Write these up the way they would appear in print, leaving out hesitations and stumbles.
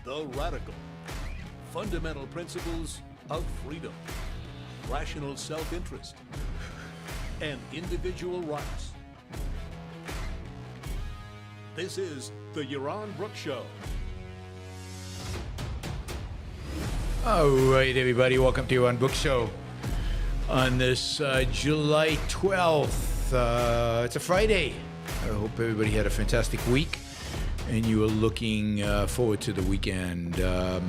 The radical. Fundamental principles of freedom, rational self-interest, and individual rights. This is the Yaron Brook Show. All right, everybody, welcome to Yaron Brook Show on this July 12th. It's a Friday. I hope everybody had a fantastic week and you are looking forward to the weekend. All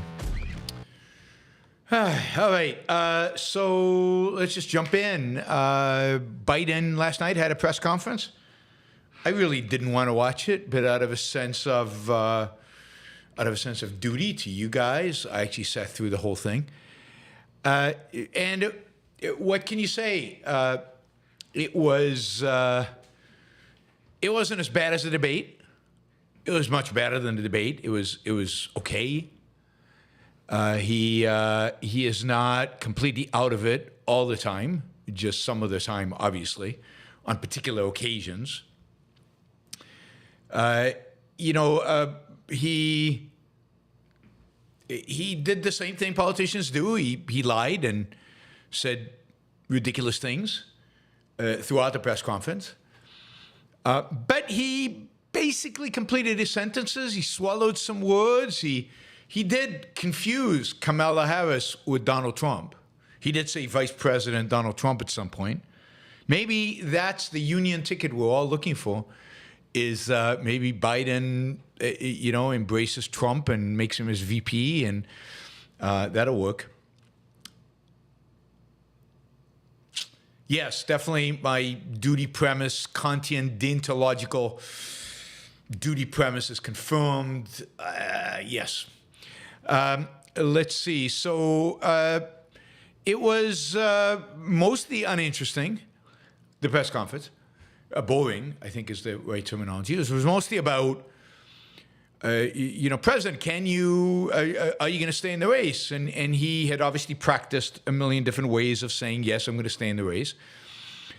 right, so let's just jump in. Biden last night had a press conference. I really didn't want to watch it, but out of a sense of duty to you guys, I actually sat through the whole thing. And what can you say? It wasn't as bad as the debate. It was much better than the debate. It was okay. He is not completely out of it all the time, just some of the time, obviously, on particular occasions. He did the same thing politicians do. He lied and said ridiculous things throughout the press conference. But he basically completed his sentences. He swallowed some words. He did confuse Kamala Harris with Donald Trump. He did say Vice President Donald Trump at some point. Maybe that's the union ticket we're all looking for, is maybe Biden, embraces Trump and makes him his VP, and that'll work. Yes, definitely my duty premise, Kantian deontological duty premise is confirmed. Yes. Let's see. So it was mostly uninteresting, the press conference. Boring, I think is the right terminology. It was mostly about, President, are you going to stay in the race? And he had obviously practiced a million different ways of saying, yes, I'm going to stay in the race.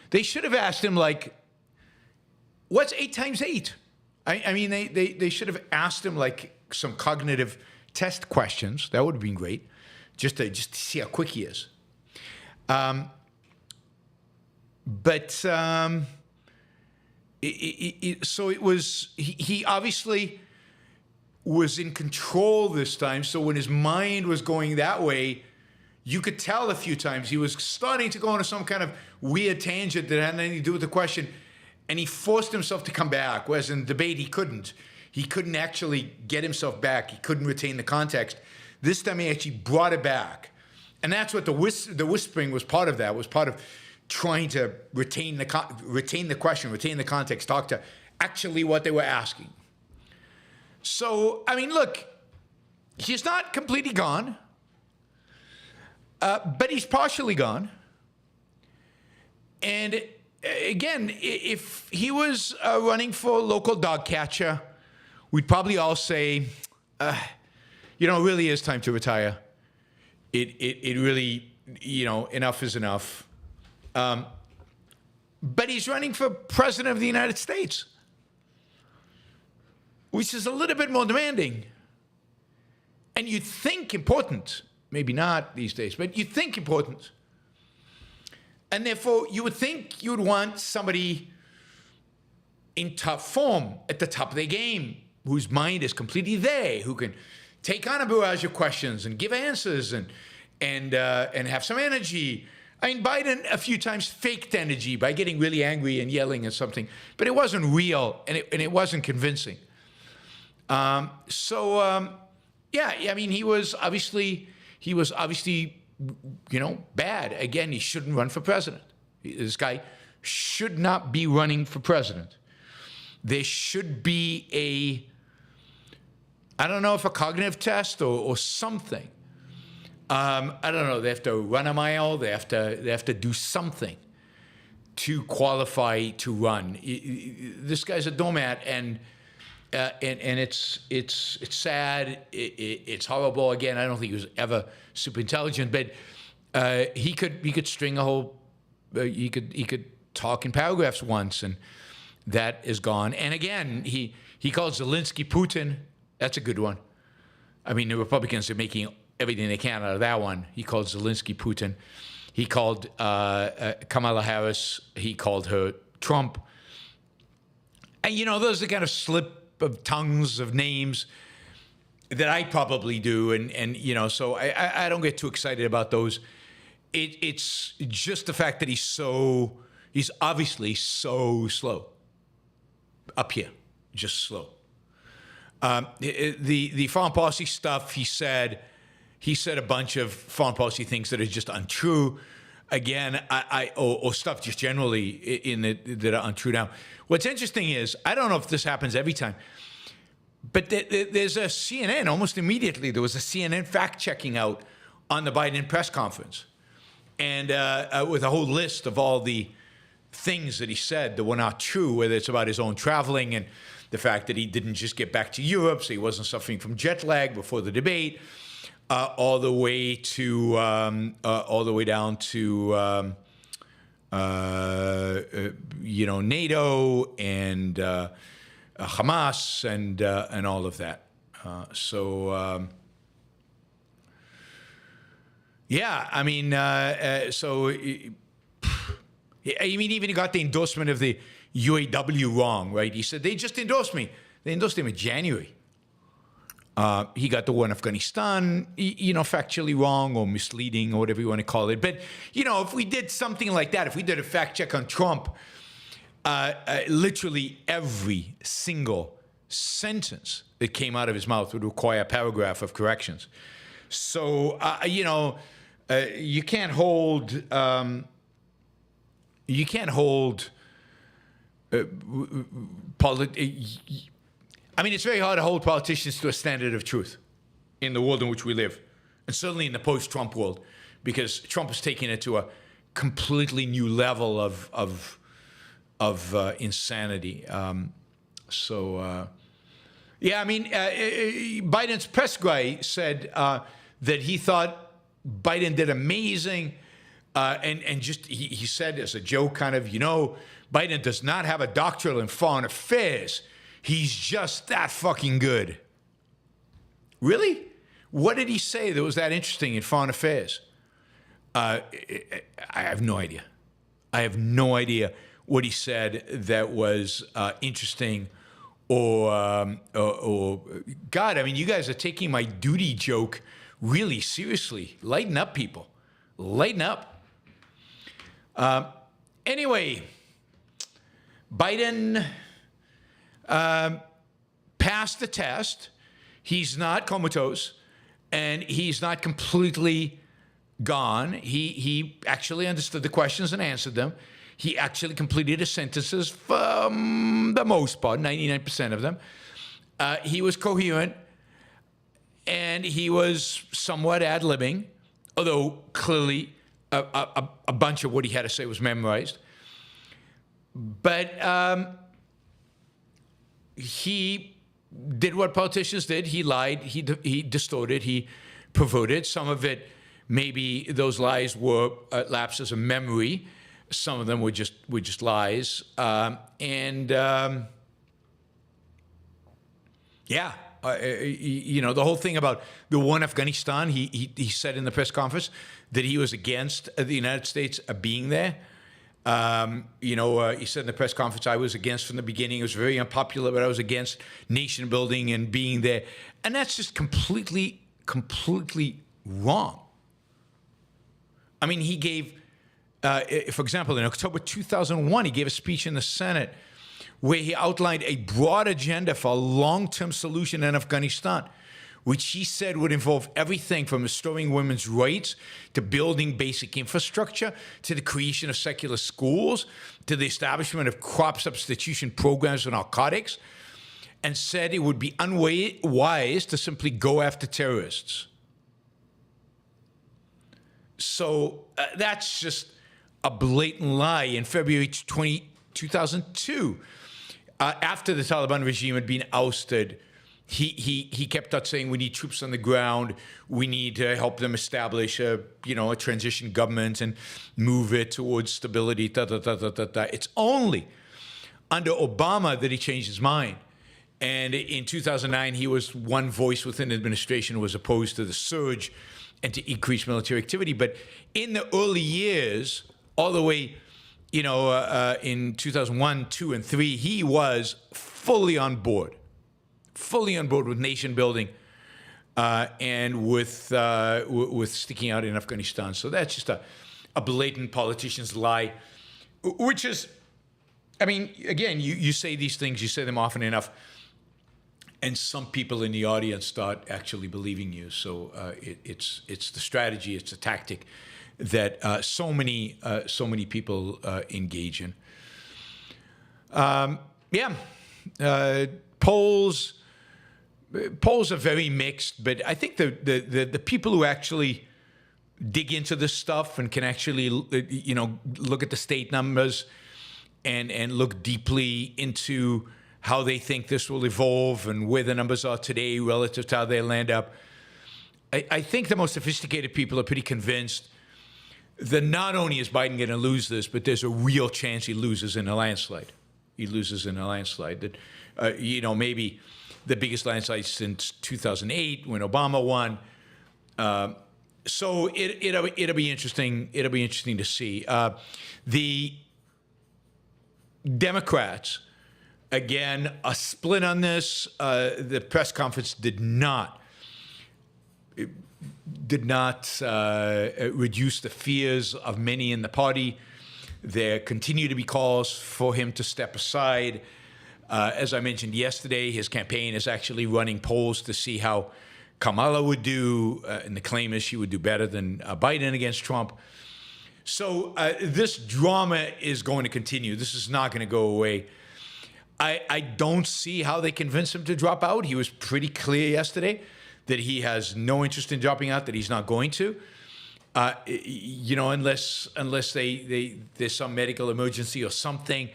They should have asked him, like, what's 8 times 8? I mean, they should have asked him, like, some cognitive test questions. That would have been great, just to see how quick he is. So it was, he obviously was in control this time. So when his mind was going that way, you could tell a few times he was starting to go into some kind of weird tangent that had nothing to do with the question. And he forced himself to come back, whereas in the debate, he couldn't. He couldn't actually get himself back. He couldn't retain the context. This time, he actually brought it back. And that's what the whispering was part of that, was part of trying to retain the question, retain the context, talk to actually what they were asking. So, I mean, look, he's not completely gone, but he's partially gone. And again, if he was running for local dog catcher, we'd probably all say, it really is time to retire. It really, enough is enough. But he's running for president of the United States, which is a little bit more demanding. And you'd think important, maybe not these days, but you'd think important. And therefore, you would think you would want somebody in top form, at the top of their game, whose mind is completely there, who can take on a barrage of questions and give answers and have some energy. I mean, Biden a few times faked energy by getting really angry and yelling at something, but it wasn't real and it wasn't convincing. Yeah, I mean, he was obviously, bad. Again, he shouldn't run for president. This guy should not be running for president. There should be I don't know if a cognitive test or something. I don't know. They have to run a mile. They have to do something to qualify to run. This guy's a doormat, and it's sad. It's horrible. Again, I don't think he was ever super intelligent, but he could string a whole. He could talk in paragraphs once, and that is gone. And again, he calls Zelensky Putin. That's a good one. I mean, the Republicans are making everything they can out of that one. He called Zelensky Putin. He called Kamala Harris. He called her Trump. And, you know, those are the kind of slip of tongues of names that I probably do. And you know, so I don't get too excited about those. It's just the fact that he's obviously so slow up here, just slow. The foreign policy stuff, he said a bunch of foreign policy things that are just untrue. Again, or stuff just generally that are untrue. Now, what's interesting is, I don't know if this happens every time, but there's a CNN, almost immediately, there was a CNN fact-checking out on the Biden press conference. And with a whole list of all the things that he said that were not true, whether it's about his own traveling and the fact that he didn't just get back to Europe, so he wasn't suffering from jet lag before the debate, all the way down to you know, NATO and Hamas and all of that. Yeah, I mean, I mean, even he got the endorsement of the UAW wrong, right? He said, they just endorsed me. They endorsed him in January. He got the war in Afghanistan, you know, factually wrong or misleading or whatever you want to call it. But, you know, if we did something like that, if we did a fact check on Trump, literally every single sentence that came out of his mouth would require a paragraph of corrections. So, you know, you can't hold I mean, it's very hard to hold politicians to a standard of truth in the world in which we live, and certainly in the post-Trump world, because Trump has taken it to a completely new level of insanity. Yeah, I mean, Biden's press guy said that he thought Biden did amazing, and just he said as a joke, kind of, you know, Biden does not have a doctorate in foreign affairs. He's just that fucking good. Really? What did he say that was that interesting in foreign affairs? I have no idea. I have no idea what he said that was interesting or God, I mean, you guys are taking my duty joke really seriously. Lighten up, people. Lighten up. Anyway, Biden passed the test. He's not comatose, and he's not completely gone. He actually understood the questions and answered them. He actually completed his sentences for the most part, 99% of them. He was coherent, and he was somewhat ad-libbing, although clearly a bunch of what he had to say was memorized. But he did what politicians did. He lied, he distorted, he perverted. Some of it, maybe those lies were lapses of memory. Some of them were just lies. Yeah, you know, the whole thing about the war in Afghanistan, he said in the press conference that he was against the United States being there. You know, he said in the press conference, I was against from the beginning. It was very unpopular, but I was against nation building and being there. And that's just completely wrong. I mean, he gave, for example, in October 2001, he gave a speech in the Senate where he outlined a broad agenda for a long-term solution in Afghanistan, which he said would involve everything from restoring women's rights to building basic infrastructure to the creation of secular schools to the establishment of crop substitution programs for narcotics, and said it would be unwise to simply go after terrorists. So that's just a blatant lie. In February 2002, after the Taliban regime had been ousted, he kept on saying we need troops on the ground, we need to help them establish a transition government and move it towards stability. It's only under Obama that he changed his mind. And in 2009, he was one voice within the administration who was opposed to the surge and to increase military activity. But in the early years, all the way, in 2001, 2, and 3, he was fully on board with nation building and with sticking out in Afghanistan. So that's just a blatant politician's lie, which is, I mean, again, you say these things, you say them often enough, and some people in the audience start actually believing you. So it's the strategy, it's the tactic that so many people engage in. Polls are very mixed, but I think the people who actually dig into this stuff and can actually look at the state numbers and look deeply into how they think this will evolve and where the numbers are today relative to how they land up. I think the most sophisticated people are pretty convinced that not only is Biden going to lose this, but there's a real chance he loses in a landslide. That, maybe the biggest landslide since 2008 when Obama won. So it'll be interesting. It'll be interesting to see. The Democrats, again, a split on this. The press conference did not reduce the fears of many in the party. There continue to be calls for him to step aside. As I mentioned yesterday, his campaign is actually running polls to see how Kamala would do, and the claim is she would do better than Biden against Trump. So this drama is going to continue. This is not going to go away. I don't see how they convince him to drop out. He was pretty clear yesterday that he has no interest in dropping out, that he's not going to. Unless there's some medical emergency or something.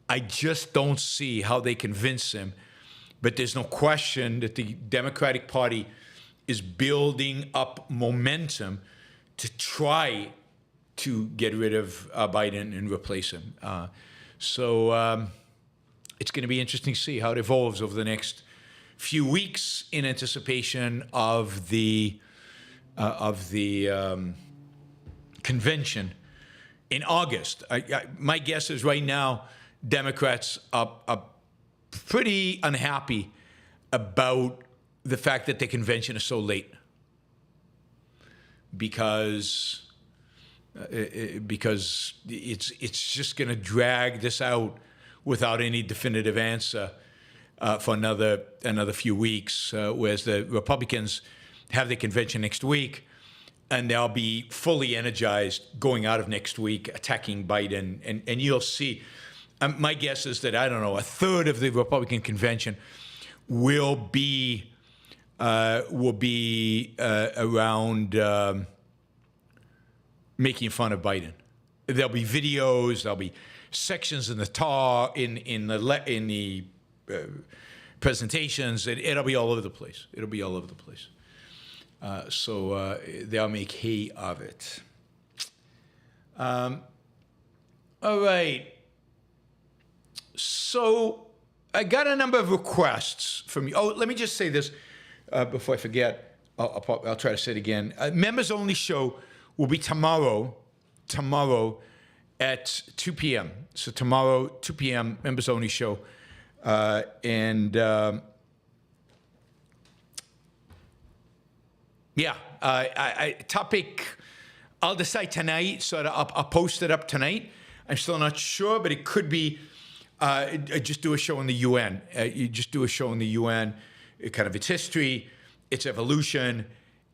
I just don't see how they convince him. But there's no question that the Democratic Party is building up momentum to try to get rid of Biden and replace him. So it's going to be interesting to see how it evolves over the next few weeks in anticipation of the convention in August. My guess is right now Democrats are pretty unhappy about the fact that the convention is so late because it's just going to drag this out without any definitive answer for another few weeks, whereas the Republicans have the convention next week, and they'll be fully energized going out of next week, attacking Biden, and you'll see. My guess is that, I don't know, a third of the Republican convention will be around making fun of Biden. There'll be videos. There'll be sections in the presentations. It'll be all over the place. So they'll make hay of it. All right. So I got a number of requests from you. Oh, let me just say this before I forget. I'll try to say it again. Members only show will be tomorrow at 2 p.m. So tomorrow, 2 p.m., members only show. Topic, I'll decide tonight, so I'll post it up tonight. I'm still not sure, but it could be just do a show in the UN. You just do a show in the UN, kind of its history, its evolution,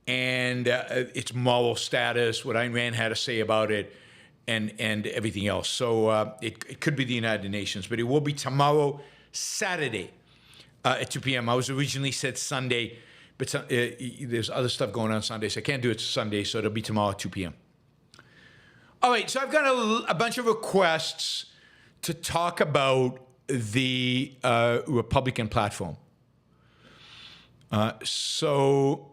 and its moral status, what Ayn Rand had to say about it, and everything else. So it could be the United Nations, but it will be tomorrow, Saturday, at 2 p.m. I was originally said Sunday, but there's other stuff going on Sunday, so I can't do it Sunday, so it'll be tomorrow at 2 p.m. All right, so I've got a bunch of requests to talk about the Republican platform. So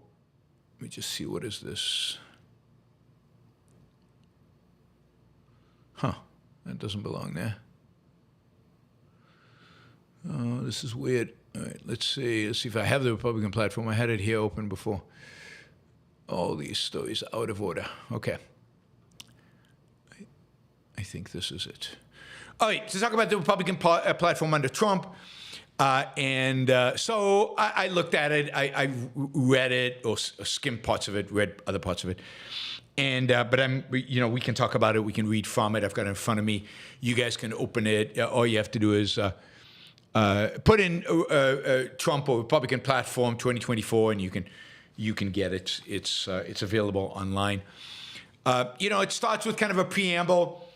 let me just see, what is this? That doesn't belong there. Oh, this is weird. All right, let's see. Let's see if I have the Republican platform. I had it here open before. All these stories out of order. Okay. I think this is it. All right, to talk about the Republican platform under Trump. So I looked at it. I read it or skimmed parts of it, read other parts of it. But we can talk about it. We can read from it. I've got it in front of me. You guys can open it. All you have to do is put in Trump or Republican platform 2024, and you can get it. It's available online. It starts with kind of a preamble,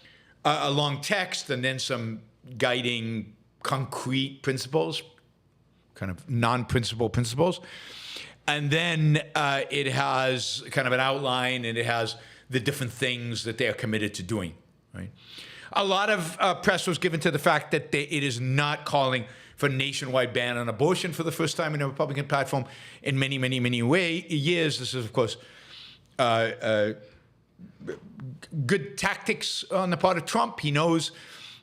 a long text, and then some guiding concrete principles, kind of non-principle principles. And then it has kind of an outline, and it has the different things that they are committed to doing, right? A lot of press was given to the fact that it is not calling for a nationwide ban on abortion for the first time in a Republican platform in many, many, many years. This is, of course, good tactics on the part of Trump. He knows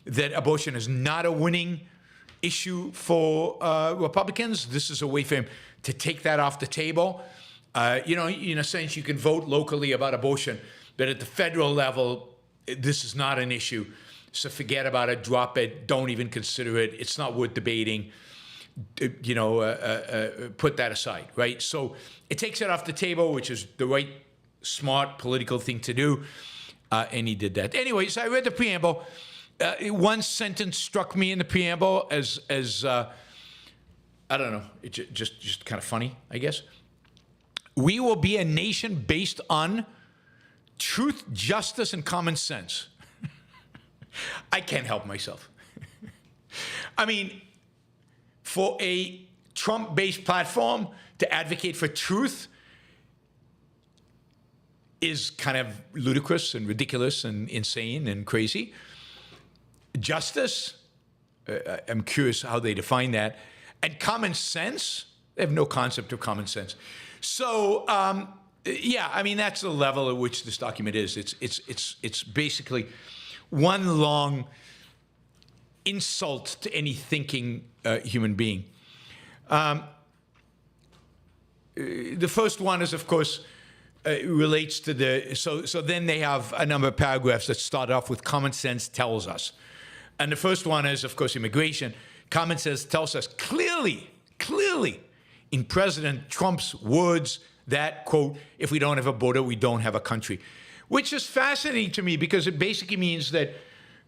that abortion is not a winning issue for Republicans. This is a way for him to take that off the table. In a sense, you can vote locally about abortion, but at the federal level, this is not an issue. So forget about it, drop it, don't even consider it. It's not worth debating. Put that aside, right? So it takes it off the table, which is the right, smart political thing to do. And he did that. Anyway, so I read the preamble. One sentence struck me in the preamble as I don't know, it's just kind of funny, I guess. We will be a nation based on truth, justice, and common sense. I can't help myself. I mean, for a Trump-based platform to advocate for truth is kind of ludicrous and ridiculous and insane and crazy. Justice, I'm curious how they define that. And common sense, they have no concept of common sense. So, that's the level at which this document is. It's basically one long insult to any thinking human being. The first one is, of course, relates to so then they have a number of paragraphs that start off with common sense tells us. And the first one is, of course, immigration. Common sense tells us clearly, in President Trump's words that, quote, if we don't have a border, we don't have a country. Which is fascinating to me because it basically means that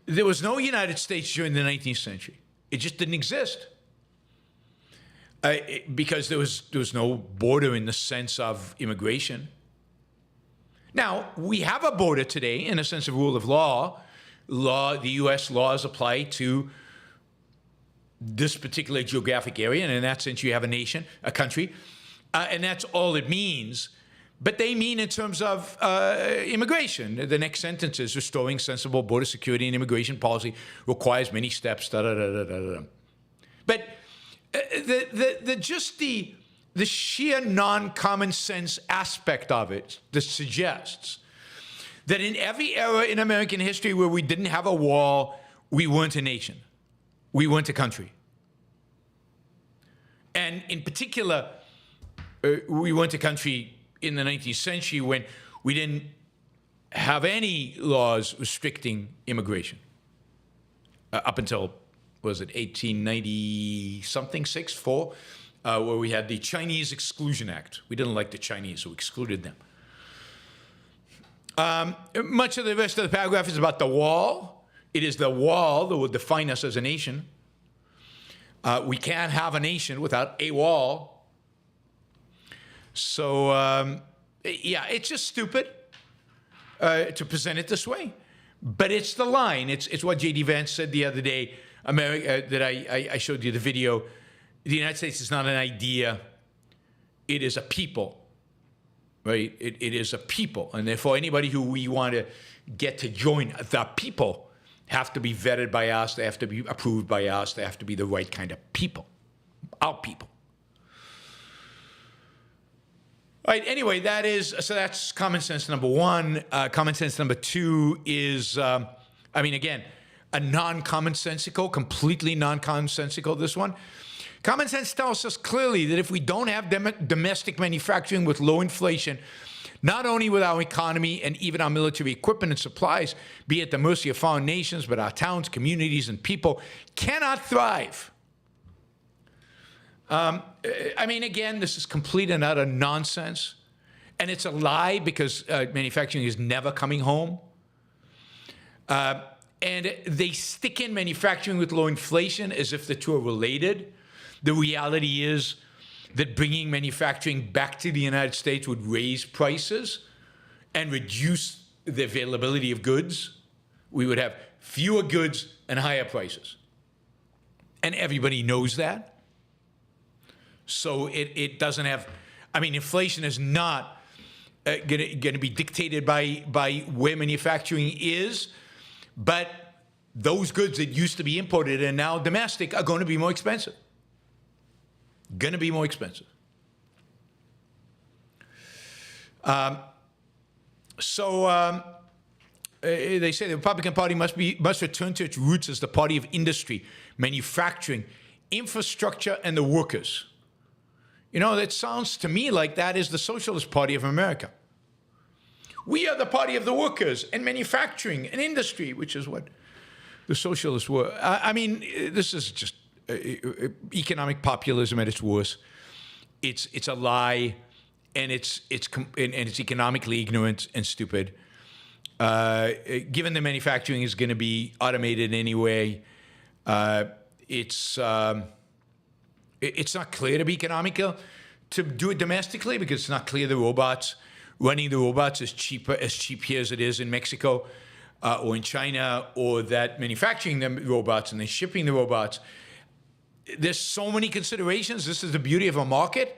there was no United States during the 19th century. It just didn't exist. Because there was no border in the sense of immigration. Now, we have a border today in a sense of rule of law. The U.S. laws apply to this particular geographic area, and in that sense, you have a nation, a country, and that's all it means. But they mean in terms of immigration. The next sentence is restoring sensible border security and immigration policy requires many steps. But the sheer non-common sense aspect of it that suggests that in every era in American history where we didn't have a wall, we weren't a nation. We weren't a country. And in particular, we weren't a country in the 19th century when we didn't have any laws restricting immigration. Up until, was it 1890-something, 4, where we had the Chinese Exclusion Act. We didn't like the Chinese, so we excluded them. Much of the rest of the paragraph is about the wall. It is the wall that will define us as a nation. We can't have a nation without a wall. So, it's just stupid to present it this way. But it's the line. It's what J.D. Vance said the other day, that I showed you the video. The United States is not an idea. It is a people. Right? It is a people. And therefore, anybody who we want to get to join the people have to be vetted by us. They have to be approved by us. They have to be the right kind of people. Our people. All right, anyway, that's common sense number one. Common sense number two is, again, a non-commonsensical, completely non-commonsensical, this one. Common sense tells us clearly that if we don't have domestic manufacturing with low inflation, not only will our economy and even our military equipment and supplies be at the mercy of foreign nations, but our towns, communities, and people cannot thrive. I mean, again, this is complete and utter nonsense. And it's a lie because manufacturing is never coming home. And they stick in manufacturing with low inflation as if the two are related. The reality is that bringing manufacturing back to the United States would raise prices and reduce the availability of goods. We would have fewer goods and higher prices. And everybody knows that. So it doesn't have, I mean, inflation is not going to be dictated by where manufacturing is, but those goods that used to be imported and now domestic are going to be more expensive. Going to be more expensive. They say the Republican Party must return to its roots as the party of industry, manufacturing, infrastructure, and the workers. You know, that sounds to me like that is the Socialist Party of America. We are the party of the workers and manufacturing and industry, which is what the socialists were. I mean, this is just economic populism at its worst. It's a lie, and it's economically ignorant and stupid. Given that manufacturing is going to be automated anyway, it's not clear to be economical to do it domestically because it's not clear the robots running the robots is cheap here as it is in Mexico or in China, or that manufacturing the robots and then shipping the robots. There's so many considerations. This is the beauty of a market.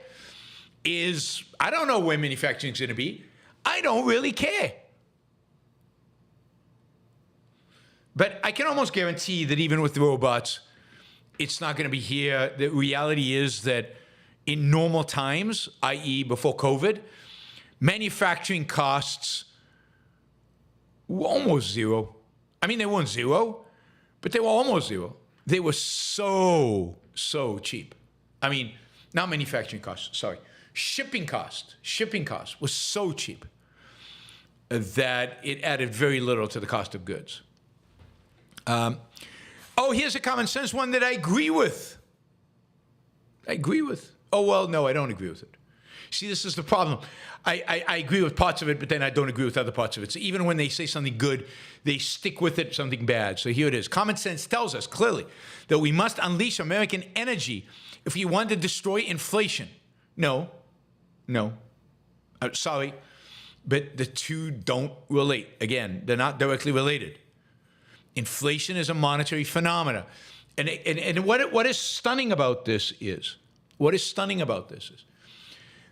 I don't know where manufacturing is going to be. I don't really care. But I can almost guarantee that even with the robots, it's not going to be here. The reality is that in normal times, i.e. before COVID, manufacturing costs were almost zero. I mean, they weren't zero, but they were almost zero. They were so cheap. I mean, not manufacturing costs, sorry. Shipping costs was so cheap that it added very little to the cost of goods. Here's a common sense one that I agree with. Oh, well, no, I don't agree with it. See, this is the problem. I agree with parts of it, but then I don't agree with other parts of it. So even when they say something good, they stick with it, something bad. So here it is. Common sense tells us clearly that we must unleash American energy if we want to destroy inflation. No. Sorry, but the two don't relate. Again, they're not directly related. Inflation is a monetary phenomena. And what is stunning about this is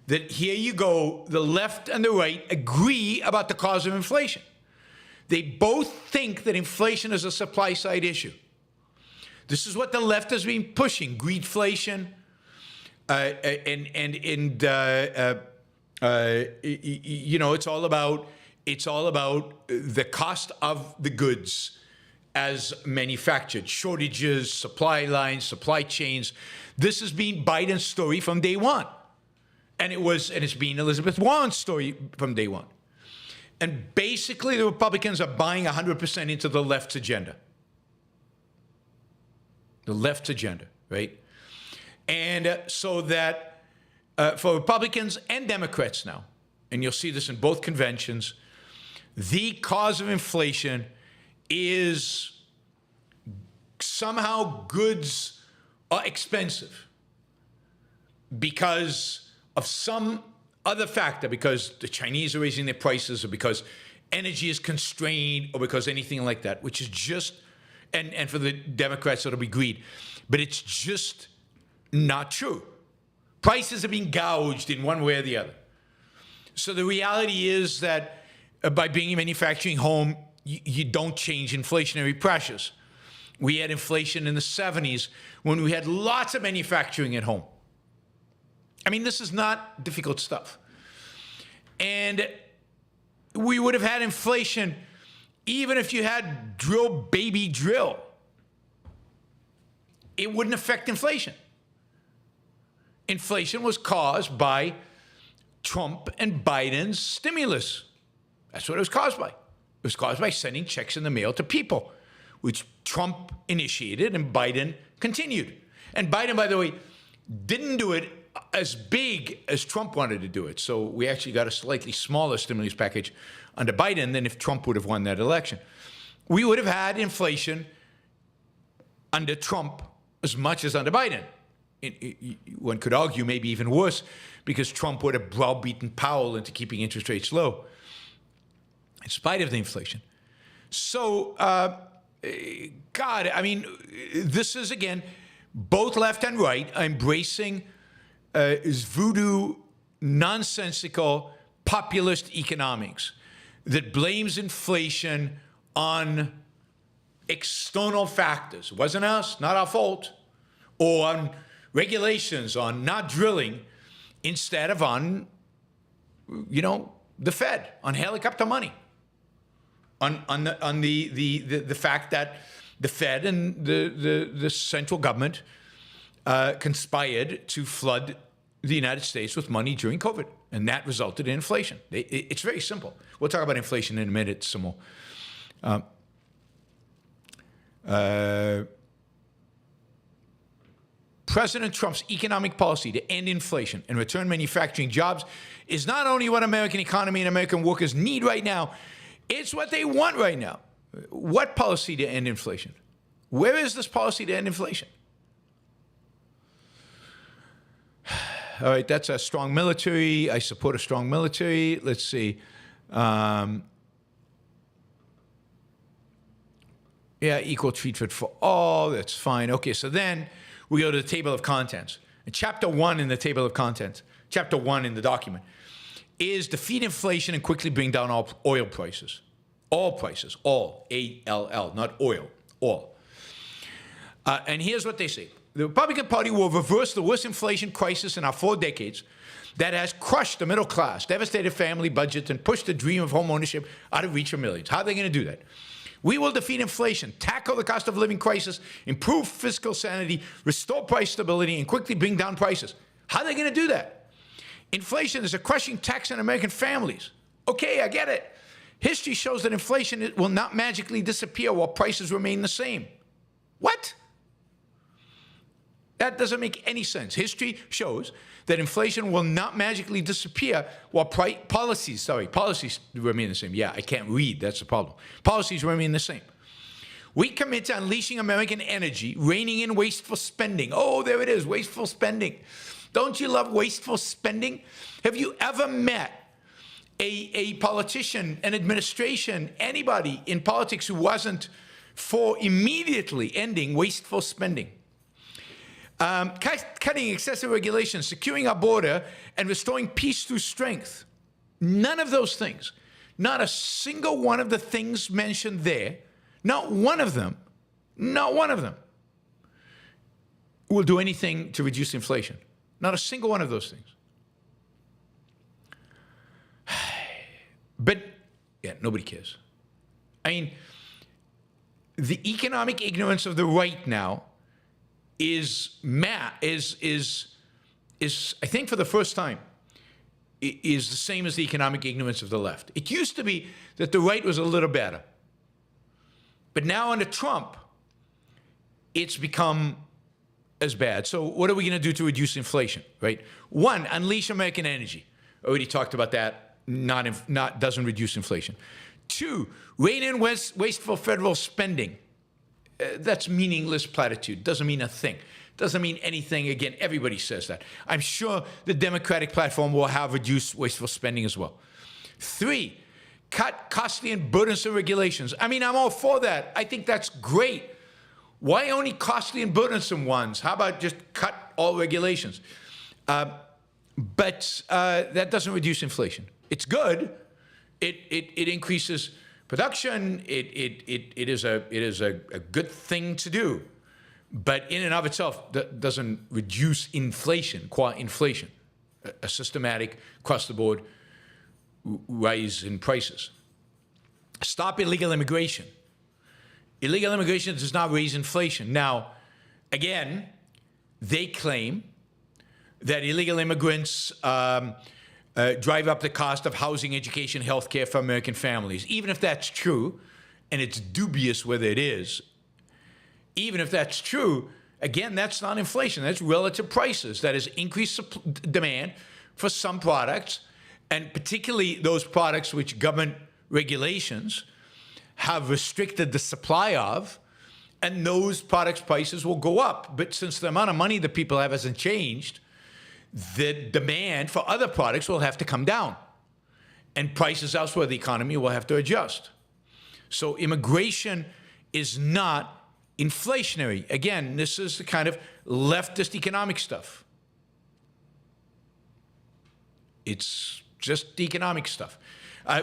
that here you go, the left and the right agree about the cause of inflation. They both think that inflation is a supply side issue. This is what the left has been pushing: greedflation, it's all about the cost of the goods as manufactured, shortages, supply lines, supply chains. This has been Biden's story from day one. And it's been Elizabeth Warren's story from day one. And basically the Republicans are buying 100% into the left's agenda. The left's agenda, right? And so that for Republicans and Democrats now, and you'll see this in both conventions, the cause of inflation is somehow goods are expensive because of some other factor, because the Chinese are raising their prices, or because energy is constrained, or because anything like that, which is just, and for the Democrats it'll be greed, but it's just not true. Prices are being gouged in one way or the other. So the reality is that by bringing manufacturing home, you don't change inflationary pressures. We had inflation in the 70s when we had lots of manufacturing at home. I mean, this is not difficult stuff. And we would have had inflation even if you had drill, baby, drill. It wouldn't affect inflation. inflation was caused by Trump and Biden's stimulus. That's what it was caused by. It was caused by sending checks in the mail to people, which Trump initiated and Biden continued. And Biden, by the way, didn't do it as big as Trump wanted to do it. So we actually got a slightly smaller stimulus package under Biden than if Trump would have won that election. We would have had inflation under Trump as much as under Biden. One could argue maybe even worse, because Trump would have browbeaten Powell into keeping interest rates low in spite of the inflation. So, God, I mean, this is, again, both left and right embracing is voodoo, nonsensical, populist economics that blames inflation on external factors. It wasn't us, not our fault, or on regulations, on not drilling, instead of on, you know, the Fed, on helicopter money, on the fact that the Fed and the central government conspired to flood the United States with money during COVID, and that resulted in inflation. It's very simple. We'll talk about inflation in a minute some more. President Trump's economic policy to end inflation and return manufacturing jobs is not only what American economy and American workers need right now, it's what they want right now. What policy to end inflation? Where is this policy to end inflation? All right, that's a strong military. I support a strong military. Let's see. Yeah, equal treatment for all. That's fine. Okay, so then we go to the table of contents. And chapter 1 in the table of contents, chapter 1 in the document, is defeat inflation and quickly bring down all oil prices. All prices, all, A-L-L, not oil, all. And here's what they say. The Republican Party will reverse the worst inflation crisis in our 4 decades that has crushed the middle class, devastated family budgets, and pushed the dream of home ownership out of reach of millions. How are they going to do that? We will defeat inflation, tackle the cost of living crisis, improve fiscal sanity, restore price stability, and quickly bring down prices. How are they going to do that? Inflation is a crushing tax on American families. Okay, I get it. History shows that inflation will not magically disappear while prices remain the same. What? That doesn't make any sense. History shows that inflation will not magically disappear while policies remain the same. Yeah, I can't read. That's the problem. Policies remain the same. We commit to unleashing American energy, reining in wasteful spending. Oh, there it is, wasteful spending. Don't you love wasteful spending? Have you ever met a politician, an administration, anybody in politics who wasn't for immediately ending wasteful spending? Cutting excessive regulations, securing our border, and restoring peace through strength. None of those things, not a single one of the things mentioned there, not one of them will do anything to reduce inflation. Not a single one of those things. But, yeah, nobody cares. I mean, the economic ignorance of the right now is I think for the first time, is the same as the economic ignorance of the left. It used to be that the right was a little better. But now under Trump, it's become as bad. So what are we going to do to reduce inflation, right? 1, unleash American energy. Already talked about that. Doesn't reduce inflation. 2, rein in wasteful federal spending. That's meaningless platitude. Doesn't mean a thing. Doesn't mean anything. Again, everybody says that. I'm sure the Democratic platform will have reduced wasteful spending as well. 3, cut costly and burdensome regulations. I mean, I'm all for that. I think that's great. Why only costly and burdensome ones? How about just cut all regulations? But that doesn't reduce inflation. It's good. It increases production. It is a good thing to do, but in and of itself, that doesn't reduce inflation. Qua inflation, a systematic across the board rise in prices. Stop illegal immigration. Illegal immigration does not raise inflation. Now, again, they claim that illegal immigrants drive up the cost of housing, education, healthcare for American families. Even if that's true, and it's dubious whether it is, even if that's true, again, that's not inflation. That's relative prices. That is increased demand for some products, and particularly those products which government regulations have restricted the supply of, and those products' prices will go up. But since the amount of money that people have hasn't changed, the demand for other products will have to come down, and prices elsewhere in the economy will have to adjust. So immigration is not inflationary. Again, this is the kind of leftist economic stuff. It's just economic stuff.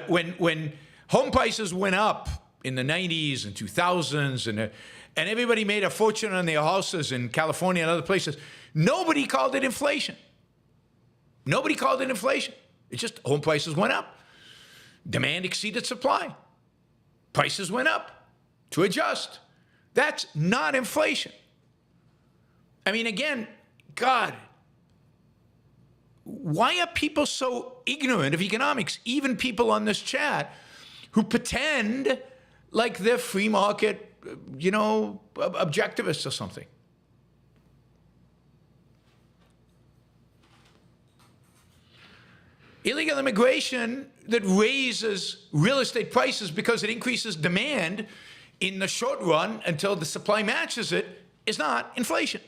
When home prices went up in the 90s and 2000s, and everybody made a fortune on their houses in California and other places, nobody called it inflation. Nobody called it inflation. It's just home prices went up. Demand exceeded supply. Prices went up to adjust. That's not inflation. I mean, again, God, why are people so ignorant of economics? Even people on this chat who pretend like they're free market, objectivists or something. Illegal immigration that raises real estate prices because it increases demand in the short run until the supply matches it is not inflation.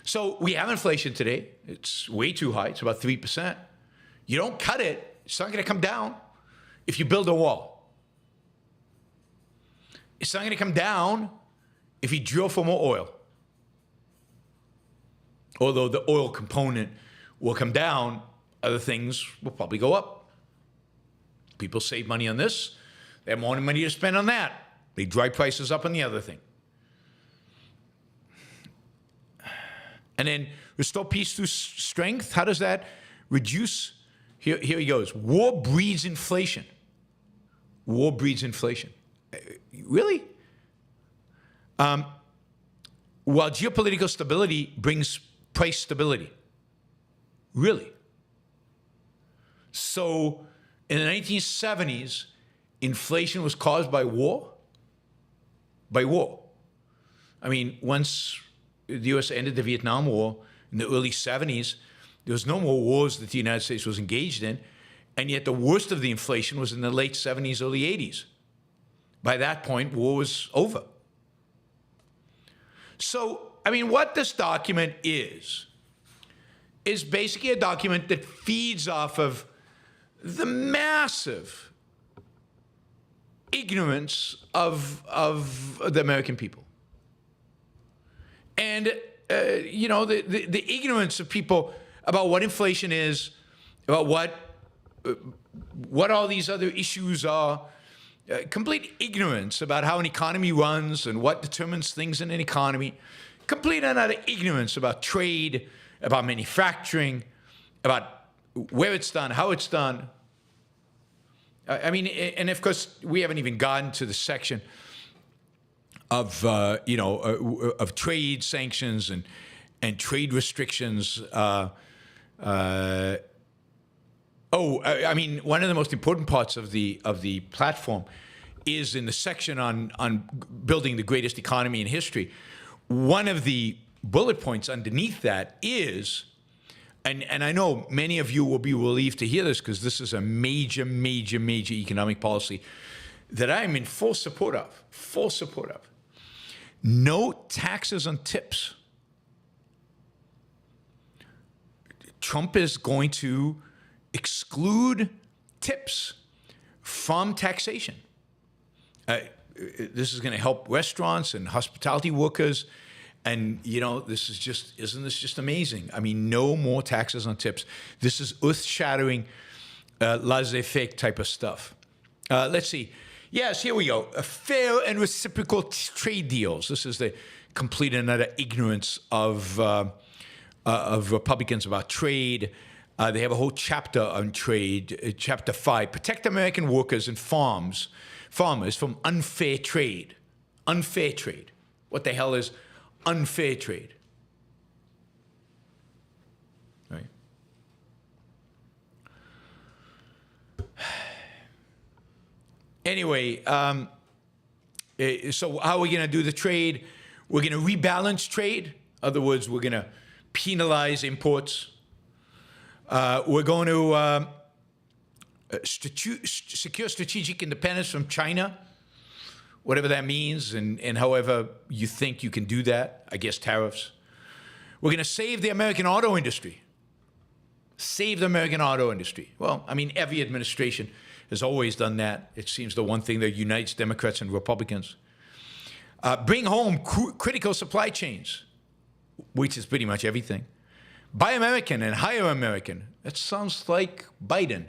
So we have inflation today. It's way too high. It's about 3%. You don't cut it, it's not going to come down if you build a wall. It's not going to come down if you drill for more oil. Although the oil component will come down, other things will probably go up. People save money on this. They have more money to spend on that. They drive prices up on the other thing. And then restore peace through strength. How does that reduce? Here he goes. War breeds inflation. War breeds inflation. Really? While geopolitical stability brings price stability. Really? So in the 1970s, inflation was caused by war? By war. I mean, once the U.S. ended the Vietnam War in the early 70s, there was no more wars that the United States was engaged in, and yet the worst of the inflation was in the late 70s, early 80s. By that point, war was over. So, I mean, what this document is basically a document that feeds off of the massive ignorance of the American people. And, the ignorance of people about what inflation is, about what all these other issues are, complete ignorance about how an economy runs and what determines things in an economy, complete and utter ignorance about trade, about manufacturing, about where it's done, how it's done. I mean, and of course, we haven't even gotten to the section of of trade sanctions and trade restrictions. I mean, one of the most important parts of the platform is in the section on building the greatest economy in history. One of the bullet points underneath that is, and I know many of you will be relieved to hear this because this is a major, major, major economic policy that I am in full support of. Full support of. No taxes on tips. Trump is going to exclude tips from taxation. This is going to help restaurants and hospitality workers. And, isn't this just amazing? I mean, no more taxes on tips. This is earth-shattering, laissez-faire type of stuff. Let's see. Yes, here we go. Fair and reciprocal trade deals. This is the complete and utter ignorance of Republicans about trade. They have a whole chapter on trade, Chapter 5. Protect American workers and farmers from unfair trade. Unfair trade. What the hell is unfair trade. Right? Anyway, so how are we going to do the trade? We're going to rebalance trade. In other words, we're going to penalize imports. We're going to secure strategic independence from China, whatever that means, and however you think you can do that, I guess tariffs. We're going to save the American auto industry. Save the American auto industry. Well, I mean, every administration has always done that. It seems the one thing that unites Democrats and Republicans. Bring home critical supply chains, which is pretty much everything. Buy American and hire American. That sounds like Biden.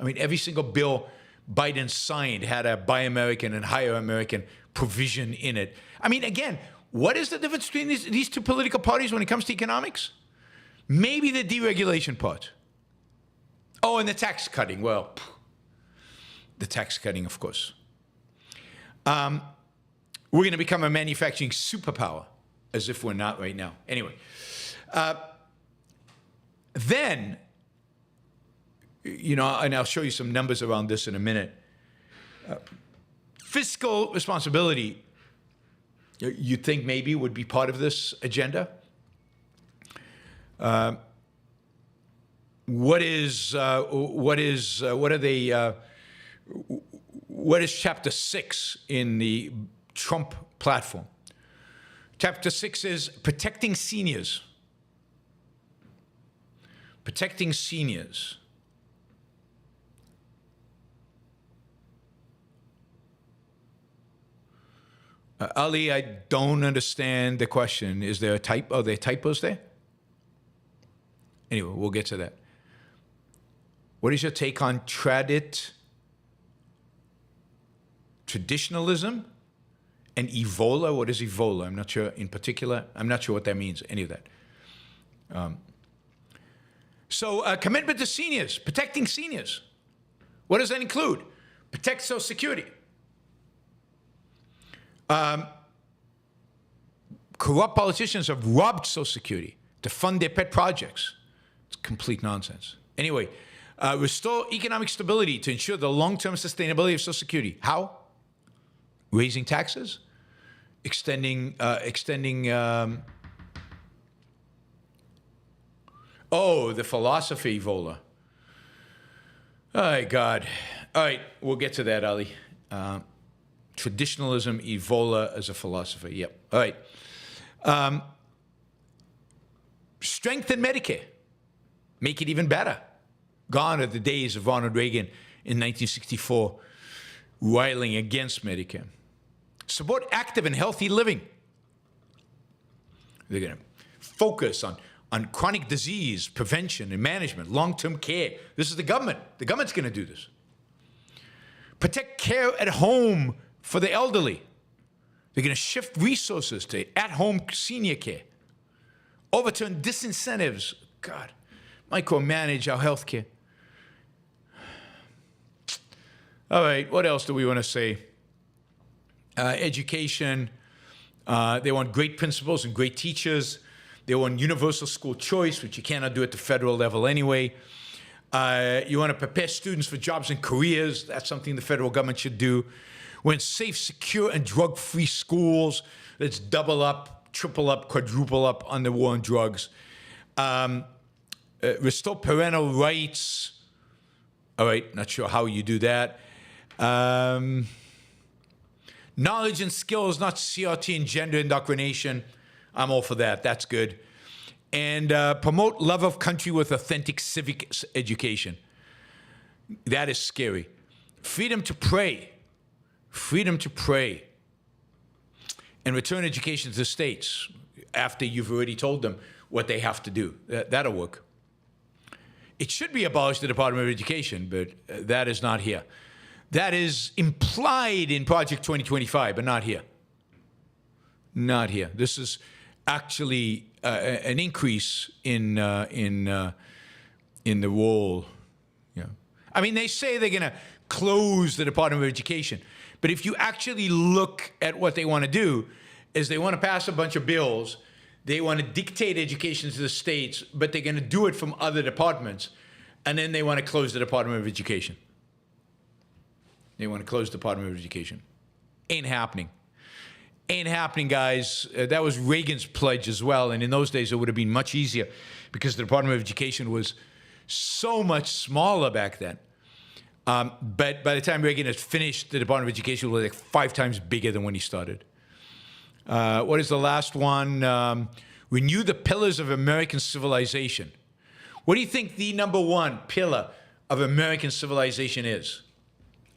I mean, every single bill Biden signed had a buy American and hire American provision in it. I mean, again, what is the difference between these two political parties when it comes to economics? Maybe the deregulation part. Oh, and the tax cutting. Well, the tax cutting, of course. We're going to become a manufacturing superpower, as if we're not right now. Anyway, then, you know, and I'll show you some numbers around this in a minute. Fiscal responsibility, you think maybe would be part of this agenda? What is Chapter 6 in the Trump platform? Chapter 6 is protecting seniors. Protecting seniors. Ali, I don't understand the question. Is there a type? Are there typos there? Anyway, we'll get to that. What is your take on tradit, traditionalism, and evola? What is evola? I'm not sure in particular. I'm not sure what that means, any of that. Commitment to seniors, protecting seniors. What does that include? Protect Social Security. Corrupt politicians have robbed Social Security to fund their pet projects. It's complete nonsense. Anyway, restore economic stability to ensure the long-term sustainability of Social Security. How? Raising taxes, extending. The philosophy, Vola. Oh, God. All right, we'll get to that, Ali. Traditionalism, evola as a philosophy. Yep. All right. Strengthen Medicare. Make it even better. Gone are the days of Ronald Reagan in 1964 riling against Medicare. Support active and healthy living. They're going to focus on chronic disease prevention and management, long-term care. This is the government. The government's going to do this. Protect care at home for the elderly. They're going to shift resources to at-home senior care. Overturn disincentives. God, micromanage our health care. All right, what else do we want to say? Education. They want great principals and great teachers. They want universal school choice, which you cannot do at the federal level anyway. You want to prepare students for jobs and careers. That's something the federal government should do. We want safe, secure, and drug-free schools. Let's double up, triple up, quadruple up on the war on drugs. Restore parental rights. All right, not sure how you do that. Knowledge and skills, not CRT and gender indoctrination. I'm all for that. That's good. And promote love of country with authentic civic education. That is scary. Freedom to pray. Freedom to pray. And return education to the states after you've already told them what they have to do. That'll work. It should be abolished, the Department of Education, but that is not here. That is implied in Project 2025, but not here. Not here. This is actually an increase in the role. Yeah. I mean, they say they're going to close the Department of Education, but if you actually look at what they want to do, is they want to pass a bunch of bills. They want to dictate education to the states, but they're going to do it from other departments. And then they want to close the Department of Education. They want to close the Department of Education. Ain't happening. Ain't happening, guys. That was Reagan's pledge as well. And in those days, it would have been much easier because the Department of Education was so much smaller back then. But by the time Reagan had finished, the Department of Education was like 5 times bigger than when he started. What is the last one? Renew the pillars of American civilization. What do you think the number one pillar of American civilization is?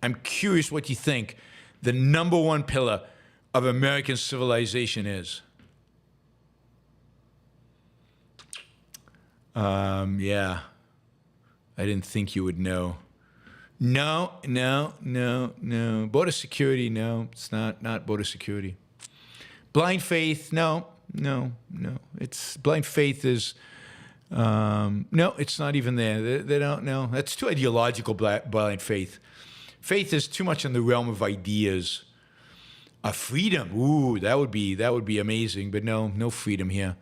I'm curious what you think the number one pillar of American civilization is. Yeah. I didn't think you would know. No. Border security, no. It's not border security. Blind faith, no. It's blind faith is, no, it's not even there. They don't know. That's too ideological, blind faith. Faith is too much in the realm of ideas. Freedom, ooh, that would be amazing, but no freedom here.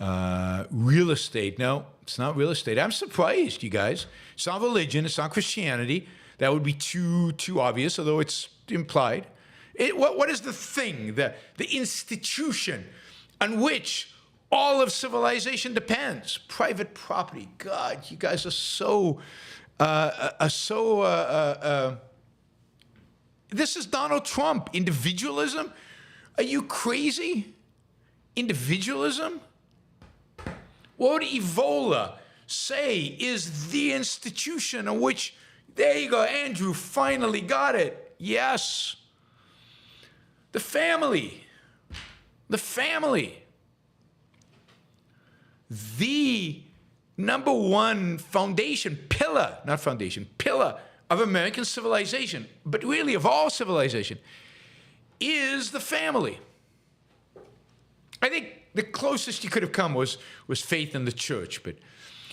Real estate, no, it's not real estate. I'm surprised, you guys. It's not religion. It's not Christianity. That would be too obvious, although it's implied. What is the thing, the institution on which all of civilization depends? Private property. God, you guys are so. This is Donald Trump. Individualism? Are you crazy? Individualism? What would evola say is the institution on which, there you go, Andrew finally got it. Yes. The family. The family. The number one pillar of American civilization, but really of all civilization, is the family. I think the closest you could have come was faith in the church, but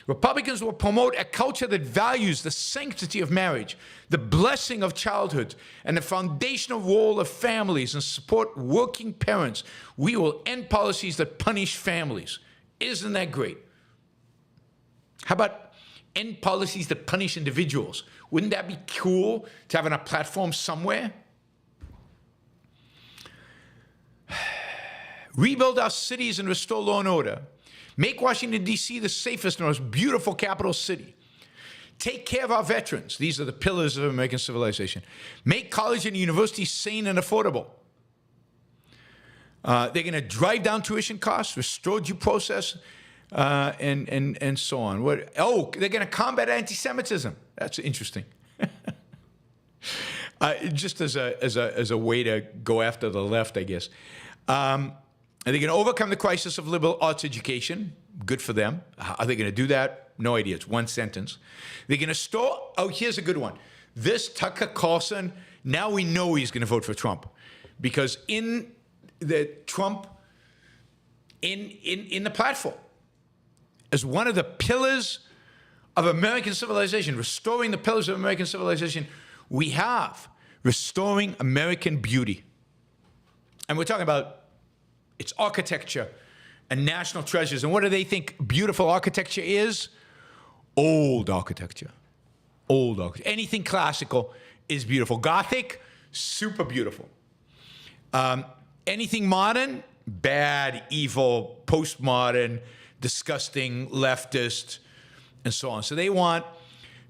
Republicans will promote a culture that values the sanctity of marriage, the blessing of childhood, and the foundational role of families and support working parents. We will end policies that punish families. Isn't that great? How about end policies that punish individuals? Wouldn't that be cool to have on a platform somewhere? Rebuild our cities and restore law and order. Make Washington, D.C. the safest and most beautiful capital city. Take care of our veterans. These are the pillars of American civilization. Make college and university sane and affordable. They're going to drive down tuition costs, restore due process, and so on. They're going to combat anti-Semitism. That's interesting. Just as a way to go after the left, I guess. Are they going to overcome the crisis of liberal arts education? Good for them. Are they going to do that? No idea. It's one sentence. They're going to store. Oh, here's a good one. This Tucker Carlson. Now we know he's going to vote for Trump, because in the platform, as one of the pillars of American civilization, restoring the pillars of American civilization, we have restoring American beauty. And we're talking about its architecture and national treasures. And what do they think beautiful architecture is? Old architecture. Old architecture. Anything classical is beautiful. Gothic, super beautiful. Anything modern, bad, evil, postmodern, disgusting, leftist, and so on. So they want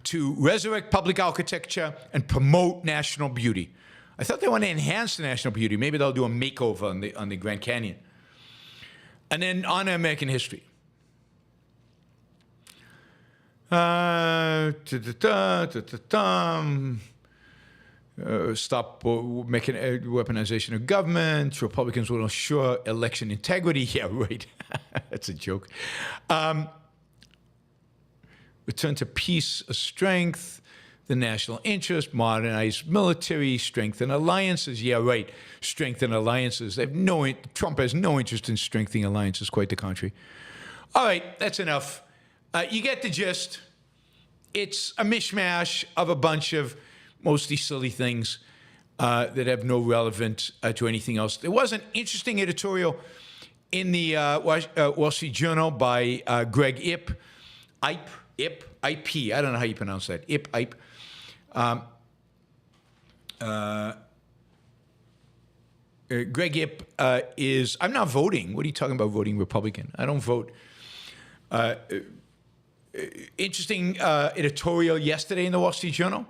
to resurrect public architecture and promote national beauty. I thought they want to enhance the national beauty. Maybe they'll do a makeover on the Grand Canyon. And then honor American history. Stop making weaponization of government. Republicans will ensure election integrity. Yeah, right. That's a joke. Return to peace, strength, the national interest, modernize military, strengthen alliances. Yeah, right. Strengthen alliances. Trump has no interest in strengthening alliances, quite the contrary. All right, that's enough. You get the gist. It's a mishmash of a bunch of mostly silly things. that have no relevance to anything else. There was an interesting editorial in the Wall Street Journal by Greg Ip. I don't know how you pronounce that. Ip. Greg Ip is, I'm not voting. What are you talking about voting Republican? I don't vote. Interesting editorial yesterday in the Wall Street Journal.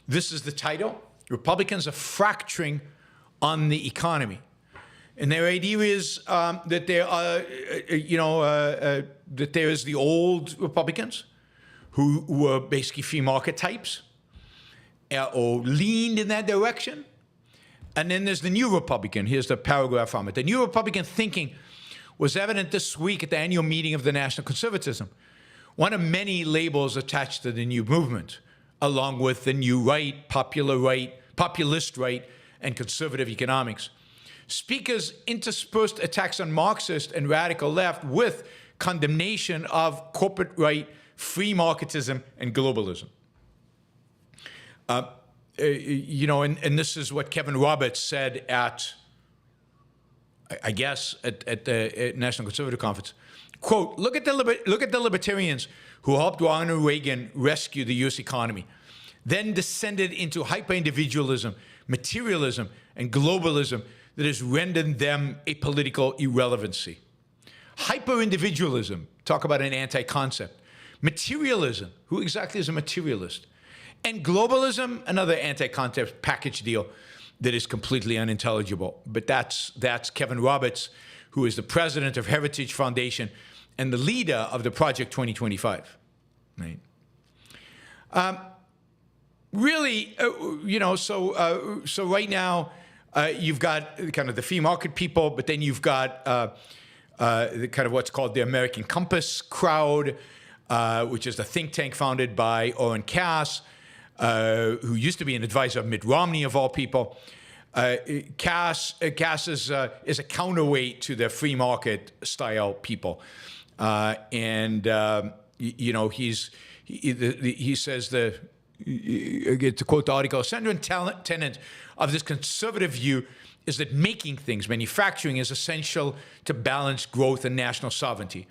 This is the title. Republicans are fracturing on the economy. And their idea is that there are, that there is the old Republicans who were basically free market types or leaned in that direction. And then there's the new Republican. Here's the paragraph from it. The new Republican thinking was evident this week at the annual meeting of the National Conservatism, one of many labels attached to the new movement, along with the new right, populist right, and conservative economics. Speakers interspersed attacks on Marxist and radical left with condemnation of corporate right, free marketism, and globalism. And this is what Kevin Roberts said at, I guess, at the National Conservative Conference. Quote, look at the libertarians who helped Ronald Reagan rescue the U.S. economy, then descended into hyper-individualism, materialism, and globalism that has rendered them a political irrelevancy. Hyper-individualism, talk about an anti-concept. Materialism, who exactly is a materialist? And globalism, another anti-concept package deal that is completely unintelligible. But that's Kevin Roberts, who is the president of Heritage Foundation and the leader of the Project 2025. Right? Really, so right now you've got kind of the free market people, but then you've got the kind of what's called the American Compass crowd, which is the think tank founded by Oren Cass, who used to be an advisor of Mitt Romney, of all people. Cass is a counterweight to the free market style people, he says to quote the article, central tenet of this conservative view is that making things, manufacturing, is essential to balance growth and national sovereignty.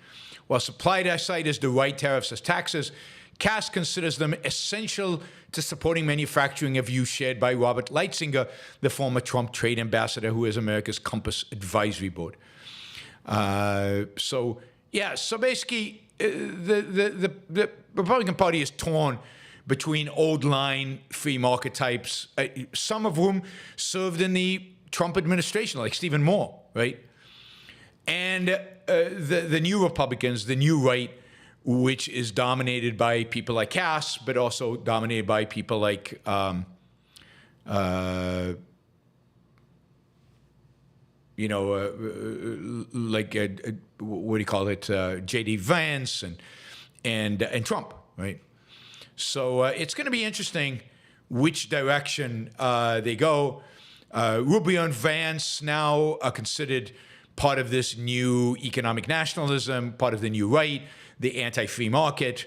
While supply side is the right tariffs as taxes, Cass considers them essential to supporting manufacturing, a view shared by Robert Lighthizer, the former Trump trade ambassador who is America's Compass Advisory Board. So basically the Republican Party is torn between old line free market types, some of whom served in the Trump administration, like Stephen Moore, right? And the new Republicans, the new right, which is dominated by people like Cass, but also dominated by people like what do you call it, J.D. Vance and Trump, right? So it's going to be interesting which direction they go. Rubio and Vance now are considered part of this new economic nationalism, part of the new right, the anti-free market.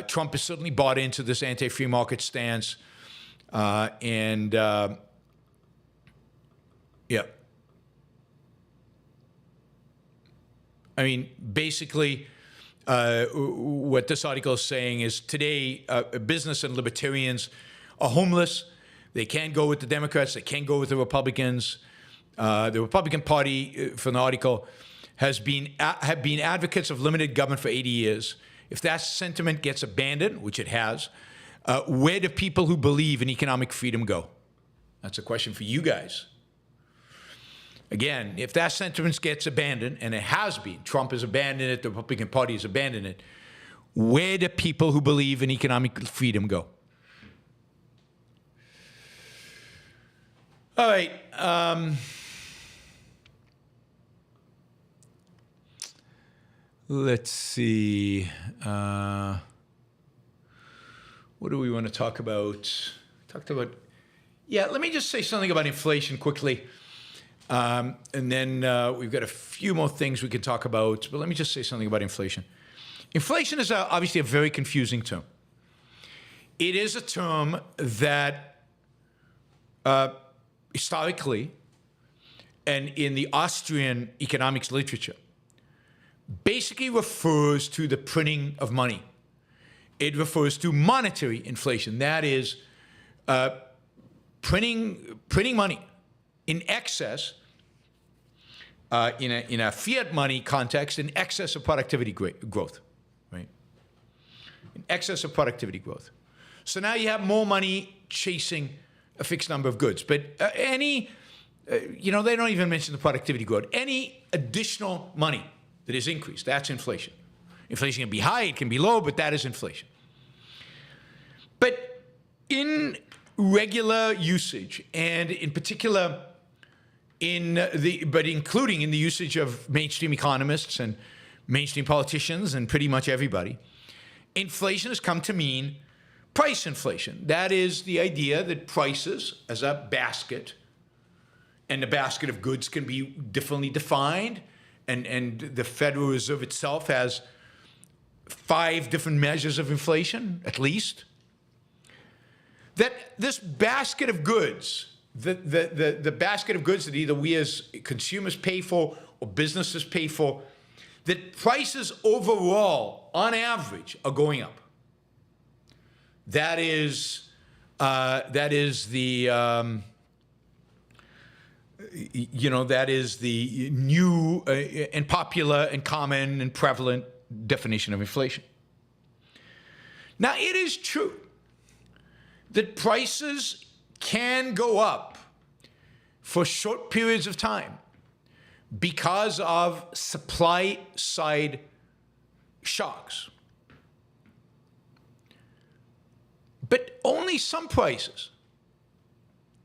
Trump has certainly bought into this anti-free market stance. I mean, basically, what this article is saying is today, business and libertarians are homeless. They can't go with the Democrats. They can't go with the Republicans. The Republican Party, from the article, have been advocates of limited government for 80 years. If that sentiment gets abandoned, which it has, where do people who believe in economic freedom go? That's a question for you guys. Again, if that sentiment gets abandoned, and it has been, Trump has abandoned it, the Republican Party has abandoned it, where do people who believe in economic freedom go? All right. Let's see. What do we want to talk about? Let me just say something about inflation quickly. And then we've got a few more things we can talk about. But let me just say something about inflation. Inflation is obviously a very confusing term. It is a term that historically, and in the Austrian economics literature, basically refers to the printing of money. It refers to monetary inflation. That is, printing money in excess, in a fiat money context, in excess of productivity growth, right? In excess of productivity growth. So now you have more money chasing a fixed number of goods. But they don't even mention the productivity growth. Any additional money that is increased, that's inflation. Inflation can be high, it can be low, but that is inflation. But in regular usage, and in particular including in the usage of mainstream economists and mainstream politicians and pretty much everybody, inflation has come to mean price inflation. That is the idea that prices as a basket, and the basket of goods can be differently defined, and the Federal Reserve itself has 5 different measures of inflation, at least. That this basket of goods, the basket of goods that either we as consumers pay for or businesses pay for, that prices overall, on average, are going up. That is the new and popular and common and prevalent definition of inflation. Now, it is true that prices can go up for short periods of time because of supply side shocks. But only some prices,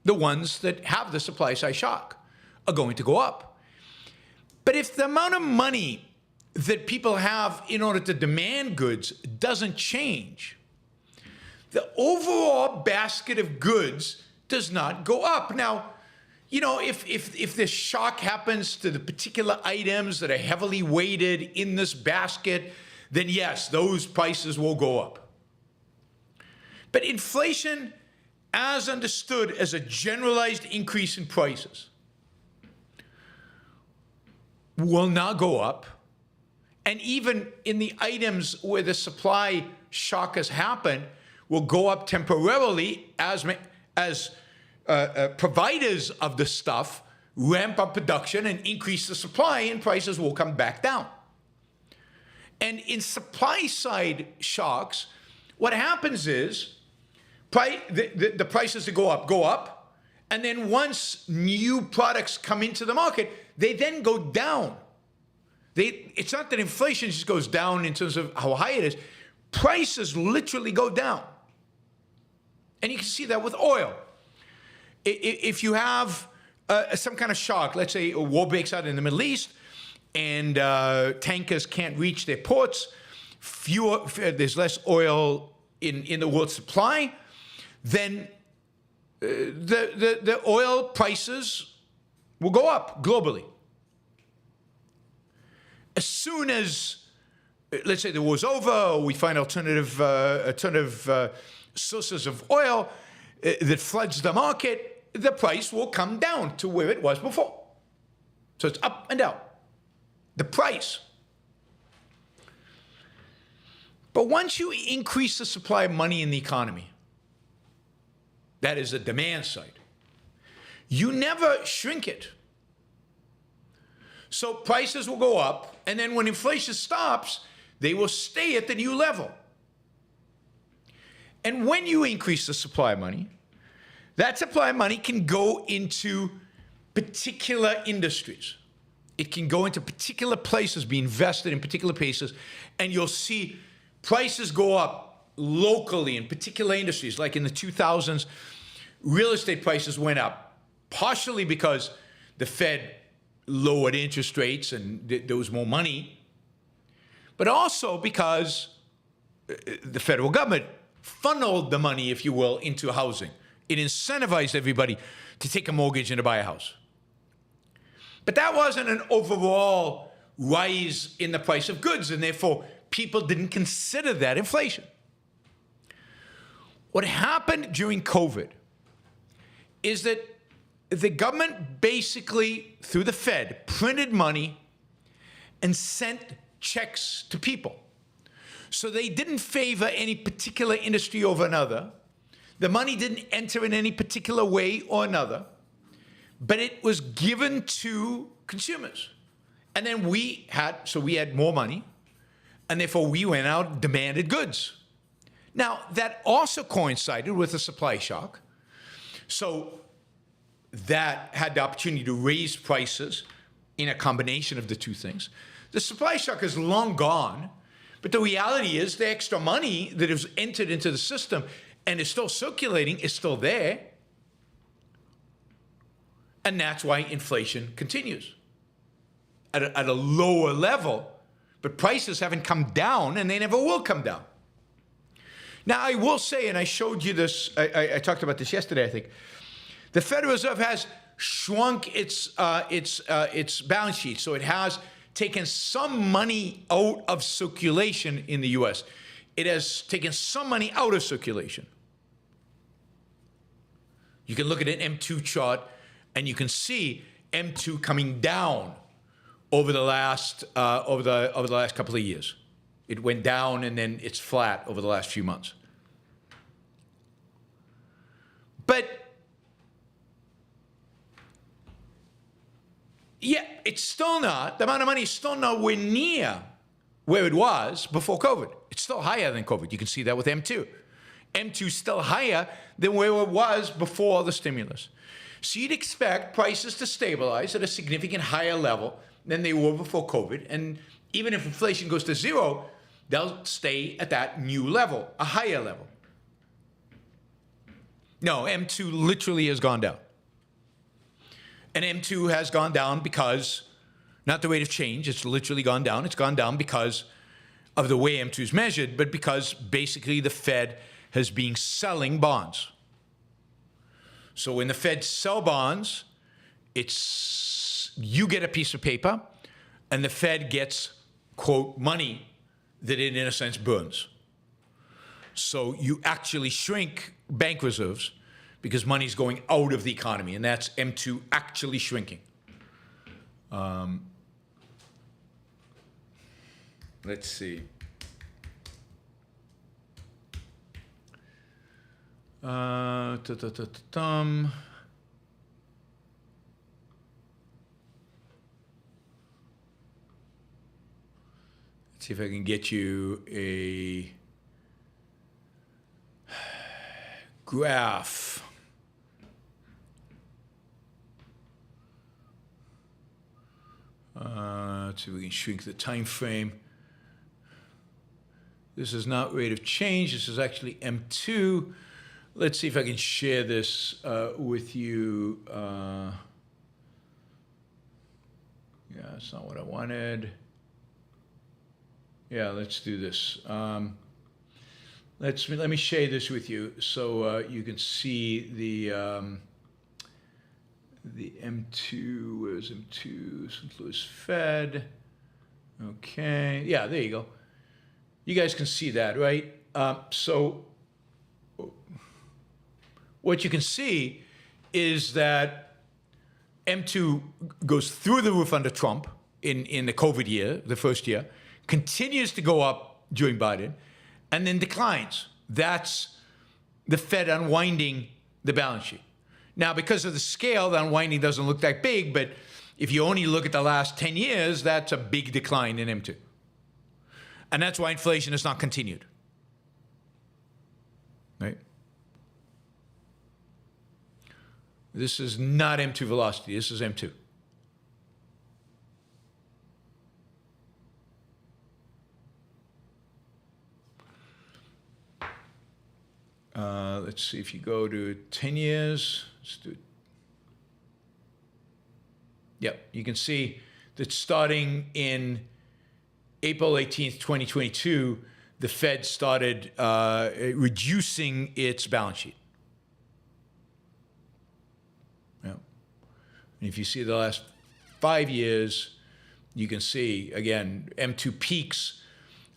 the ones that have the supply side shock, are going to go up. But if the amount of money that people have in order to demand goods doesn't change, the overall basket of goods does not go up. Now, if this shock happens to the particular items that are heavily weighted in this basket, then yes, those prices will go up. But inflation, as understood as a generalized increase in prices, will not go up. And even in the items where the supply shock has happened, will go up temporarily as providers of the stuff ramp up production and increase the supply, and prices will come back down. And in supply side shocks, what happens is the prices that go up, and then once new products come into the market, they then go down. It's not that inflation just goes down in terms of how high it is. Prices literally go down. And you can see that with oil. If you have some kind of shock, let's say a war breaks out in the Middle East, and tankers can't reach their ports, there's less oil in the world supply, then the oil prices will go up globally. As soon as, let's say, the war's over, or we find alternative sources of oil that floods the market, the price will come down to where it was before. So it's up and down. The price. But once you increase the supply of money in the economy, that is the demand side, you never shrink it. So prices will go up, and then when inflation stops, they will stay at the new level. And when you increase the supply of money, that supply of money can go into particular industries. It can go into particular places, be invested in particular places, and you'll see prices go up locally in particular industries. Like in the 2000s, real estate prices went up, partially because the Fed lowered interest rates and there was more money, but also because the federal government funneled the money, if you will, into housing. It incentivized everybody to take a mortgage and to buy a house. But that wasn't an overall rise in the price of goods, and therefore people didn't consider that inflation. What happened during COVID is that the government basically, through the Fed, printed money and sent checks to people. So they didn't favor any particular industry over another. The money didn't enter in any particular way or another, but it was given to consumers. And then we had more money, and therefore we went out and demanded goods. Now, that also coincided with a supply shock. So that had the opportunity to raise prices in a combination of the two things. The supply shock is long gone, but the reality is the extra money that has entered into the system and is still circulating is still there. And that's why inflation continues at a lower level. But prices haven't come down, and they never will come down. Now, I will say, and I showed you this, I talked about this yesterday, I think, the Federal Reserve has shrunk its balance sheet. So it has taken some money out of circulation in the U.S. It has taken some money out of circulation. You can look at an M2 chart, and you can see M2 coming down over the last couple of years. It went down, and then it's flat over the last few months. But yeah, it's still not, the amount of money is still nowhere near where it was before COVID. It's still higher than COVID. You can see that with M2. M2 is still higher than where it was before the stimulus. So you'd expect prices to stabilize at a significant higher level than they were before COVID. And even if inflation goes to zero, they'll stay at that new level, a higher level. No, M2 literally has gone down. And M2 has gone down because, not the rate of change, it's literally gone down. It's gone down because of the way M2 is measured, but because basically the Fed has been selling bonds. So when the Fed sell bonds, you get a piece of paper, and the Fed gets, quote, money that it, in a sense, burns. So you actually shrink bank reserves because money's going out of the economy, and that's M2 actually shrinking. Let's see. Let's see if I can get you a graph. Let's see if we can shrink the time frame. This is not rate of change. This is actually M2. Let's see if I can share this with you. Yeah, that's not what I wanted. Yeah, let's do this. Let me share this with you so you can see the M2. Where's M2? St. Louis Fed. Okay. Yeah, there you go. You guys can see that, right? So what you can see is that M2 goes through the roof under Trump in the COVID year, the first year, continues to go up during Biden, and then declines. That's the Fed unwinding the balance sheet. Now, because of the scale, the unwinding doesn't look that big, but if you only look at the last 10 years, that's a big decline in M2. And that's why inflation has not continued. Right? This is not M2 velocity, this is M2. Let's see if you go to 10 years. Let's do it. Yep, you can see that starting in April 18th, 2022, the Fed started reducing its balance sheet. Yeah. And if you see the last 5 years, you can see, again, M2 peaks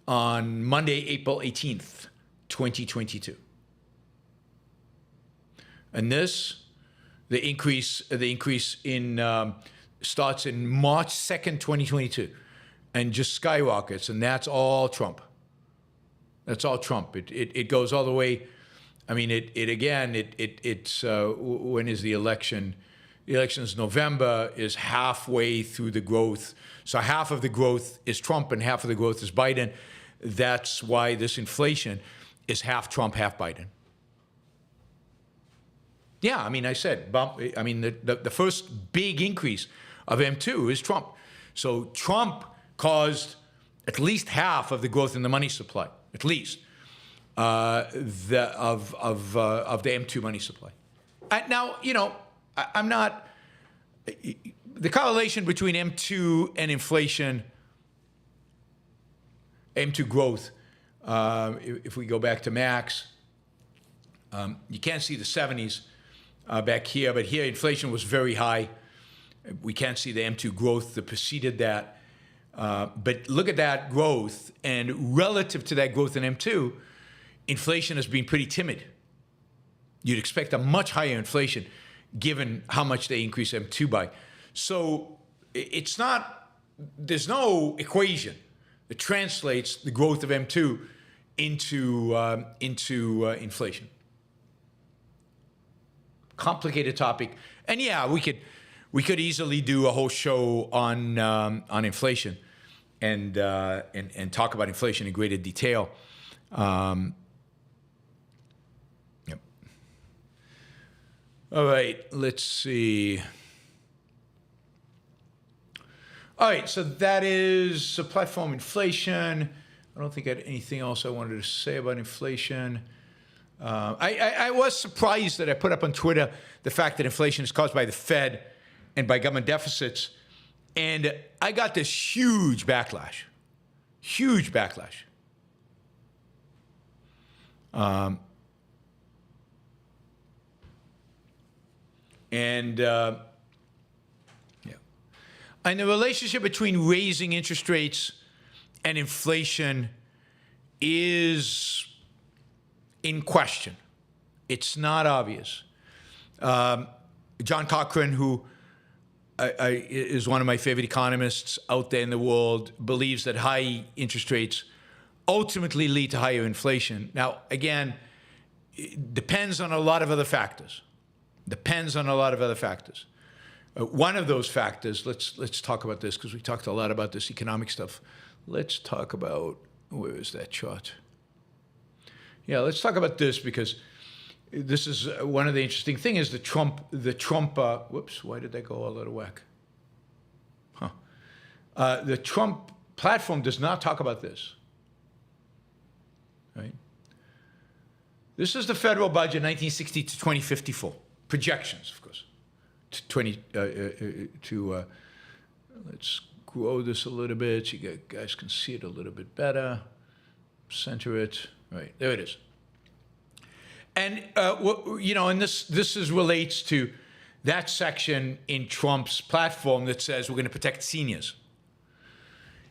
on Monday, April 18th, 2022. And this The increase in starts in March 2nd, 2022, and just skyrockets, and that's all Trump. That's all Trump. It goes all the way. I mean, it's when is the election? The election is November, is halfway through the growth. So half of the growth is Trump and half of the growth is Biden. That's why this inflation is half Trump, half Biden. Yeah, I mean, I said, the first big increase of M2 is Trump. So Trump caused at least half of the growth in the money supply, at least, of the M2 money supply. Now, I'm not, the correlation between M2 and inflation, M2 growth, if we go back to Max, you can't see the 70s back here, but here inflation was very high. We can't see the M2 growth that preceded that. But look at that growth, and relative to that growth in M2, inflation has been pretty timid. You'd expect a much higher inflation given how much they increase M2 by. So it's not, there's no equation that translates the growth of M2 into inflation. Complicated topic. And yeah, we could easily do a whole show on inflation and talk about inflation in greater detail. Yep. All right, let's see. All right, so that is the platform inflation. I don't think I had anything else I wanted to say about inflation. I was surprised that I put up on Twitter the fact that inflation is caused by the Fed and by government deficits. And I got this huge backlash. Huge backlash. And the relationship between raising interest rates and inflation is in question. It's not obvious. John Cochrane, who is one of my favorite economists out there in the world, believes that high interest rates ultimately lead to higher inflation. Now, again, it depends on a lot of other factors. One of those factors, let's talk about this, because we talked a lot about this economic stuff. Let's talk about, where is that chart? Yeah, let's talk about this, because this is one of the interesting things is the Trump, whoops, why did that go all out of whack? The Trump platform does not talk about this, right? This is the federal budget, 1960 to 2054. Projections, of course, let's grow this a little bit so you guys can see it a little bit better. Center it, right, there it is. And, and this relates to that section in Trump's platform that says we're going to protect seniors.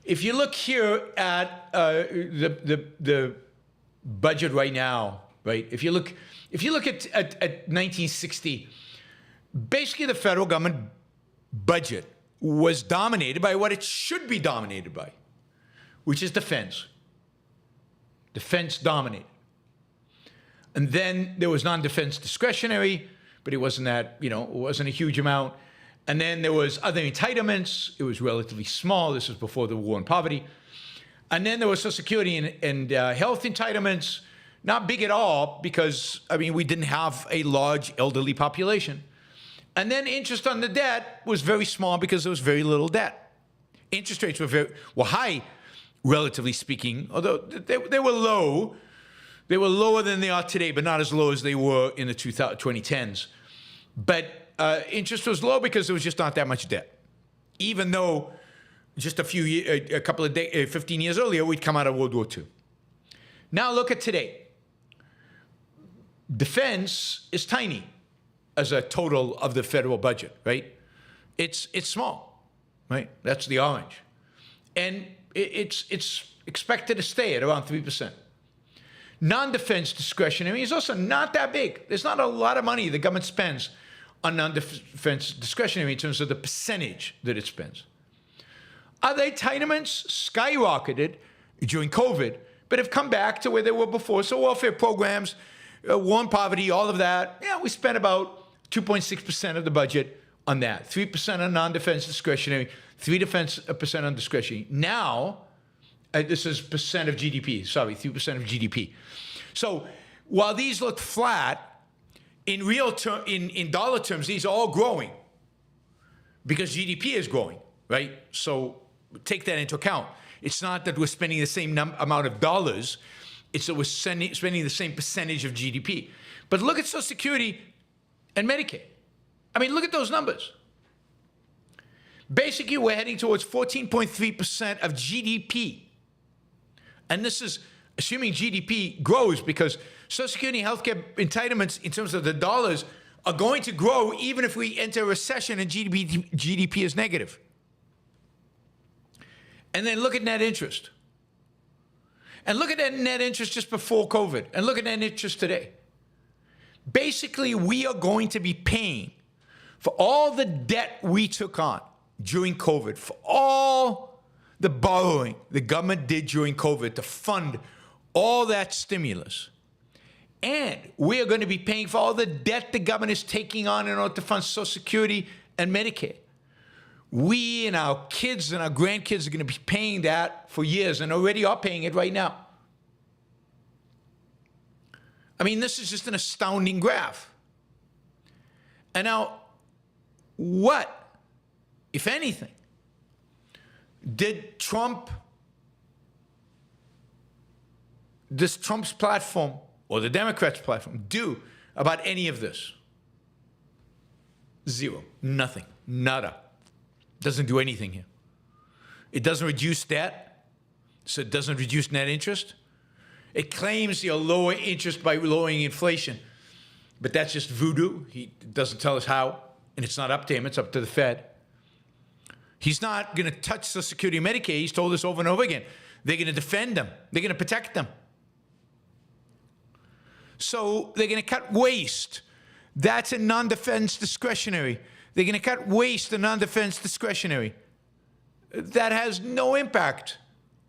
If you look here at the budget right now, right? If you look at 1960, basically the federal government budget was dominated by what it should be dominated by, which is defense. Defense dominated. And then there was non-defense discretionary, but it wasn't that, it wasn't a huge amount. And then there was other entitlements. It was relatively small. This was before the war on poverty. And then there was Social Security and health entitlements. Not big at all because, we didn't have a large elderly population. And then interest on the debt was very small because there was very little debt. Interest rates were high, relatively speaking, although they were low. They were lower than they are today, but not as low as they were in the 2010s. But interest was low because there was just not that much debt. Even though just 15 years earlier, we'd come out of World War II. Now look at today. Defense is tiny as a total of the federal budget, right? It's small, right? That's the orange. And it's expected to stay at around 3%. Non-defense discretionary is also not that big. There's not a lot of money the government spends on non-defense discretionary in terms of the percentage that it spends. Other entitlements skyrocketed during COVID, but have come back to where they were before. So welfare programs, war and poverty, all of that, we spent about 2.6% of the budget on that. 3% on non-defense discretionary, 3% on discretionary. Now, this is percent of GDP, 3% of GDP. So while these look flat, in dollar terms, these are all growing because GDP is growing, right? So take that into account. It's not that we're spending the same amount of dollars. It's that we're spending the same percentage of GDP. But look at Social Security and Medicaid. I mean, look at those numbers. Basically, we're heading towards 14.3% of GDP. And this is assuming GDP grows, because Social Security and healthcare entitlements in terms of the dollars are going to grow even if we enter a recession and GDP is negative. And then look at net interest. And look at that net interest just before COVID. And look at net interest today. Basically, we are going to be paying for all the debt we took on during COVID, for all the borrowing the government did during COVID to fund all that stimulus. And we are going to be paying for all the debt the government is taking on in order to fund Social Security and Medicaid. We and our kids and our grandkids are going to be paying that for years, and already are paying it right now. I mean, this is just an astounding graph. And now, what, if anything, did Trump's platform or the Democrats' platform do about any of this? Zero. Nothing. Nada. Doesn't do anything here. It doesn't reduce debt, so it doesn't reduce net interest. It claims you'll lower interest by lowering inflation, but that's just voodoo. He doesn't tell us how, and it's not up to him, it's up to the Fed. He's not going to touch Social Security and Medicaid. He's told us over and over again. They're going to defend them. They're going to protect them. So they're going to cut waste. That's a non-defense discretionary. They're going to cut waste and non-defense discretionary. That has no impact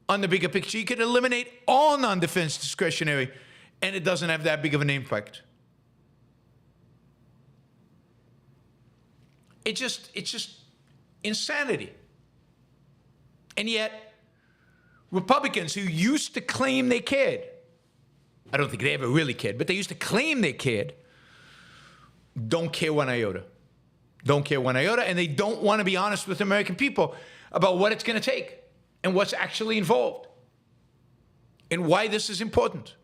on the bigger picture. You can eliminate all non-defense discretionary, and it doesn't have that big of an impact. It's just insanity. And yet, Republicans who used to claim they cared, I don't think they ever really cared, but they used to claim they cared, don't care one iota. Don't care one iota, and they don't want to be honest with the American people about what it's going to take and what's actually involved and why this is important.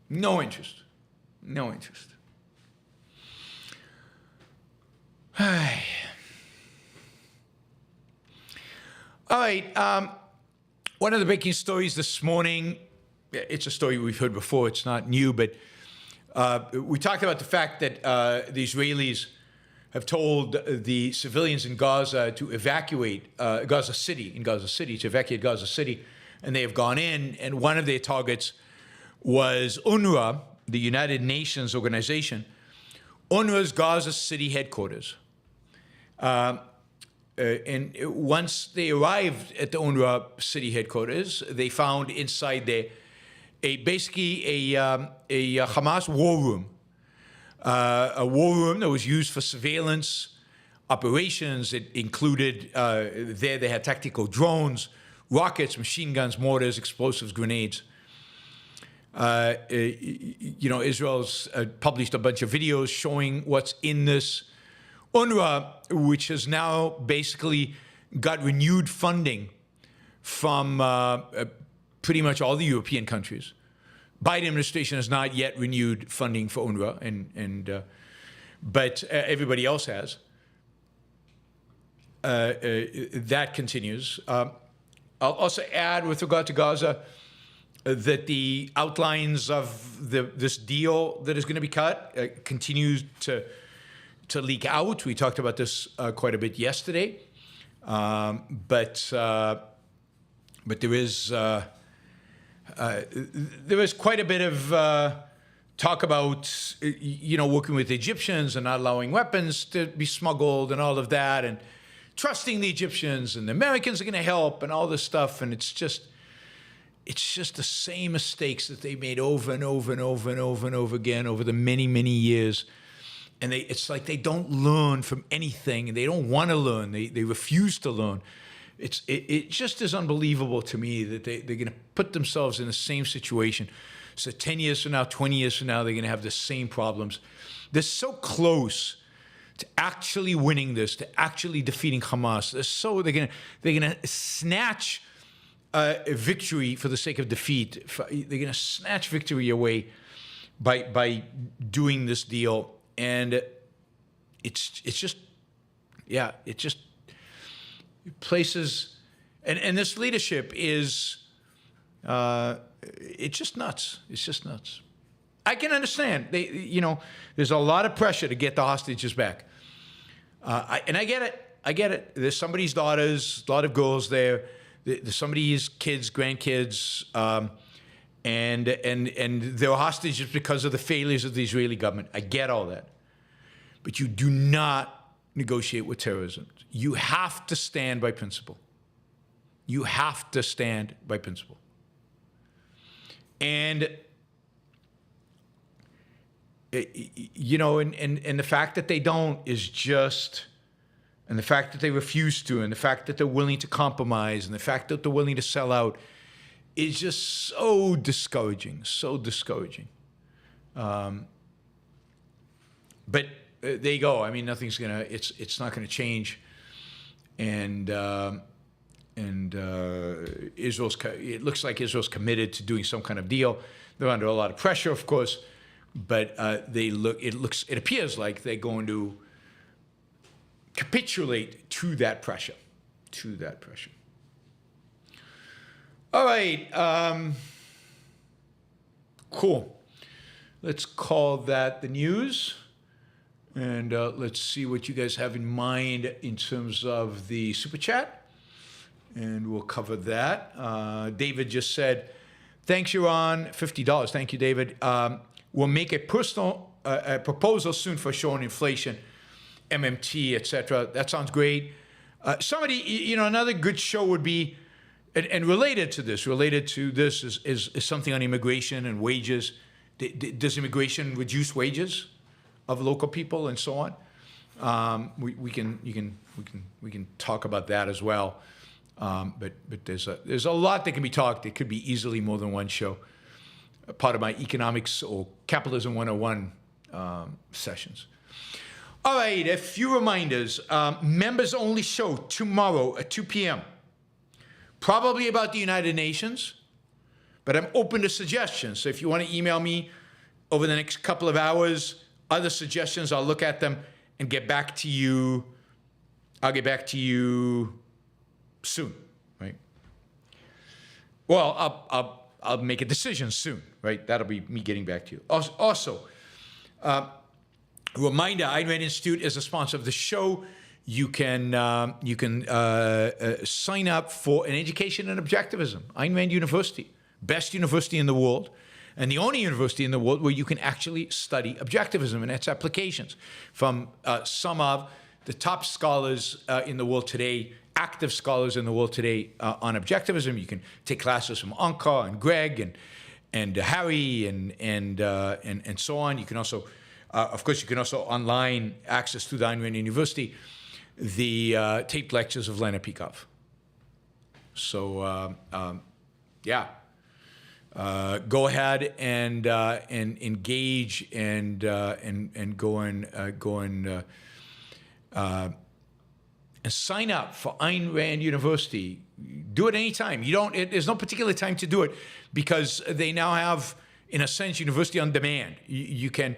No interest. No interest. All right. One of the breaking stories this morning, it's a story we've heard before. It's not new, but we talked about the fact that the Israelis have told the civilians in Gaza to evacuate Gaza City, to evacuate Gaza City, and they have gone in, and one of their targets was UNRWA, the United Nations organization, UNRWA's Gaza City headquarters. And once they arrived at the UNRWA city headquarters, they found inside there basically a Hamas war room. A war room that was used for surveillance operations. It included, they had tactical drones, rockets, machine guns, mortars, explosives, grenades. Israel's published a bunch of videos showing what's in this UNRWA, which has now basically got renewed funding from pretty much all the European countries. Biden administration has not yet renewed funding for UNRWA, but everybody else has. That continues. I'll also add, with regard to Gaza, that the outlines of this deal that is going to be cut continues to leak out. We talked about this quite a bit yesterday, but there is quite a bit of talk about, working with the Egyptians and not allowing weapons to be smuggled and all of that, and trusting the Egyptians, and the Americans are going to help, and all this stuff. And it's just the same mistakes that they made over and over and over and over and over again over the many, many years. And it's like they don't learn from anything, and they don't want to learn. They refuse to learn. It just is unbelievable to me that they're going to put themselves in the same situation. So 10 years from now, 20 years from now, they're going to have the same problems. They're so close to actually winning this, to actually defeating Hamas. They're going to snatch a victory for the sake of defeat. They're going to snatch victory away by doing this deal. And it just places, and this leadership is, it's just nuts. It's just nuts. I can understand. There's a lot of pressure to get the hostages back. And I get it. I get it. There's somebody's daughters, a lot of girls there. There's somebody's kids, grandkids, and they're hostages because of the failures of the Israeli government. I get all that. But you do not negotiate with terrorism. You have to stand by principle. You have to stand by principle. And and the fact that they don't is just, and the fact that they refuse to, and the fact that they're willing to compromise, and the fact that they're willing to sell out is just so discouraging, so discouraging. But there you go. I mean, it's not gonna change, and it looks like Israel's committed to doing some kind of deal. They're under a lot of pressure, of course, but it appears like they're going to capitulate to that pressure. All right, cool. Let's call that the news, and let's see what you guys have in mind in terms of the super chat, and we'll cover that. David just said, "Thanks, Yaron, $50. Thank you, David. We'll make a proposal soon for showing inflation, MMT, etc." That sounds great. Another good show would be, and related to this is something on immigration and wages. Does immigration reduce wages of local people and so on? We can talk about that as well. But there's a lot that can be talked. It could be easily more than one show. Part of my economics or capitalism 101 sessions. All right, a few reminders. Members only show tomorrow at 2 p.m. Probably about the United Nations, but I'm open to suggestions. So if you want to email me over the next couple of hours, other suggestions, I'll look at them and get back to you. I'll get back to you soon, right? Well, I'll make a decision soon, right? That'll be me getting back to you. Also, reminder: Ayn Rand Institute is a sponsor of the show. You can sign up for an education in objectivism. Ayn Rand University, best university in the world, and the only university in the world where you can actually study objectivism and its applications from some of the top scholars in the world today, active scholars in the world today on objectivism. You can take classes from Anka and Greg and Harry and so on. You can also, of course, you can also online access to the Ayn Rand University the taped lectures of Lena Peikoff. So go ahead and engage and go and sign up for Ayn Rand University. Do it anytime. There's no particular time to do it because they now have, in a sense, university on demand. You can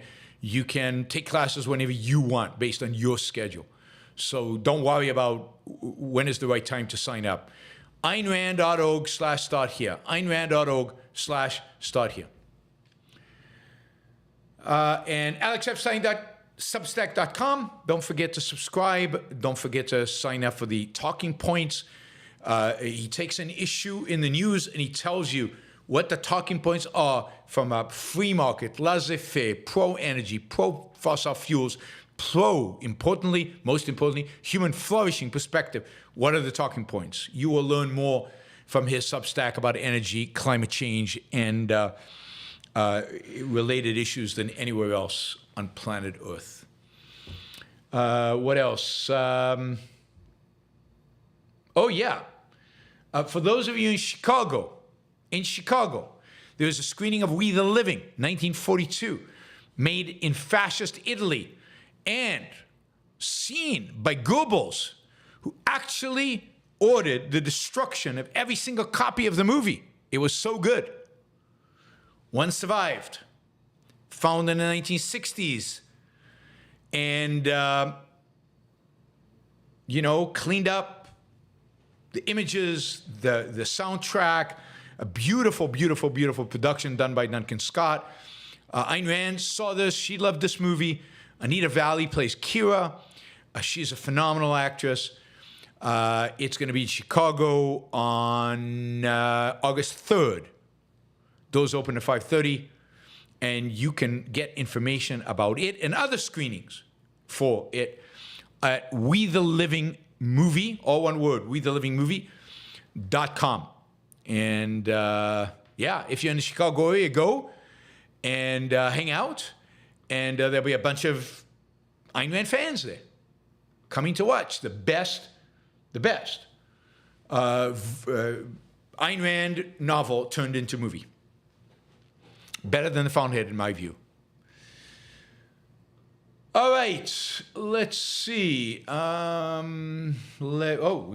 take classes whenever you want based on your schedule. So don't worry about when is the right time to sign up. AynRand.org/start here. AynRand.org/start here. And AlexEpstein.substack.com. Don't forget to subscribe. Don't forget to sign up for the talking points. He takes an issue in the news and he tells you what the talking points are from a free market, laissez-faire, pro-energy, pro-fossil fuels, importantly, most importantly, human flourishing perspective. What are the talking points? You will learn more from his Substack about energy, climate change, and related issues than anywhere else on planet Earth. What else? Oh, yeah. For those of you in Chicago, there was a screening of We the Living, 1942, made in fascist Italy and seen by Goebbels, who actually ordered the destruction of every single copy of the movie. It was so good. One survived, found in the 1960s, and, cleaned up the images, the soundtrack, a beautiful, beautiful, beautiful production done by Duncan Scott. Ayn Rand saw this. She loved this movie. Anita Valli plays Kira. She's a phenomenal actress. It's going to be in Chicago on August 3rd. Doors open at 5:30, and you can get information about it and other screenings for it at We the Living Movie, all one word, WeTheLivingMovie.com. And if you're in the Chicago area, go and hang out, and there'll be a bunch of Ayn Rand fans there coming to watch the best Ayn Rand novel turned into movie. Better than The Fountainhead, in my view. All right, let's see. We've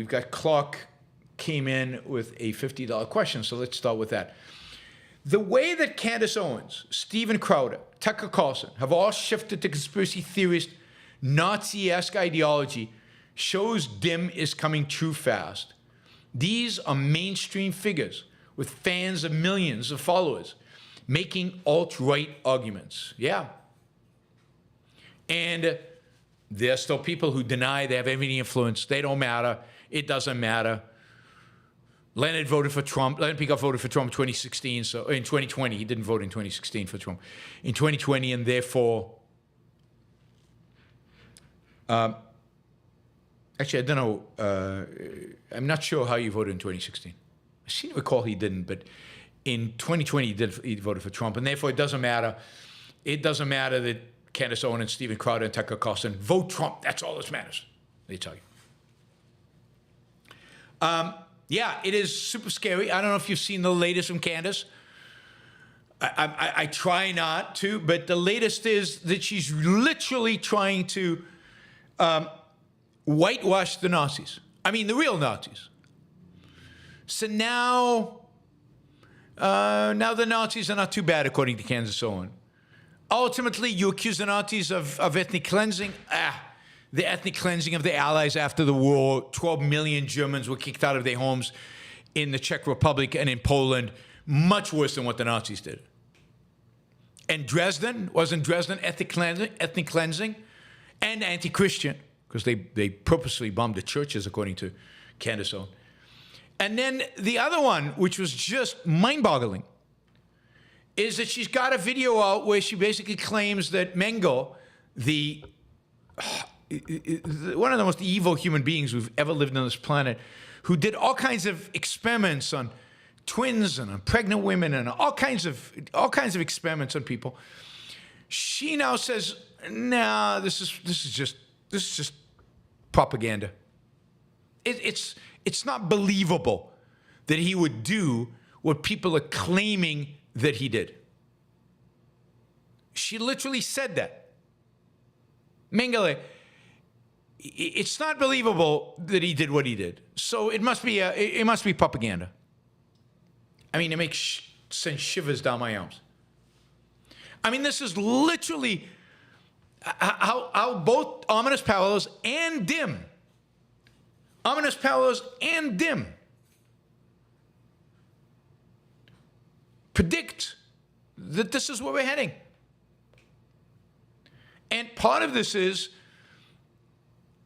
got Clark came in with a $50 question, so let's start with that. The way that Candace Owens, Steven Crowder, Tucker Carlson have all shifted to conspiracy theorist, Nazi-esque ideology shows dim is coming true fast. These are mainstream figures with fans of millions of followers making alt-right arguments. Yeah. And there are still people who deny they have any influence. They don't matter. It doesn't matter. Leonard voted for Trump. Leonard Peacock voted for Trump in 2016. So in 2020, he didn't vote in 2016 for Trump. In 2020, and therefore, actually, I don't know. I'm not sure how he voted in 2016. I seem to recall he didn't, but in 2020, he voted for Trump, and therefore it doesn't matter. It doesn't matter that Candace Owen and Steven Crowder and Tucker Carlson vote Trump. That's all that matters, they tell you. It is super scary. I don't know if you've seen the latest from Candace. I try not to, but the latest is that she's literally trying to whitewash the Nazis. I mean, the real Nazis. So now the Nazis are not too bad, according to Candace Owen. Ultimately, you accuse the Nazis of ethnic cleansing. The ethnic cleansing of the Allies after the war. 12 million Germans were kicked out of their homes in the Czech Republic and in Poland. Much worse than what the Nazis did. And wasn't Dresden ethnic cleansing and anti-Christian, because they purposely bombed the churches, according to Candace Owen. And then the other one, which was just mind-boggling, is that she's got a video out where she basically claims that Mengele, one of the most evil human beings who've ever lived on this planet, who did all kinds of experiments on twins and on pregnant women and all kinds of experiments on people. She now says, "Nah, this is just propaganda. It's not believable that he would do what people are claiming that he did." She literally said that. Mengele, it's not believable that he did what he did. So it must be propaganda. I mean, it sends shivers down my arms. I mean, this is literally how both ominous parallels and dim predict that this is where we're heading. And part of this is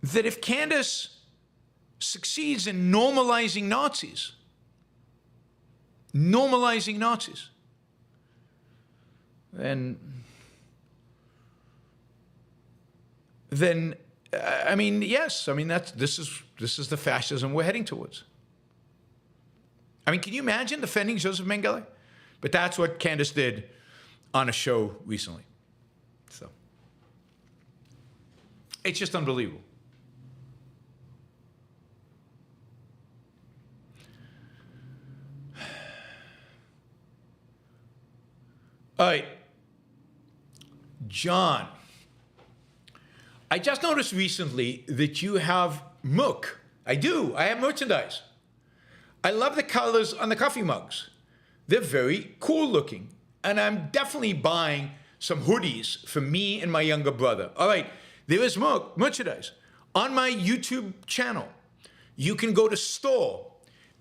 that if Candace succeeds in normalizing Nazis, normalizing Nazis, then I mean, yes, I mean this is the fascism we're heading towards. I mean, can you imagine defending Joseph Mengele? But that's what Candace did on a show recently. So it's just unbelievable. All right, John, I just noticed recently that you have Mook. I do. I have merchandise. I love the colors on the coffee mugs. They're very cool looking. And I'm definitely buying some hoodies for me and my younger brother. All right, there is merchandise. On my YouTube channel, you can go to store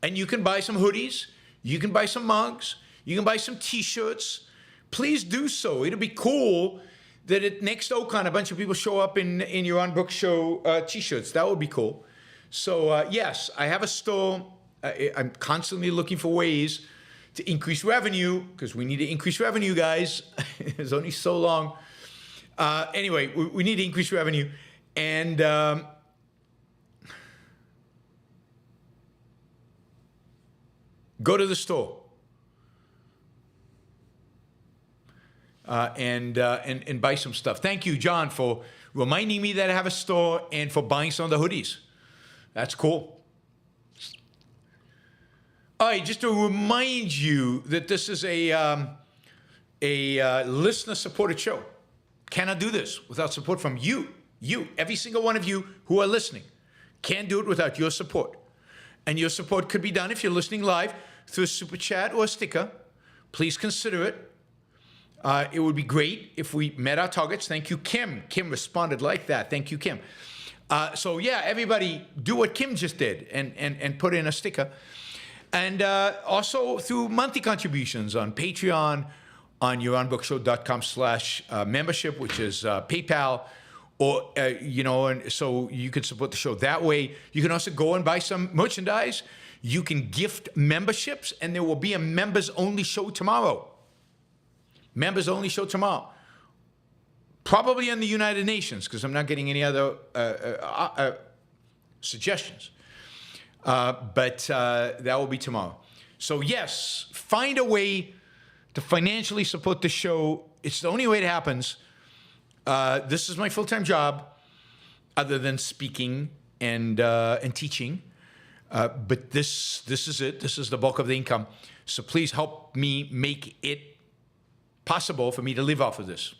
and you can buy some hoodies. You can buy some mugs. You can buy some t-shirts. Please do so. It'll be cool that at next Ocon, a bunch of people show up in Yaron Brook show t-shirts. That would be cool. So yes, I have a store. I'm constantly looking for ways to increase revenue because we need to increase revenue, guys. There's only so long. Anyway, we need to increase revenue. And go to the store. And buy some stuff. Thank you, John, for reminding me that I have a store and for buying some of the hoodies. That's cool. All right, just to remind you that this is a listener-supported show. Cannot do this without support from you. You, every single one of you who are listening. Can't do it without your support. And your support could be done if you're listening live through a super chat or a sticker. Please consider it. It would be great if we met our targets. Thank you, Kim. Kim responded like that. Thank you, Kim. So yeah, everybody do what Kim just did and put in a sticker. And also through monthly contributions on Patreon, on yaronbrookshow.com/membership, which is PayPal, or, and so you can support the show that way. You can also go and buy some merchandise. You can gift memberships, and there will be a members-only show tomorrow. Members-only show tomorrow. Probably in the United Nations, because I'm not getting any other suggestions. But that will be tomorrow. So yes, find a way to financially support the show. It's the only way it happens. This is my full-time job, other than speaking and teaching. But this is it. This is the bulk of the income. So please help me make it possible for me to live off of this.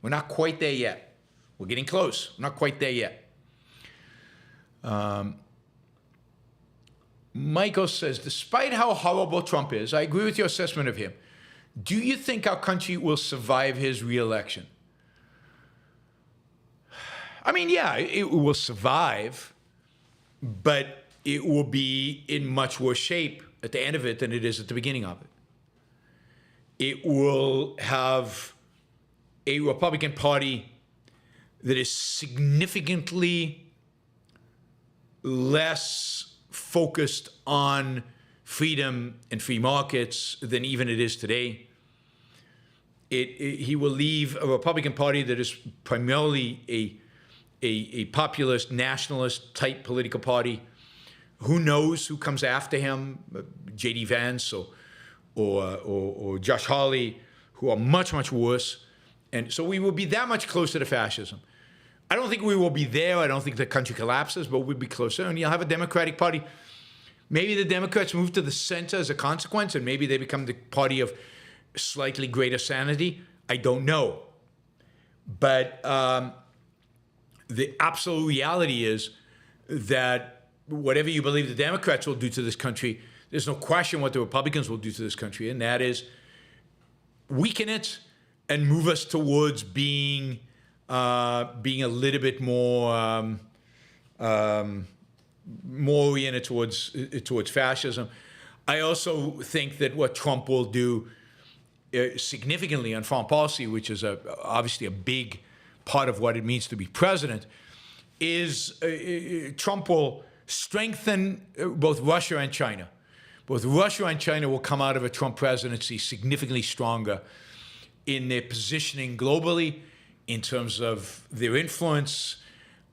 We're not quite there yet. We're getting close. We're not quite there yet. Michael says, despite how horrible Trump is, I agree with your assessment of him. Do you think our country will survive his reelection? I mean, yeah, it will survive, but it will be in much worse shape at the end of it than it is at the beginning of it. It will have a Republican Party that is significantly less focused on freedom and free markets than even it is today. He will leave a Republican Party that is primarily a populist, nationalist type political party. Who knows who comes after him? J.D. Vance or Josh Hawley, who are much, much worse. And so we will be that much closer to fascism. I don't think we will be there. I don't think the country collapses, but we'll be closer. And you'll have a Democratic Party. Maybe the Democrats move to the center as a consequence, and maybe they become the party of slightly greater sanity. I don't know. But the absolute reality is that whatever you believe the Democrats will do to this country, there's no question what the Republicans will do to this country, and that is weaken it and move us towards being a little bit more oriented towards fascism. I also think that what Trump will do significantly on foreign policy, which is obviously a big part of what it means to be president, is Trump will strengthen both Russia and China. both Russia and China will come out of a Trump presidency significantly stronger in their positioning globally, in terms of their influence.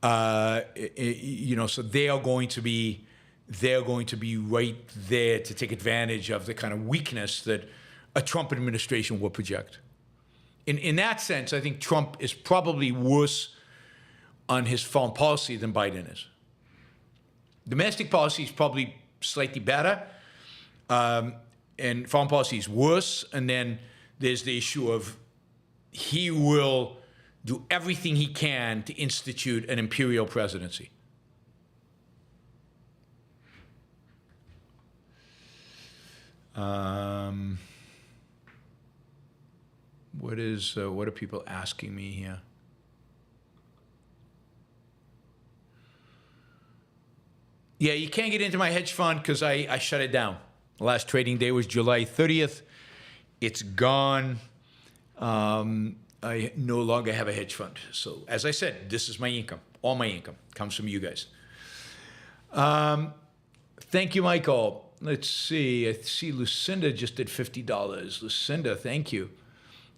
So they are going to be right there to take advantage of the kind of weakness that a Trump administration will project. In that sense, I think Trump is probably worse on his foreign policy than Biden is. Domestic policy is probably slightly better, and foreign policy is worse. And then there's the issue of he will do everything he can to institute an imperial presidency. What are people asking me here? Yeah, you can't get into my hedge fund because I shut it down. The last trading day was July 30th. It's gone. I no longer have a hedge fund. So as I said, this is my income. All my income comes from you guys. Thank you, Michael. Let's see. I see Lucinda just did $50. Lucinda, thank you.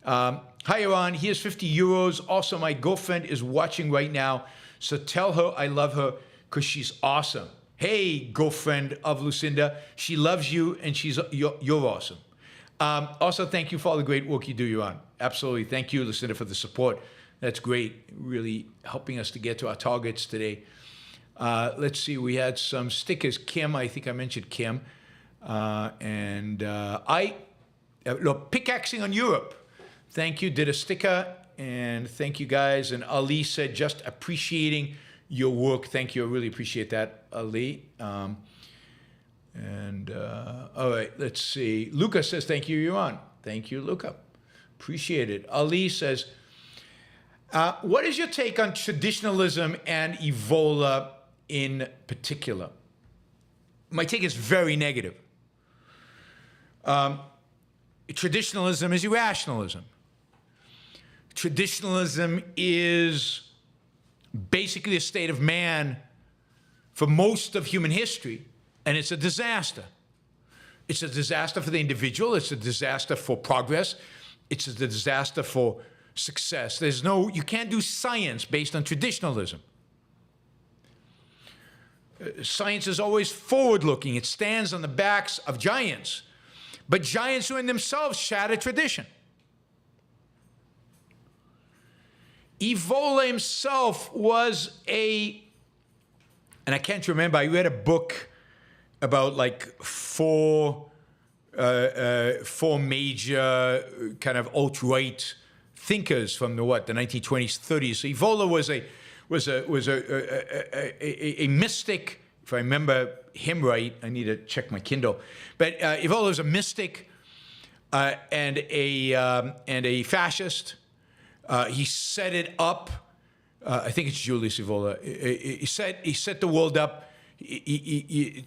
Hi, Yaron. Here's 50 euros. Also, my girlfriend is watching right now, so tell her I love her because she's awesome. Hey, girlfriend of Lucinda. She loves you, and you're awesome. Also, thank you for all the great work you do, Yaron. Absolutely. Thank you, Lucinda, for the support. That's great. Really helping us to get to our targets today. Let's see. We had some stickers. Kim, I think I mentioned Kim. Pickaxing on Europe. Thank you. Did a sticker. And thank you, guys. And Ali said, just appreciating your work. Thank you. I really appreciate that, Ali. All right, let's see. Luca says, thank you, Yaron. Thank you, Luca. Appreciate it. Ali says, what is your take on traditionalism and evola in particular? My take is very negative. Traditionalism is irrationalism. Traditionalism is basically a state of man for most of human history, and it's a disaster. It's a disaster for the individual. It's a disaster for progress. It's a disaster for success. You can't do science based on traditionalism. Science is always forward-looking. It stands on the backs of giants, but giants who in themselves shatter tradition. Evola himself was and I can't remember, I read a book about like four major kind of alt-right thinkers from the 1920s, 30s. So Evola was a mystic, if I remember him right. I need to check my Kindle. But Evola was a mystic and a fascist. He set it up. I think it's Julius Evola. He set the world up. His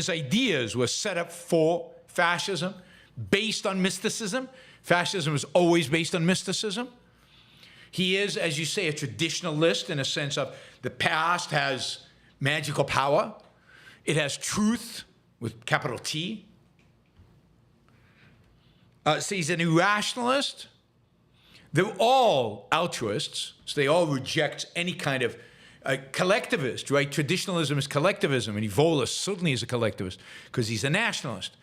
ideas were set up for fascism, based on mysticism. Fascism is always based on mysticism. He is, as you say, a traditionalist in a sense of the past has magical power. It has truth with capital T. So he's an irrationalist. They're all altruists, so they all reject any kind of collectivist, right? Traditionalism is collectivism, and Evola certainly is a collectivist because he's a nationalist.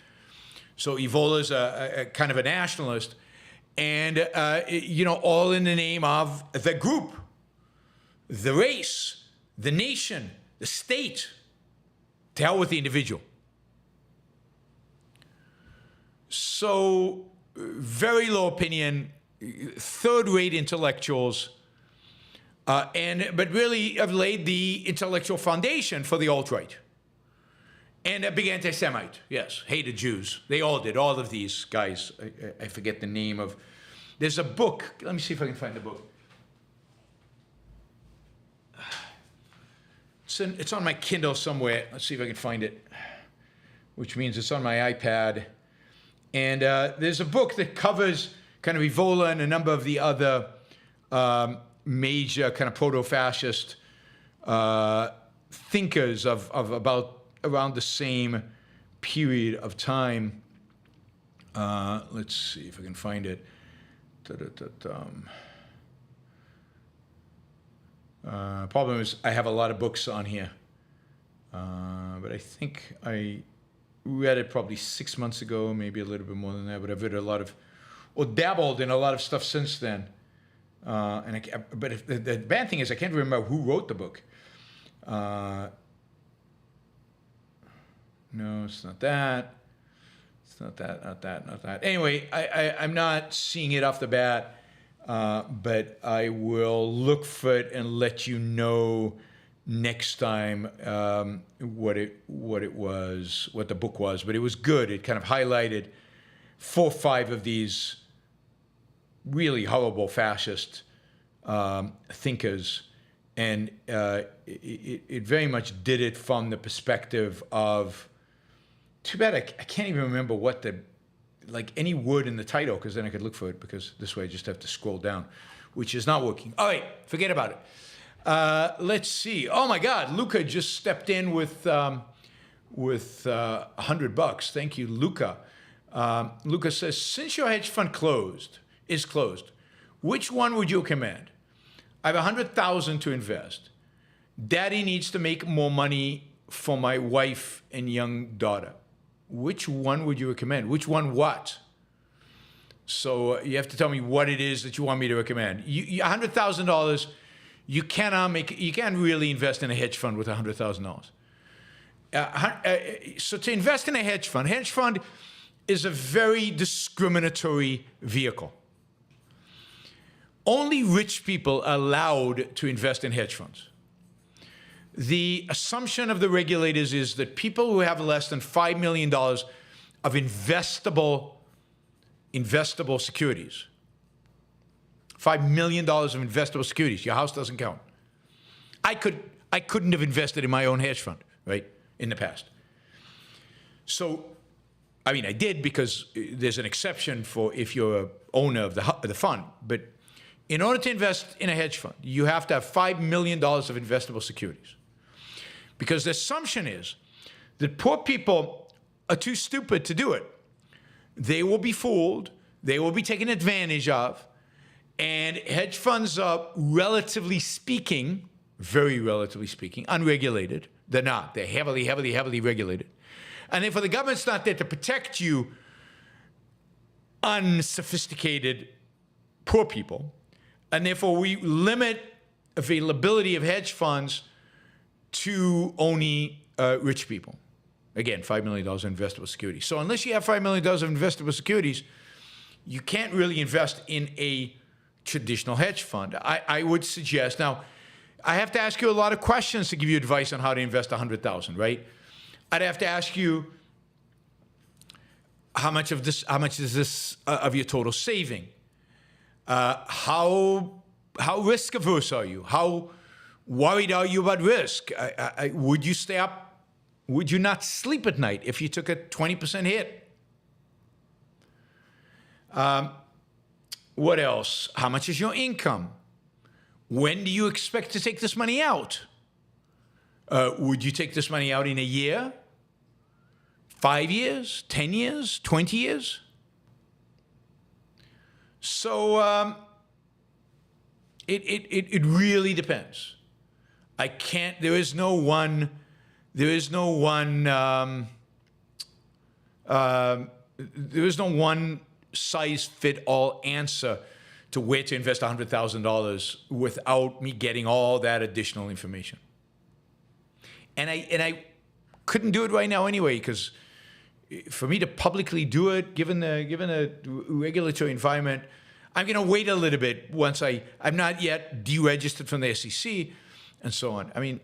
So Evola is a kind of a nationalist, and all in the name of the group, the race, the nation, the state. To hell with the individual. So very low opinion, third-rate intellectuals, but really have laid the intellectual foundation for the alt-right. And a big anti-Semite, yes, hated Jews. They all did, all of these guys. I forget the name of. There's a book. Let me see if I can find the book. It's on my Kindle somewhere. Let's see if I can find it, which means it's on my iPad. And there's a book that covers kind of Evola and a number of the other major kind of proto-fascist thinkers of about around the same period of time. Let's see if I can find it. Problem is, I have a lot of books on here, but I think I read it probably 6 months ago, maybe a little bit more than that. But I've read a lot of, or dabbled in a lot of stuff since then. But the bad thing is, I can't remember who wrote the book. No, it's not that. It's not that, not that, not that. Anyway, I'm not seeing it off the bat, but I will look for it and let you know next time what the book was. But it was good. It kind of highlighted 4 or 5 of these really horrible fascist thinkers, and it very much did it from the perspective of, too bad I can't even remember what like any word in the title, because then I could look for it, because this way I just have to scroll down, which is not working. All right, forget about it. Let's see. Oh my God, Luca just stepped in with $100. Thank you, Luca. Luca says, since your hedge fund is closed, which one would you recommend? I have $100,000 to invest. Daddy needs to make more money for my wife and young daughter. Which one would you recommend? Which one what? So you have to tell me what it is that you want me to recommend. $100,000, you can't really invest in a hedge fund with $100,000. So to invest in a hedge fund is a very discriminatory vehicle. Only rich people are allowed to invest in hedge funds. The assumption of the regulators is that people who have less than $5 million of investable securities, $5 million of investable securities, your house doesn't count. I couldn't have invested in my own hedge fund, right, in the past. So, I mean, I did, because there's an exception for if you're an owner of the fund. But in order to invest in a hedge fund, you have to have $5 million of investable securities. Because the assumption is that poor people are too stupid to do it. They will be fooled, they will be taken advantage of, and hedge funds are, relatively speaking, very relatively speaking, unregulated. They're not. They're heavily, heavily, heavily regulated. And therefore the government's not there to protect you, unsophisticated poor people. And therefore we limit availability of hedge funds to only rich people. Again, $5 million of investable securities. So unless you have $5 million of investable securities, you can't really invest in a traditional hedge fund. I would suggest, now, I have to ask you a lot of questions to give you advice on how to invest $100,000, right? I'd have to ask you, how much is this of your total saving? How risk averse are you? How worried are you about risk? Would you stay up? Would you not sleep at night if you took a 20% hit? What else? How much is your income? When do you expect to take this money out? Would you take this money out in a year? 5 years? 10 years? 20 years? So it really depends. There is no one size fit all answer to where to invest $100,000 without me getting all that additional information. And I couldn't do it right now anyway, because for me to publicly do it, given the regulatory environment, I'm going to wait a little bit once I'm not yet deregistered from the SEC and so on. I mean,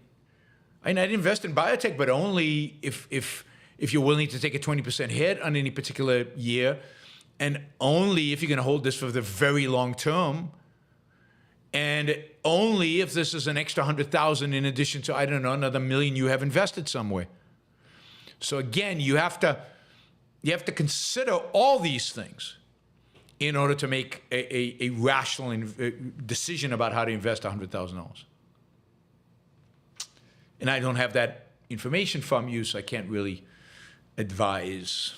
I'd invest in biotech, but only if you're willing to take a 20% hit on any particular year, and only if you're going to hold this for the very long term, and only if this is an extra 100,000 in addition to, I don't know, another $1 million you have invested somewhere. So again, you have to consider all these things in order to make a rational decision about how to invest $100,000. And I don't have that information from you, so I can't really advise.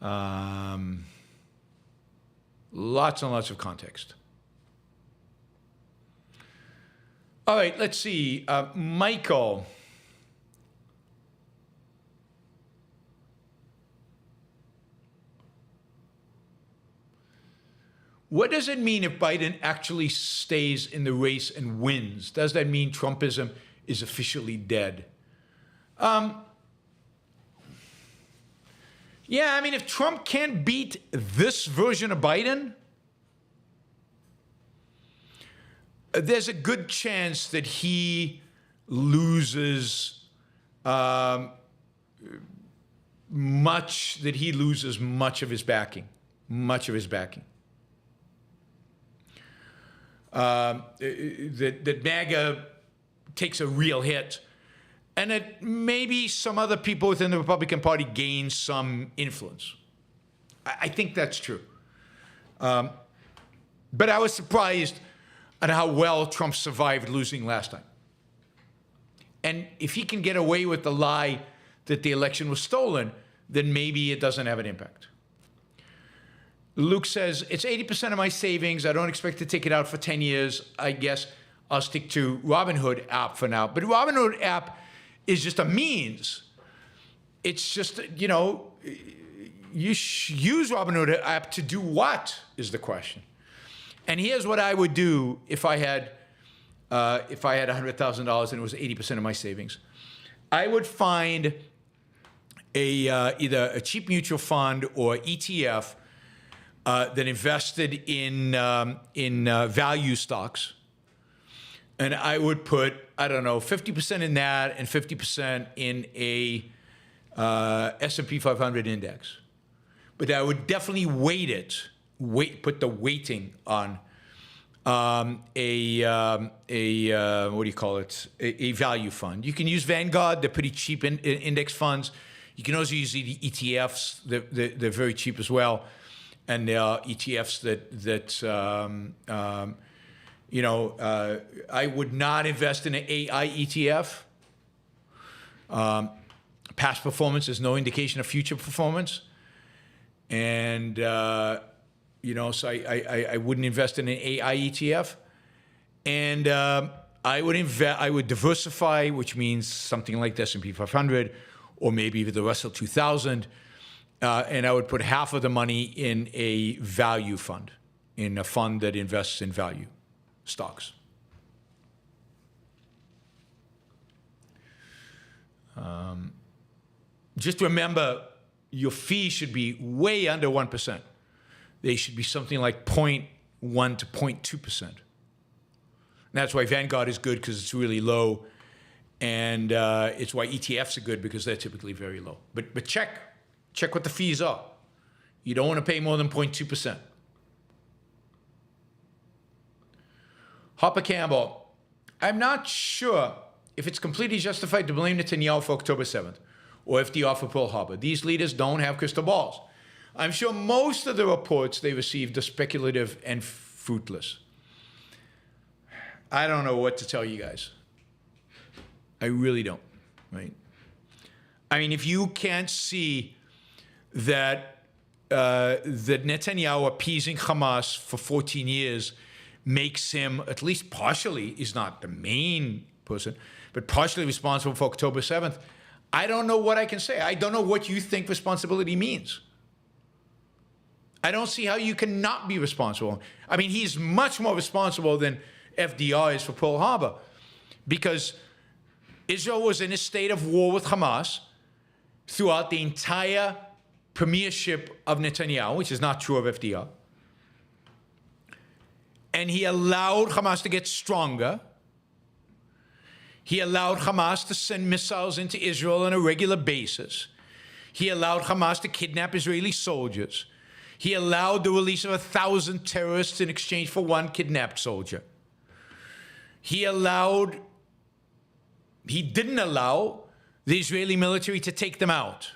Lots and lots of context. All right, let's see. Michael. What does it mean if Biden actually stays in the race and wins? Does that mean Trumpism is officially dead? Yeah, I mean, if Trump can't beat this version of Biden, there's a good chance that he loses much of his backing. That MAGA takes a real hit, and that maybe some other people within the Republican Party gain some influence. I think that's true. But I was surprised at how well Trump survived losing last time. And if he can get away with the lie that the election was stolen, then maybe it doesn't have an impact. Luke says, it's 80% of my savings. I don't expect to take it out for 10 years. I guess I'll stick to Robinhood app for now. But Robinhood app is just a means. It's just, you know, you use Robinhood app to do what is the question. And here's what I would do if I had $100,000 and it was 80% of my savings. I would find either a cheap mutual fund or ETF that invested in value stocks, and I would put, I don't know, 50% in that and 50% in a S&P 500 index. But I would definitely put the weighting on what do you call it? A value fund. You can use Vanguard; they're pretty cheap index funds. You can also use the ETFs; they're very cheap as well. And there are ETFs that I would not invest in an AI ETF. Past performance is no indication of future performance. And, so I wouldn't invest in an AI ETF. And I would diversify, which means something like the S&P 500 or maybe the Russell 2000. And I would put half of the money in a value fund, in a fund that invests in value stocks. Just remember, your fee should be way under 1%. They should be something like 0.1 to 0.2%. And that's why Vanguard is good, because it's really low. And it's why ETFs are good, because they're typically very low. But check what the fees are. You don't want to pay more than 0.2%. Hopper Campbell, I'm not sure if it's completely justified to blame Netanyahu for October 7th or FDR for Pearl Harbor. These leaders don't have crystal balls. I'm sure most of the reports they received are speculative and fruitless. I don't know what to tell you guys. I really don't, right? I mean, if you can't see that Netanyahu appeasing Hamas for 14 years makes him, at least partially, is not the main person, but partially responsible for October 7th, I don't know what I can say. I don't know what you think responsibility means. I don't see how you cannot be responsible. I mean, he's much more responsible than FDR is for Pearl Harbor, because Israel was in a state of war with Hamas throughout the entire premiership of Netanyahu, which is not true of FDR. And he allowed Hamas to get stronger. He allowed Hamas to send missiles into Israel on a regular basis. He allowed Hamas to kidnap Israeli soldiers. He allowed the release of 1,000 terrorists in exchange for one kidnapped soldier. He didn't allow the Israeli military to take them out.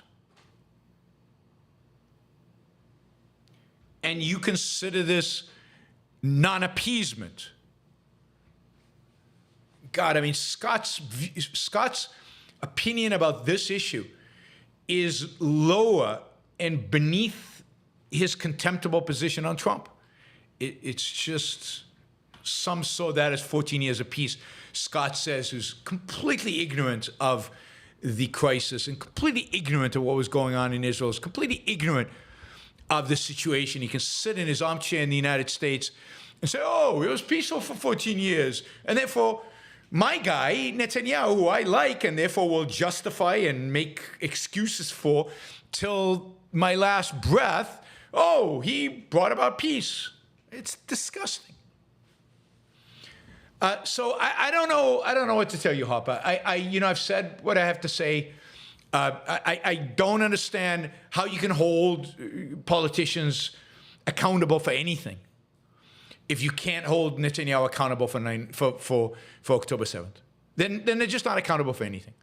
And you consider this non-appeasement. God, I mean, Scott's opinion about this issue is lower and beneath his contemptible position on Trump. It's just, some saw that as 14 years apiece. Scott says, who's completely ignorant of the crisis and completely ignorant of what was going on in Israel, is completely ignorant of the situation. He can sit in his armchair in the United States and say, oh, it was peaceful for 14 years. And therefore, my guy, Netanyahu, who I like and therefore will justify and make excuses for till my last breath, oh, he brought about peace. It's disgusting. So I don't know what to tell you, Hopper. I've said what I have to say. I don't understand how you can hold politicians accountable for anything if you can't hold Netanyahu accountable for October 7th. Then they're just not accountable for anything,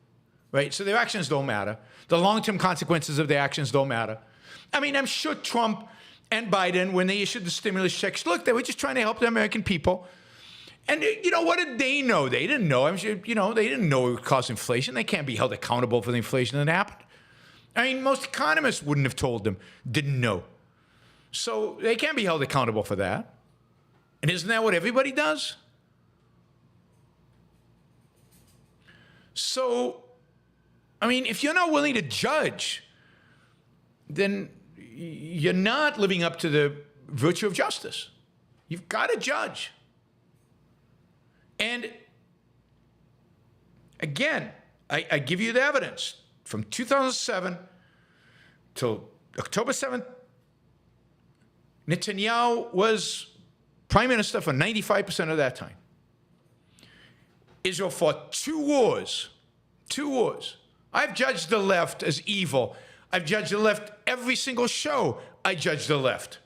right? So their actions don't matter. The long-term consequences of their actions don't matter. I mean, I'm sure Trump and Biden, when they issued the stimulus checks, look, they were just trying to help the American people. And, what did they know? They didn't know. I'm sure, they didn't know it would cause inflation. They can't be held accountable for the inflation that happened. I mean, most economists wouldn't have told them, didn't know. So they can't be held accountable for that. And isn't that what everybody does? So, I mean, if you're not willing to judge, then you're not living up to the virtue of justice. You've got to judge. And again, I give you the evidence. From 2007 till October 7th, Netanyahu was prime minister for 95% of that time. Israel fought two wars. I've judged the left as evil. I've judged the left every single show. I judge the left.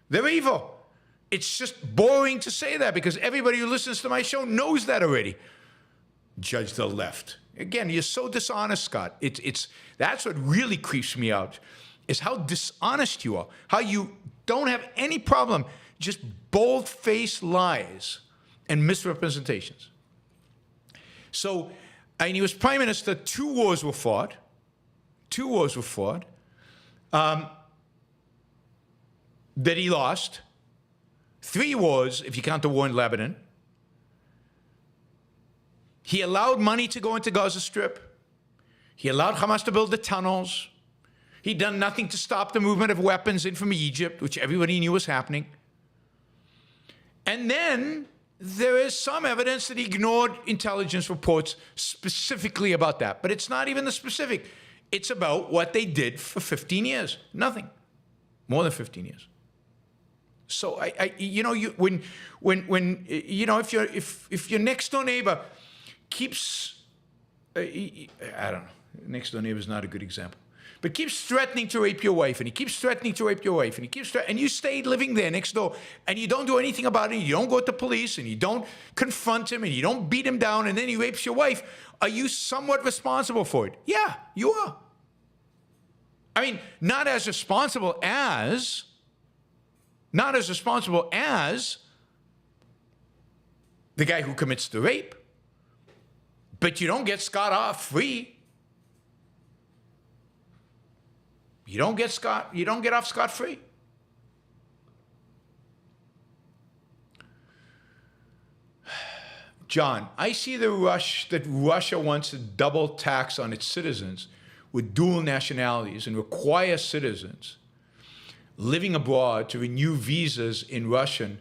They're evil. It's just boring to say that because everybody who listens to my show knows that already. Judge the left. Again, you're so dishonest, Scott. That's what really creeps me out, is how dishonest you are, how you don't have any problem, just bold-faced lies and misrepresentations. So, and he was prime minister, two wars were fought. That he lost. 3 wars, if you count the war in Lebanon. He allowed money to go into Gaza Strip. He allowed Hamas to build the tunnels. He'd done nothing to stop the movement of weapons in from Egypt, which everybody knew was happening. And then there is some evidence that he ignored intelligence reports specifically about that. But it's not even the specific. It's about what they did for 15 years. Nothing. More than 15 years. So if your next door neighbor keeps, I don't know, next door neighbor is not a good example, but keeps threatening to rape your wife, and he keeps threatening to rape your wife, and and you stayed living there next door, and you don't do anything about it, you don't go to police, and you don't confront him, and you don't beat him down, and then he rapes your wife, are you somewhat responsible for it? Yeah, you are. I mean, not as responsible as the guy who commits the rape, but you don't get scot-free. You don't get off scot-free. John, I see the rush that Russia wants to double tax on its citizens with dual nationalities and require citizens living abroad to renew visas in Russia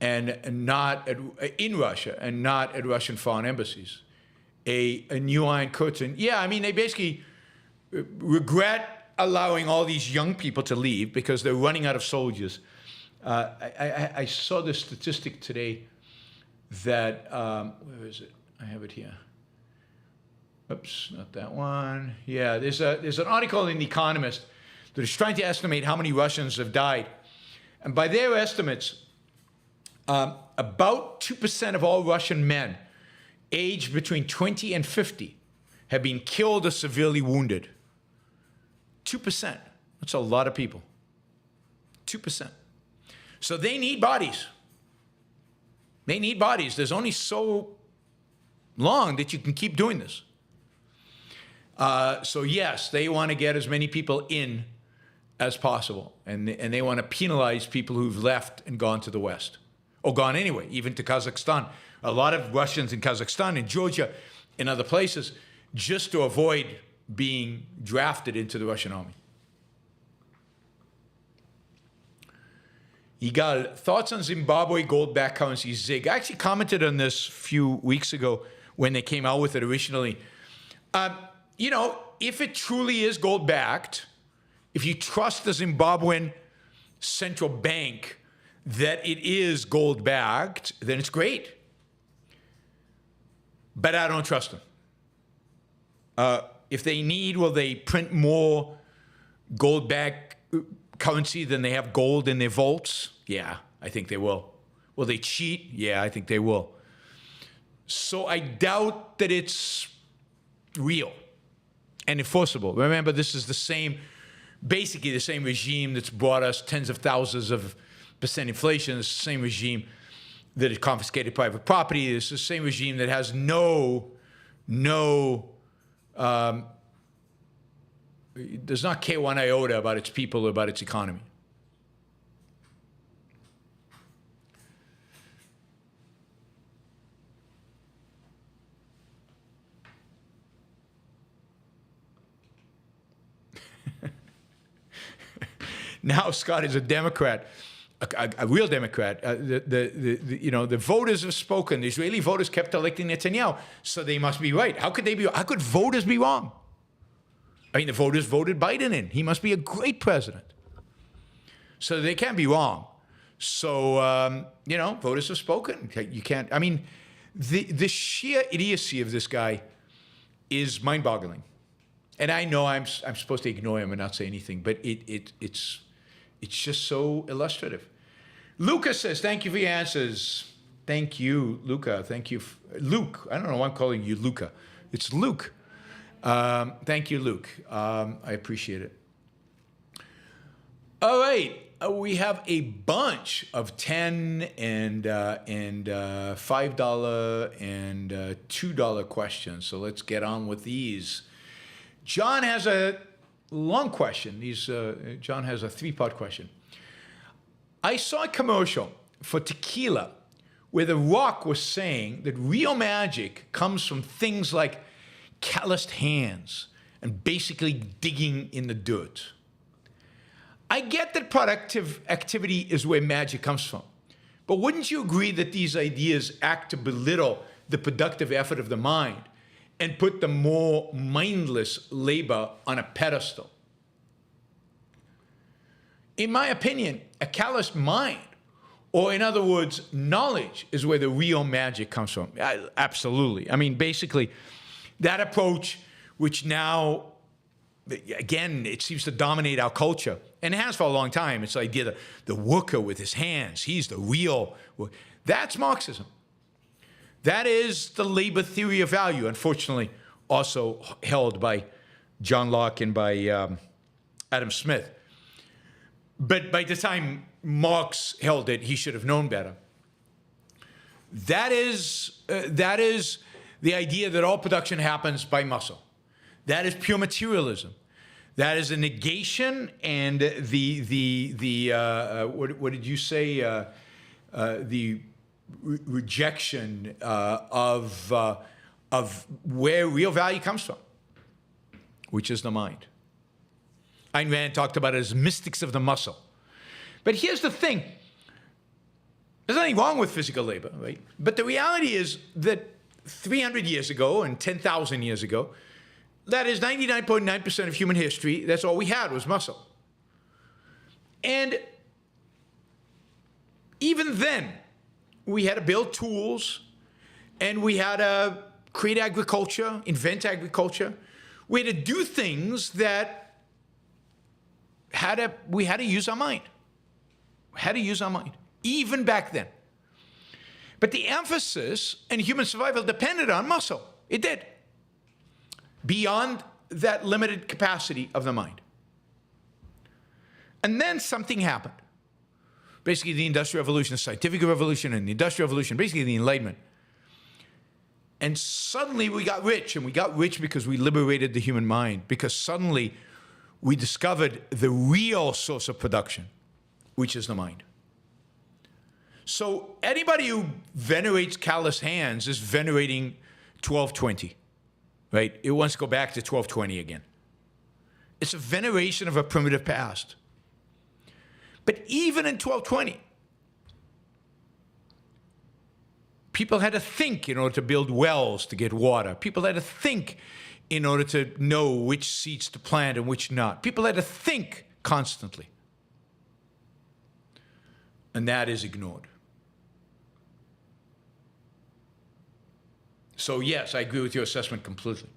and not at Russian foreign embassies. A new Iron Curtain. Yeah, I mean, they basically regret allowing all these young people to leave because they're running out of soldiers. I saw this statistic today that, where is it? I have it here. Oops, not that one. Yeah, there's an article in The Economist that is trying to estimate how many Russians have died. And by their estimates, about 2% of all Russian men aged between 20 and 50 have been killed or severely wounded. 2%. That's a lot of people. 2%. So they need bodies. They need bodies. There's only so long that you can keep doing this. So yes, they want to get as many people in as possible, and they want to penalize people who've left and gone to the West, or gone anyway, even to Kazakhstan. A lot of Russians in Kazakhstan, in Georgia, in other places, just to avoid being drafted into the Russian army. Yigal, thoughts on Zimbabwe gold-backed currency ZIG? I actually commented on this a few weeks ago when they came out with it originally. You know, if it truly is gold-backed, if you trust the Zimbabwean central bank that it is gold-backed, then it's great. But I don't trust them. If they need, will they print more gold-backed currency than they have gold in their vaults? Yeah, I think they will. Will they cheat? Yeah, I think they will. So I doubt that it's real and enforceable. Remember, this is the same, basically the same regime that's brought us tens of thousands of % inflation. It's the same regime that has confiscated private property. It's the same regime that has does not care one iota about its people or about its economy. Now Scott is a Democrat, a real Democrat. The voters have spoken. The Israeli voters kept electing Netanyahu, so they must be right. How could they be? How could voters be wrong? I mean, the voters voted Biden in. He must be a great president. So they can't be wrong. So, voters have spoken. You can't, I mean, the sheer idiocy of this guy is mind-boggling. And I know I'm supposed to ignore him and not say anything, but it's just so illustrative. Luca says, thank you for your answers. Thank you, Luca. Thank you. Luke. I don't know why I'm calling you Luca. It's Luke. Thank you, Luke. I appreciate it. All right. We have a bunch of $10 and $5 and $2 questions. So let's get on with these. John has a long question. John has a 3-part question. I saw a commercial for tequila where The Rock was saying that real magic comes from things like calloused hands and basically digging in the dirt. I get that productive activity is where magic comes from, but wouldn't you agree that these ideas act to belittle the productive effort of the mind and put the more mindless labor on a pedestal? In my opinion, a calloused mind, or in other words, knowledge, is where the real magic comes from. Absolutely. I mean, basically, that approach, which now, again, it seems to dominate our culture, and it has for a long time. It's the idea that the worker with his hands, he's the real. That's Marxism. That is the labor theory of value, unfortunately, also held by John Locke and by Adam Smith. But by the time Marx held it, he should have known better. That is the idea that all production happens by muscle. That is pure materialism. That is a negation and what did you say? The rejection of where real value comes from, which is the mind. Ayn Rand talked about it as mystics of the muscle. But here's the thing. There's nothing wrong with physical labor, right? But the reality is that 300 years ago and 10,000 years ago, that is 99.9% of human history, that's all we had was muscle. And even then, we had to build tools, and we had to create agriculture, invent agriculture. We had to do things that we had to use our mind. We had to use our mind, even back then. But the emphasis in human survival depended on muscle. It did. Beyond that limited capacity of the mind. And then something happened. Basically, the Industrial Revolution, the Scientific Revolution, and the Industrial Revolution, basically the Enlightenment. And suddenly we got rich, and we got rich because we liberated the human mind, because suddenly we discovered the real source of production, which is the mind. So anybody who venerates calloused hands is venerating 1220, right? It wants to go back to 1220 again. It's a veneration of a primitive past. But even in 1220, people had to think in order to build wells to get water. People had to think in order to know which seeds to plant and which not. People had to think constantly. And that is ignored. So yes, I agree with your assessment completely.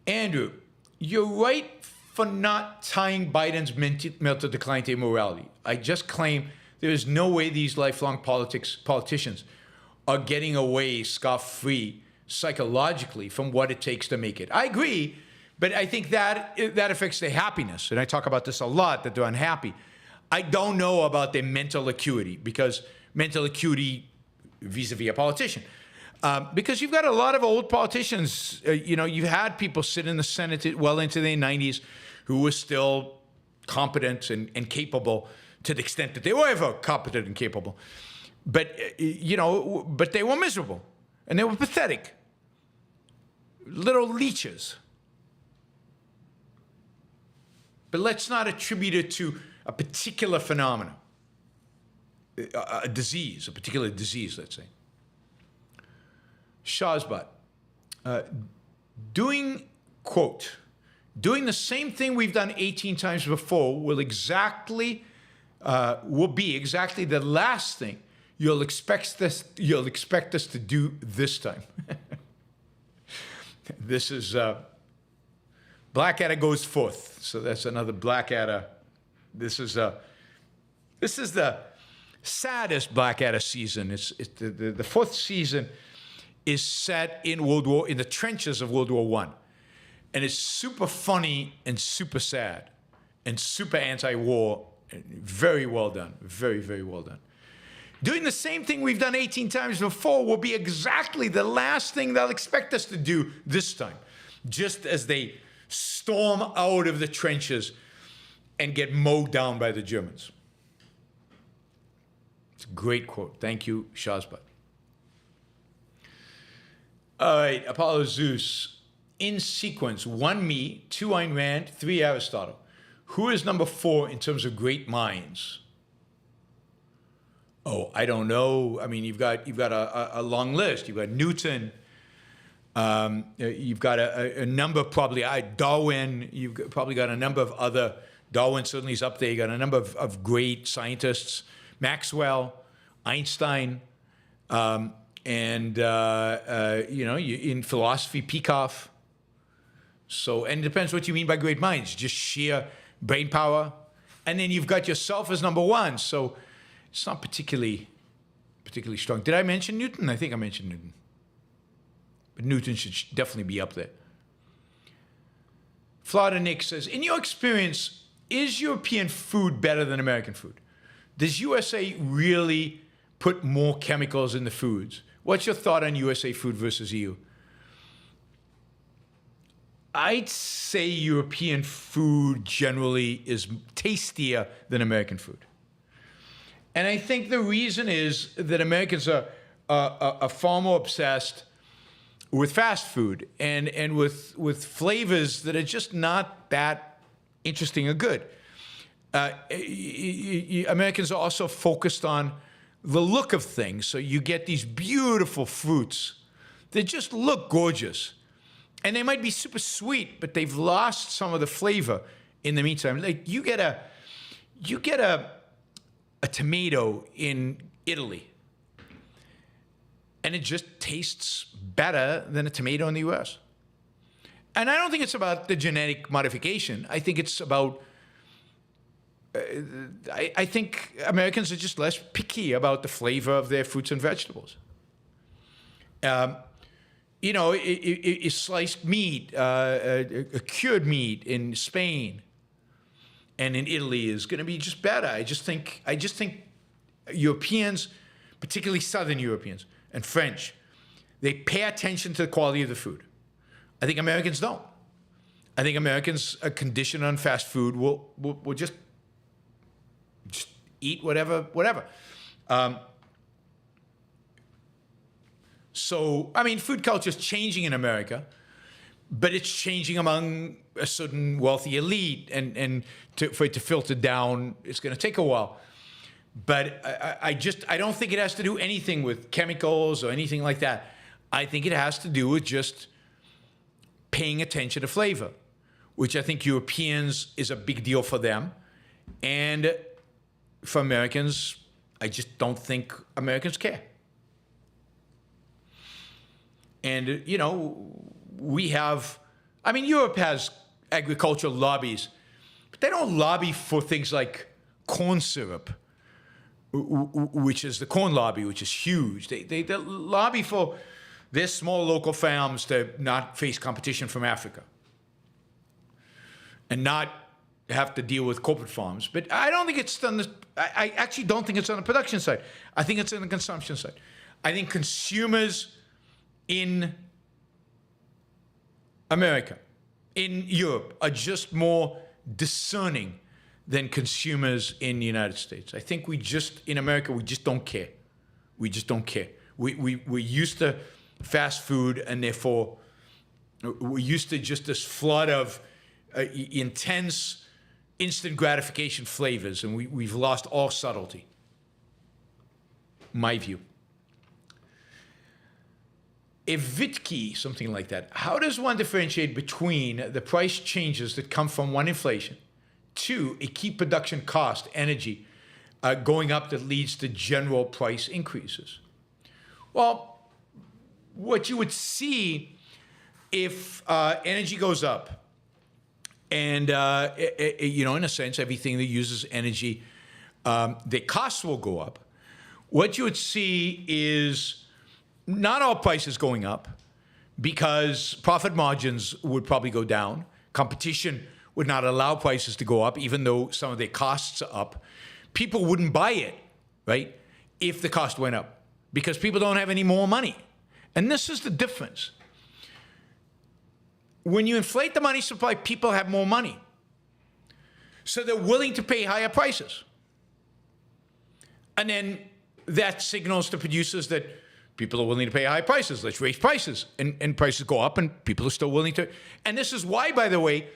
Andrew, you're right for not tying Biden's Melchitt decline to immorality. I just claim there is no way these lifelong politicians are getting away scot-free psychologically from what it takes to make it. I agree, but I think that affects their happiness. And I talk about this a lot, that they're unhappy. I don't know about their mental acuity, because mental acuity vis-a-vis a politician. Because you've got a lot of old politicians, you've had people sit in the Senate well into their 90s who were still competent and capable to the extent that they were ever competent and capable. But, but they were miserable and they were pathetic. Little leeches. But let's not attribute it to a particular phenomenon, a disease, a particular disease, let's say. Shazbat, doing the same thing we've done 18 times before will be exactly the last thing you'll expect us to do this time. This is Blackadder Goes Forth. So that's another Blackadder. This is the saddest Blackadder season. It's the fourth season is set in the trenches of World War I. And it's super funny and super sad and super anti-war. Very well done. Very, very well done. Doing the same thing we've done 18 times before will be exactly the last thing they'll expect us to do this time, just as they storm out of the trenches and get mowed down by the Germans. It's a great quote. Thank you, Shazbat. All right, Apollo Zeus. In sequence, 1 me, 2 Ayn Rand, 3 Aristotle. Who is number 4 in terms of great minds? Oh, I don't know. I mean, you've got a long list. You've got Newton. You've got a number, probably Darwin. You've probably got a number of other. Darwin certainly is up there. You got a number of great scientists: Maxwell, Einstein, and in philosophy, Peikoff. So, and it depends what you mean by great minds. Just sheer brain power, and then you've got yourself as number 1. So it's not particularly strong. Did I mention Newton? I think I mentioned Newton. But Newton should definitely be up there. Florida Nick says, in your experience, is European food better than American food? Does USA really put more chemicals in the foods? What's your thought on USA food versus EU? I'd say European food generally is tastier than American food. And I think the reason is that Americans are far more obsessed with fast food and with flavors that are just not that interesting or good. Americans are also focused on the look of things. So you get these beautiful fruits that just look gorgeous. And they might be super sweet, but they've lost some of the flavor in the meantime. Like you get a tomato in Italy, and it just tastes better than a tomato in the US. And I don't think it's about the genetic modification. I think it's about, I think Americans are just less picky about the flavor of their fruits and vegetables. Sliced meat, a cured meat in Spain and in Italy is going to be just better. I just think Europeans, particularly Southern Europeans and French, They pay attention to the quality of the food. I think Americans don't. I think Americans are conditioned on fast food. Will just eat whatever. So, I mean, food culture is changing in America, but it's changing among a certain wealthy elite, and for it to filter down, it's going to take a while. But I don't think it has to do anything with chemicals or anything like that. I think it has to do with just paying attention to flavor, which I think Europeans is a big deal for them. And for Americans, I just don't think Americans care. And, you know, Europe has agricultural lobbies, but they don't lobby for things like corn syrup, which is the corn lobby, which is huge. They lobby for their small local farms to not face competition from Africa and not have to deal with corporate farms. But I don't think it's on I actually don't think it's on the production side. I think it's on the consumption side. I think consumers in America, in Europe, are just more discerning than consumers in the United States. I think in America, we just don't care. We just don't care. We're used to fast food, and therefore we're used to just this flood of intense, instant gratification flavors, and we've lost all subtlety. My view. Evitki, something like that. How does one differentiate between the price changes that come from one, inflation, two, a key production cost, energy, going up that leads to general price increases? Well, what you would see if energy goes up, and in a sense, everything that uses energy, the costs will go up. What you would see is not all prices going up, because profit margins would probably go down. Competition would not allow prices to go up, even though some of their costs are up. People wouldn't buy it, right, if the cost went up, because people don't have any more money. And this is the difference. When you inflate the money supply, people have more money. So they're willing to pay higher prices. And then that signals to producers that people are willing to pay high prices. Let's raise prices. And prices go up, and people are still willing to. And this is why, by the way,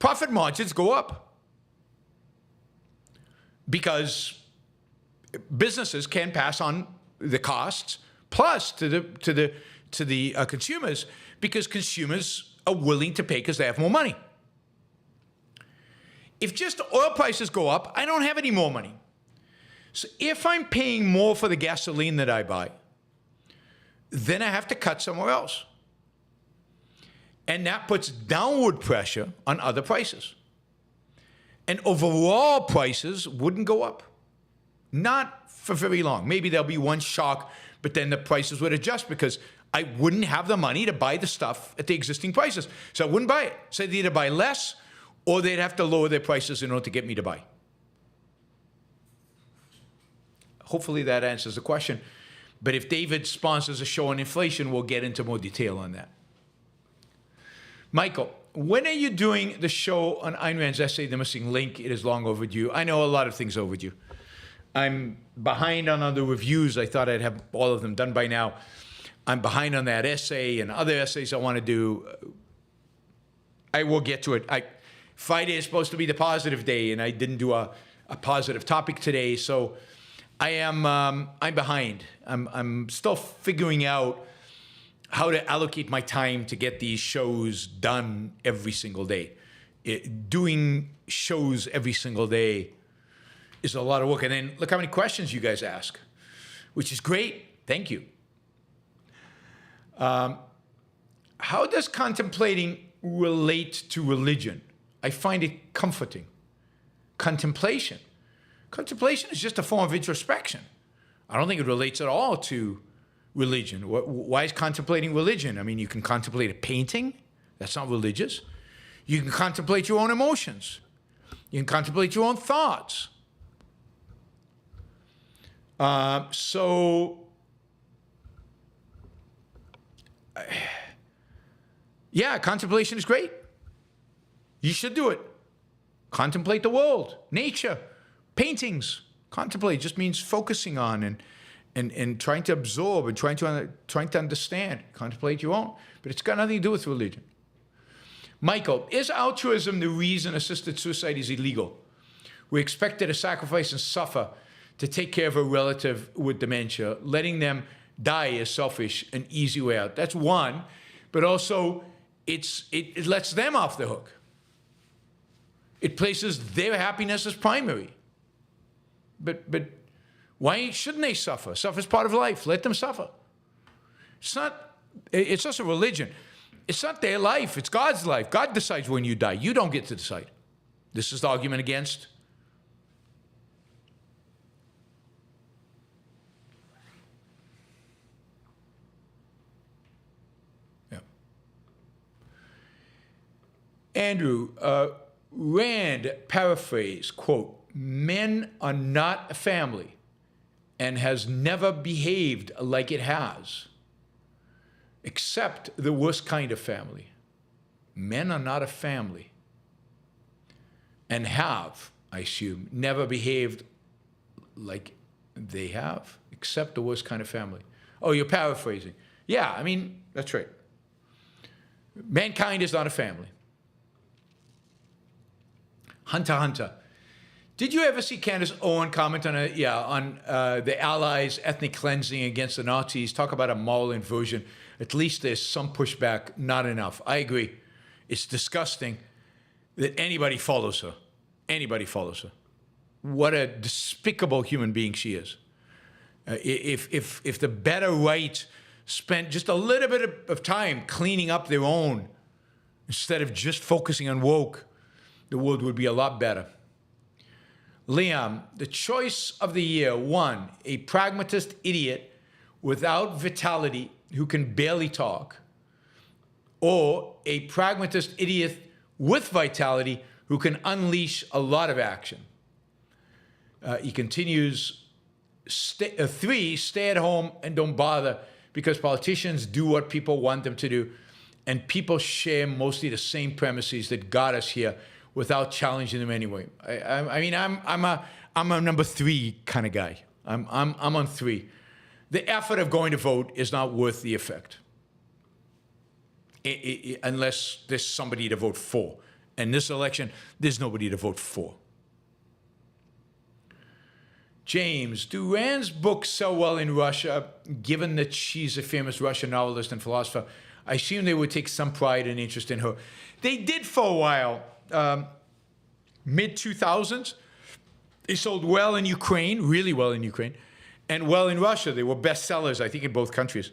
profit margins go up. Because businesses can pass on the costs plus to the consumers, because consumers are willing to pay because they have more money. If just oil prices go up, I don't have any more money. So if I'm paying more for the gasoline that I buy, then I have to cut somewhere else. And that puts downward pressure on other prices. And overall prices wouldn't go up. Not for very long. Maybe there'll be one shock, but then the prices would adjust, because I wouldn't have the money to buy the stuff at the existing prices. So I wouldn't buy it. So they'd either buy less, or they'd have to lower their prices in order to get me to buy. Hopefully that answers the question. But if David sponsors a show on inflation, we'll get into more detail on that. Michael, when are you doing the show on Ayn Rand's essay, The Missing Link? It is long overdue. I know a lot of things overdue. I'm behind on other reviews. I thought I'd have all of them done by now. I'm behind on that essay and other essays I want to do. I will get to it. Friday is supposed to be the positive day, and I didn't do a positive topic today, so I'm behind. I'm still figuring out how to allocate my time to get these shows done every single day. Doing shows every single day is a lot of work. And then look how many questions you guys ask, which is great. Thank you. How does contemplating relate to religion? I find it comforting. Contemplation. Contemplation is just a form of introspection. I don't think it relates at all to religion. Why is contemplating religion? I mean, you can contemplate a painting. That's not religious. You can contemplate your own emotions. You can contemplate your own thoughts. So Yeah, contemplation is great. You should do it. Contemplate the world, nature, paintings. Contemplate just means focusing on and trying to absorb and trying to understand. Contemplate your own. But it's got nothing to do with religion. Michael, is altruism the reason assisted suicide is illegal? We're expected to sacrifice and suffer to take care of a relative with dementia. Letting them die is selfish, an easy way out. That's one. But also, it lets them off the hook. It places their happiness as primary. But why shouldn't they suffer? Suffer is part of life. Let them suffer. It's just a religion. It's not their life. It's God's life. God decides when you die. You don't get to decide. This is the argument against. Yeah. Andrew, Rand paraphrase, quote, men are not a family and has never behaved like it has, except the worst kind of family. Men are not a family and have, I assume, never behaved like they have, except the worst kind of family. Oh, you're paraphrasing. Yeah, I mean, that's right. Mankind is not a family. Hunter. Did you ever see Candace Owen comment on the Allies' ethnic cleansing against the Nazis? Talk about a moral inversion. At least there's some pushback, not enough. I agree. It's disgusting that anybody follows her. Anybody follows her. What a despicable human being she is. If the better right spent just a little bit of time cleaning up their own instead of just focusing on woke, the world would be a lot better. Liam, the choice of the year: 1, a pragmatist idiot without vitality who can barely talk, or a pragmatist idiot with vitality who can unleash a lot of action. He continues, 3, stay at home and don't bother because politicians do what people want them to do, and people share mostly the same premises that got us here without challenging them anyway. I mean, I'm a number 3 kind of guy. I'm on 3. The effort of going to vote is not worth the effect, unless there's somebody to vote for. In this election, there's nobody to vote for. James, do Rand's books sell well in Russia, given that she's a famous Russian novelist and philosopher? I assume they would take some pride and interest in her. They did for a while. Mid-2000s, they sold well in Ukraine, really well in Ukraine, and well in Russia. They were bestsellers, I think, in both countries.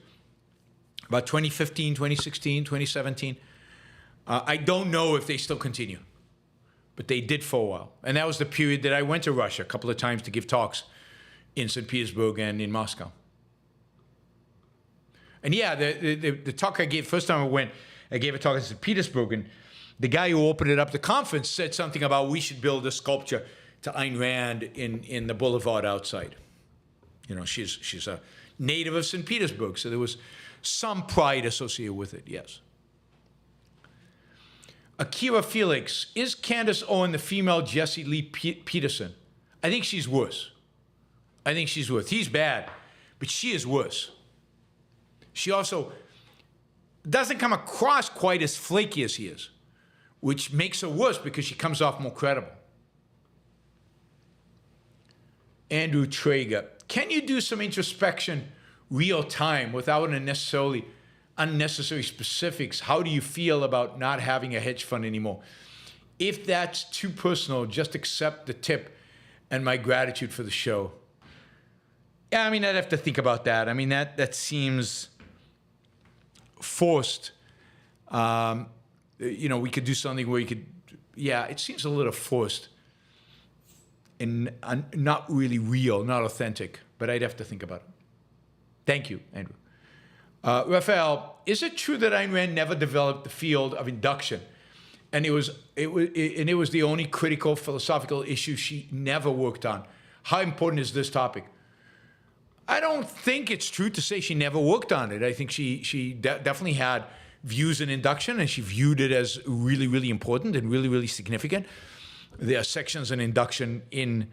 About 2015, 2016, 2017. I don't know if they still continue, but they did for a while. And that was the period that I went to Russia a couple of times to give talks in St. Petersburg and in Moscow. And yeah, the talk I gave, first time I went, I gave a talk in St. Petersburg, and the guy who opened it up, the conference, said something about we should build a sculpture to Ayn Rand in the boulevard outside. You know, she's a native of St. Petersburg, so there was some pride associated with it, yes. Akira Felix, is Candace Owen the female Jesse Lee Peterson? I think she's worse. I think she's worse. He's bad, but she is worse. She also doesn't come across quite as flaky as he is, which makes her worse because she comes off more credible. Andrew Traeger, can you do some introspection real time without unnecessary specifics? How do you feel about not having a hedge fund anymore? If that's too personal, just accept the tip and my gratitude for the show. Yeah, I mean, I'd have to think about that. I mean, that seems forced. You know, we could do something where you could, yeah, it seems a little forced and not really real, not authentic, but I'd have to think about it. Thank you, Andrew. Raphael, is it true that Ayn Rand never developed the field of induction, and it was the only critical philosophical issue she never worked on? How important is this topic? I don't think it's true to say she never worked on it. I think she definitely had views in induction, and she viewed it as really, really important and really, really significant. There are sections in induction in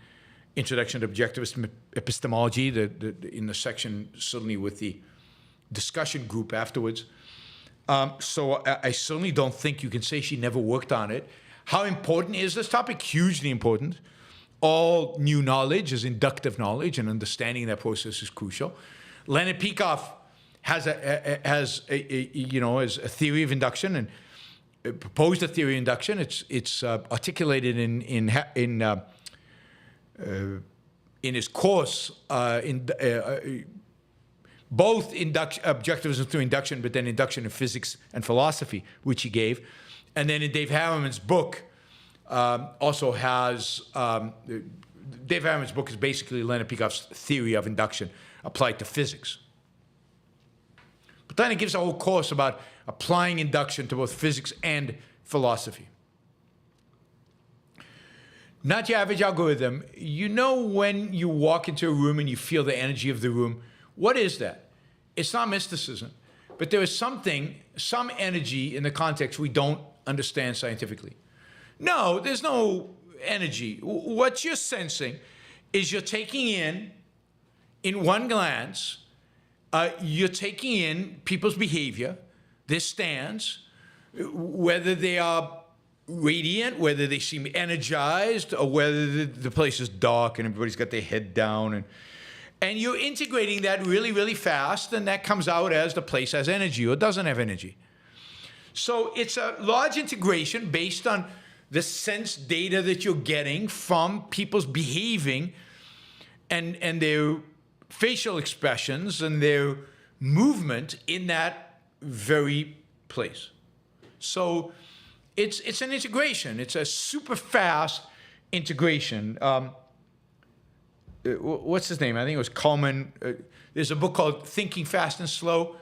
Introduction to Objectivist Epistemology, in the section certainly with the discussion group afterwards. So I certainly don't think you can say she never worked on it. How important is this topic? Hugely important. All new knowledge is inductive knowledge, and understanding that process is crucial. Leonard Peikoff has a theory of induction and proposed a theory of induction. It's articulated in his course both objectivism through induction, but then induction in physics and philosophy, which he gave. And then in Dave Harriman's book, also has, Dave Harriman's book is basically Leonard Peikoff's theory of induction applied to physics. But then it gives a whole course about applying induction to both physics and philosophy. Not your average algorithm. You know when you walk into a room and you feel the energy of the room, what is that? It's not mysticism, but there is something, some energy in the context we don't understand scientifically. No, there's no energy. What you're sensing is you're taking in one glance, you're taking in people's behavior, their stance, whether they are radiant, whether they seem energized, or whether the place is dark and everybody's got their head down. And you're integrating that really, really fast, and that comes out as the place has energy or doesn't have energy. So it's a large integration based on the sense data that you're getting from people's behaving and their facial expressions and their movement in that very place. So it's an integration. It's a super fast integration. What's his name? I think it was Coleman. There's a book called Thinking Fast and Slow,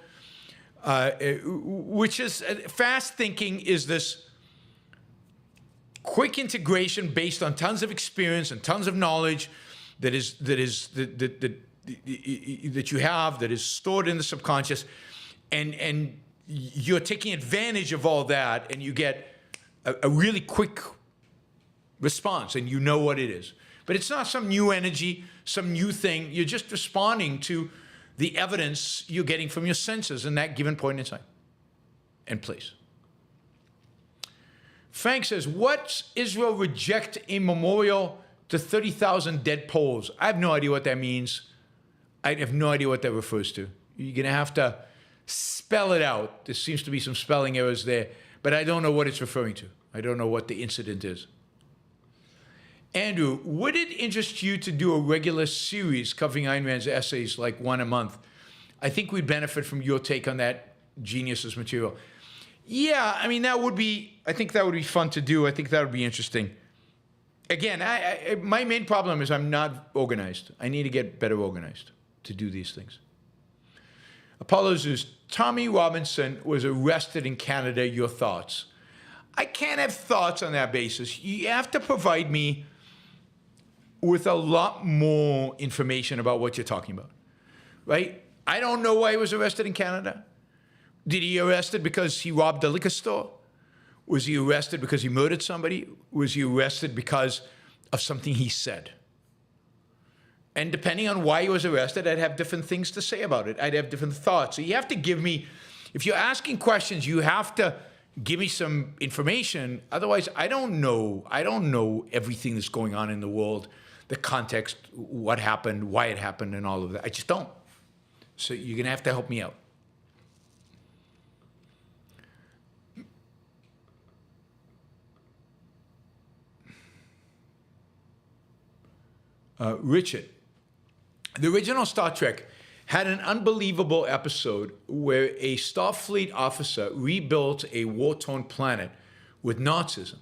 which is fast thinking is this quick integration based on tons of experience and tons of knowledge that you have, that is stored in the subconscious, and you're taking advantage of all that, and you get a really quick response, and you know what it is. But it's not some new energy, some new thing. You're just responding to the evidence you're getting from your senses in that given point in time and place. Frank says, what's Israel reject a memorial to 30,000 dead Poles? I have no idea what that means. I have no idea what that refers to. You're going to have to spell it out. There seems to be some spelling errors there, but I don't know what it's referring to. I don't know what the incident is. Andrew, would it interest you to do a regular series covering Ayn Rand's essays, like one a month? I think we'd benefit from your take on that genius's material. Yeah, I mean, I think that would be fun to do. I think that would be interesting. Again, my main problem is I'm not organized. I need to get better organized to do these things. Apollo Zeus, Tommy Robinson was arrested in Canada. Your thoughts? I can't have thoughts on that basis. You have to provide me with a lot more information about what you're talking about, right? I don't know why he was arrested in Canada. Did he arrested because he robbed a liquor store? Was he arrested because he murdered somebody? Was he arrested because of something he said? And depending on why he was arrested, I'd have different things to say about it. I'd have different thoughts. So you have to give me, if you're asking questions, you have to give me some information. Otherwise, I don't know everything that's going on in the world, the context, what happened, why it happened, and all of that. I just don't. So you're going to have to help me out. Richard, the original Star Trek had an unbelievable episode where a Starfleet officer rebuilt a war-torn planet with Nazism.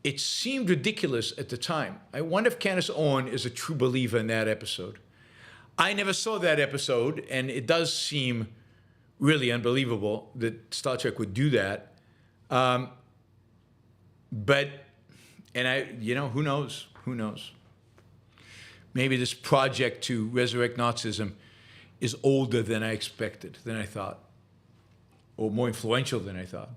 It seemed ridiculous at the time. I wonder if Candace Owen is a true believer in that episode. I never saw that episode, and it does seem really unbelievable that Star Trek would do that. Who knows? Who knows? maybe this project to resurrect Nazism is older than I expected, than I thought, or more influential than I thought.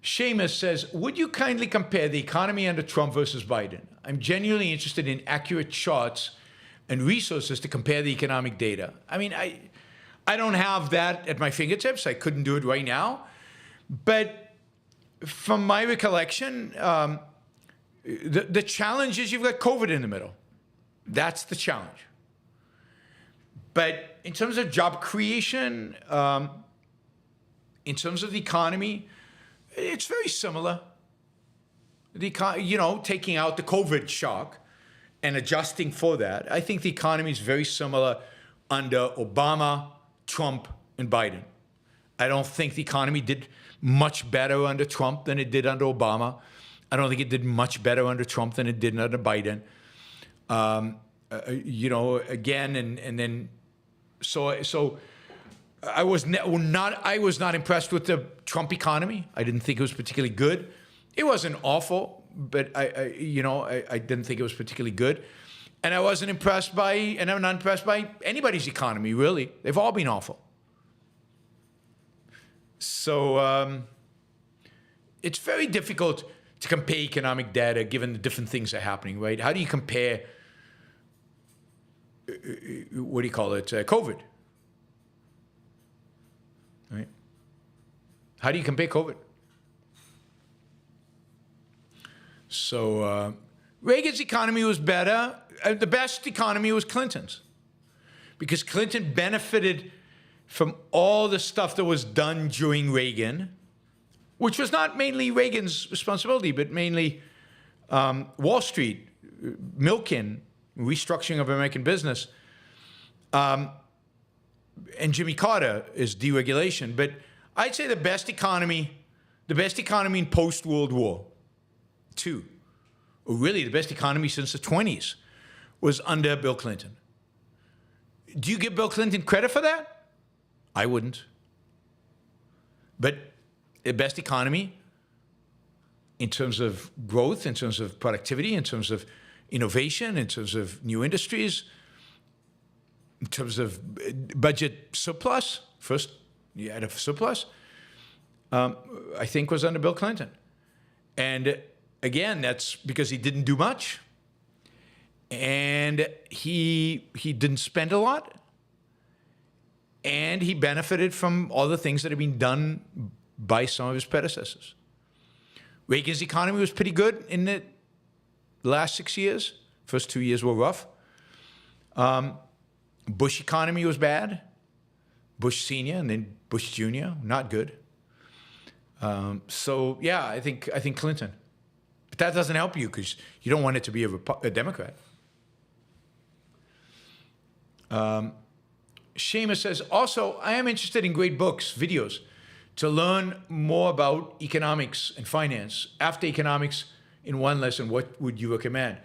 Seamus says, would you kindly compare the economy under Trump versus Biden? I'm genuinely interested in accurate charts and resources to compare the economic data. I mean, I don't have that at my fingertips. I couldn't do it right now. But from my recollection, the challenge is you've got COVID in the middle. That's the challenge. But in terms of job creation, in terms of the economy, it's very similar. Taking out the COVID shock and adjusting for that, I think the economy is very similar under Obama, Trump, and Biden. I don't think the economy did much better under Trump than it did under Obama. I don't think it did much better under Trump than it did under Biden. So I was not impressed with the Trump economy. I didn't think it was particularly good. It wasn't awful, but I didn't think it was particularly good. And I wasn't impressed by, and I'm not impressed by anybody's economy, really. They've all been awful. So it's very difficult to compare economic data given the different things that are happening, right? How do you compare, COVID? Right? How do you compare COVID? So Reagan's economy was better. The best economy was Clinton's, because Clinton benefited from all the stuff that was done during Reagan, which was not mainly Reagan's responsibility, but mainly Wall Street, Milken, restructuring of American business, and Jimmy Carter is deregulation. But I'd say the best economy in post-World War II, or really the best economy since the 20s, was under Bill Clinton. Do you give Bill Clinton credit for that? I wouldn't. But the best economy in terms of growth, in terms of productivity, in terms of innovation, in terms of new industries, in terms of budget surplus, first you had a surplus, I think was under Bill Clinton. And again, that's because he didn't do much, and he didn't spend a lot, and he benefited from all the things that have been done by some of his predecessors. Reagan's economy was pretty good in the last 6 years. First 2 years were rough. Bush economy was bad. Bush Senior and then Bush Junior, not good. So yeah, I think Clinton. But that doesn't help you because you don't want it to be a Democrat. Seamus says, also, I am interested in great books, videos, to learn more about economics and finance. After economics, in one lesson, what would you recommend?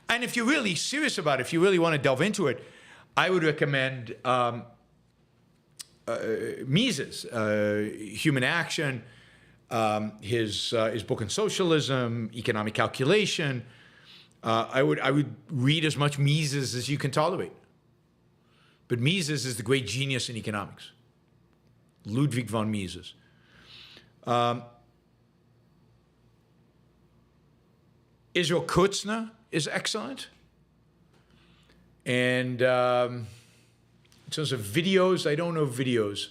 And if you're really serious about it, if you really want to delve into it, I would recommend Mises, Human Action, his book on socialism, economic calculation. I would read as much Mises as you can tolerate. But Mises is the great genius in economics. Ludwig von Mises. Israel Kutzner is excellent. And in terms of videos, I don't know videos.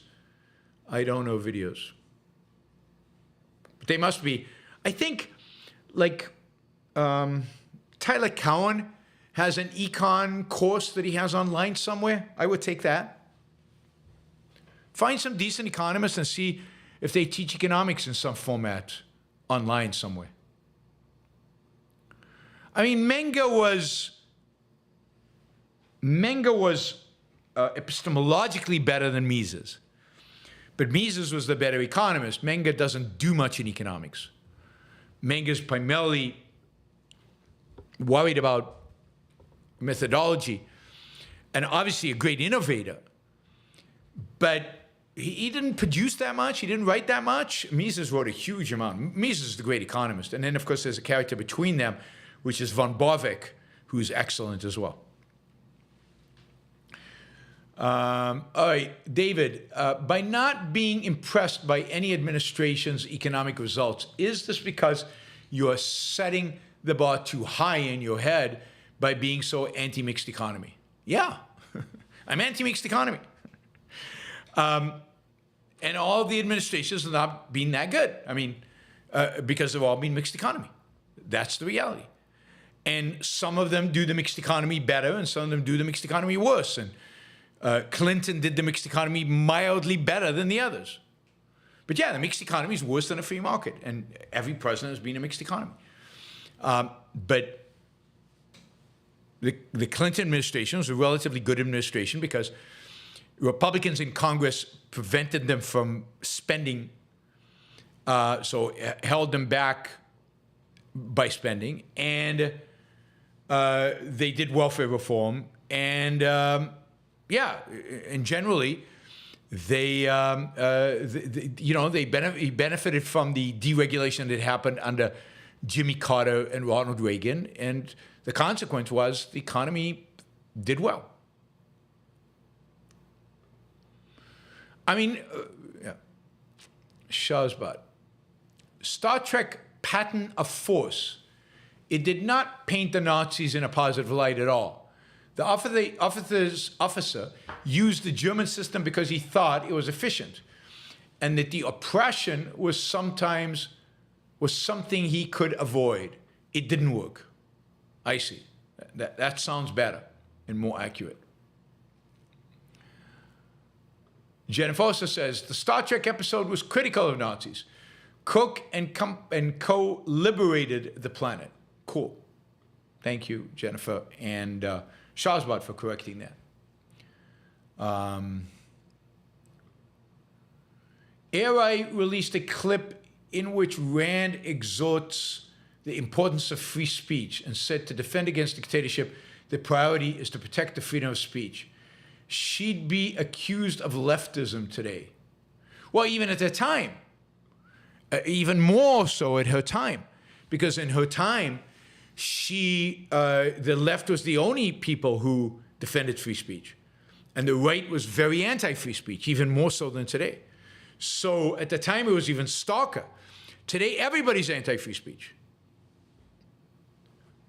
But they must be. I think, like, Tyler Cowen has an econ course that he has online somewhere. I would take that. Find some decent economists and see if they teach economics in some format online somewhere. I mean, Menger was epistemologically better than Mises. But Mises was the better economist. Menger doesn't do much in economics. Menger's primarily worried about methodology, and obviously a great innovator. But he didn't produce that much. He didn't write that much. Mises wrote a huge amount. Mises is the great economist. And then, of course, there's a character between them, which is von Borbeck, who's excellent as well. All right, David, by not being impressed by any administration's economic results, is this because you are setting the bar too high in your head by being so anti-mixed economy? Yeah, I'm anti-mixed economy. And all the administrations have not been that good. I mean, because they've all been mixed economy. That's the reality. And some of them do the mixed economy better, and some of them do the mixed economy worse. And Clinton did the mixed economy mildly better than the others. But yeah, the mixed economy is worse than a free market, and every president has been a mixed economy. But the Clinton administration was a relatively good administration because Republicans in Congress prevented them from spending, so held them back by spending, and they did welfare reform, and yeah, and generally, he benefited from the deregulation that happened under Jimmy Carter and Ronald Reagan, and the consequence was the economy did well. I mean, Shahzad, Star Trek Pattern of Force, it did not paint the Nazis in a positive light at all. The officer used the German system because he thought it was efficient, and that the oppression was something he could avoid. It didn't work. I see. That sounds better and more accurate. Jennifer also says, the Star Trek episode was critical of Nazis. Cook and co liberated the planet. Cool. Thank you, Jennifer. And Shahzad for correcting that. ARI released a clip in which Rand exhorts the importance of free speech and said to defend against dictatorship, the priority is to protect the freedom of speech. She'd be accused of leftism today. Well, even at the time, even more so at her time, because in her time, the left was the only people who defended free speech. And the right was very anti-free speech, even more so than today. So at the time, it was even starker. Today, everybody's anti-free speech,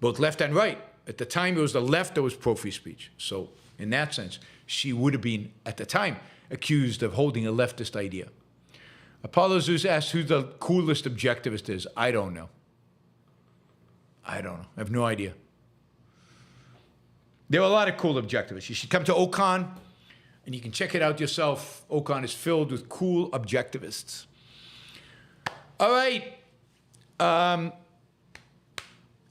both left and right. At the time, it was the left that was pro-free speech. So in that sense, she would have been, at the time, accused of holding a leftist idea. Apollo Zeus asks who the coolest objectivist is. I don't know. I have no idea. There are a lot of cool objectivists. You should come to Ocon, and you can check it out yourself. Ocon is filled with cool objectivists. All right.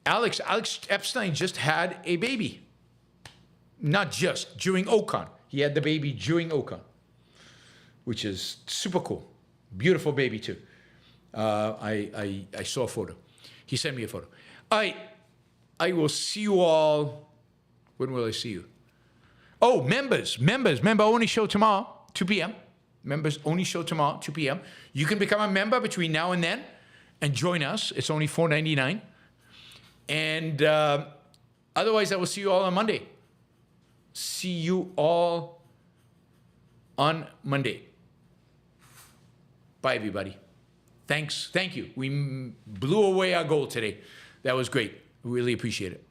Alex Epstein just had a baby. Not just, during Ocon. He had the baby during Ocon, which is super cool. Beautiful baby, too. I saw a photo. He sent me a photo. I will see you all. When will I see you? Oh, members. Member only show tomorrow, 2 p.m. Members only show tomorrow, 2 p.m. You can become a member between now and then and join us. It's only $4.99. And otherwise, I will see you all on Monday. See you all on Monday. Bye, everybody. Thanks. Thank you. We blew away our goal today. That was great. Really appreciate it.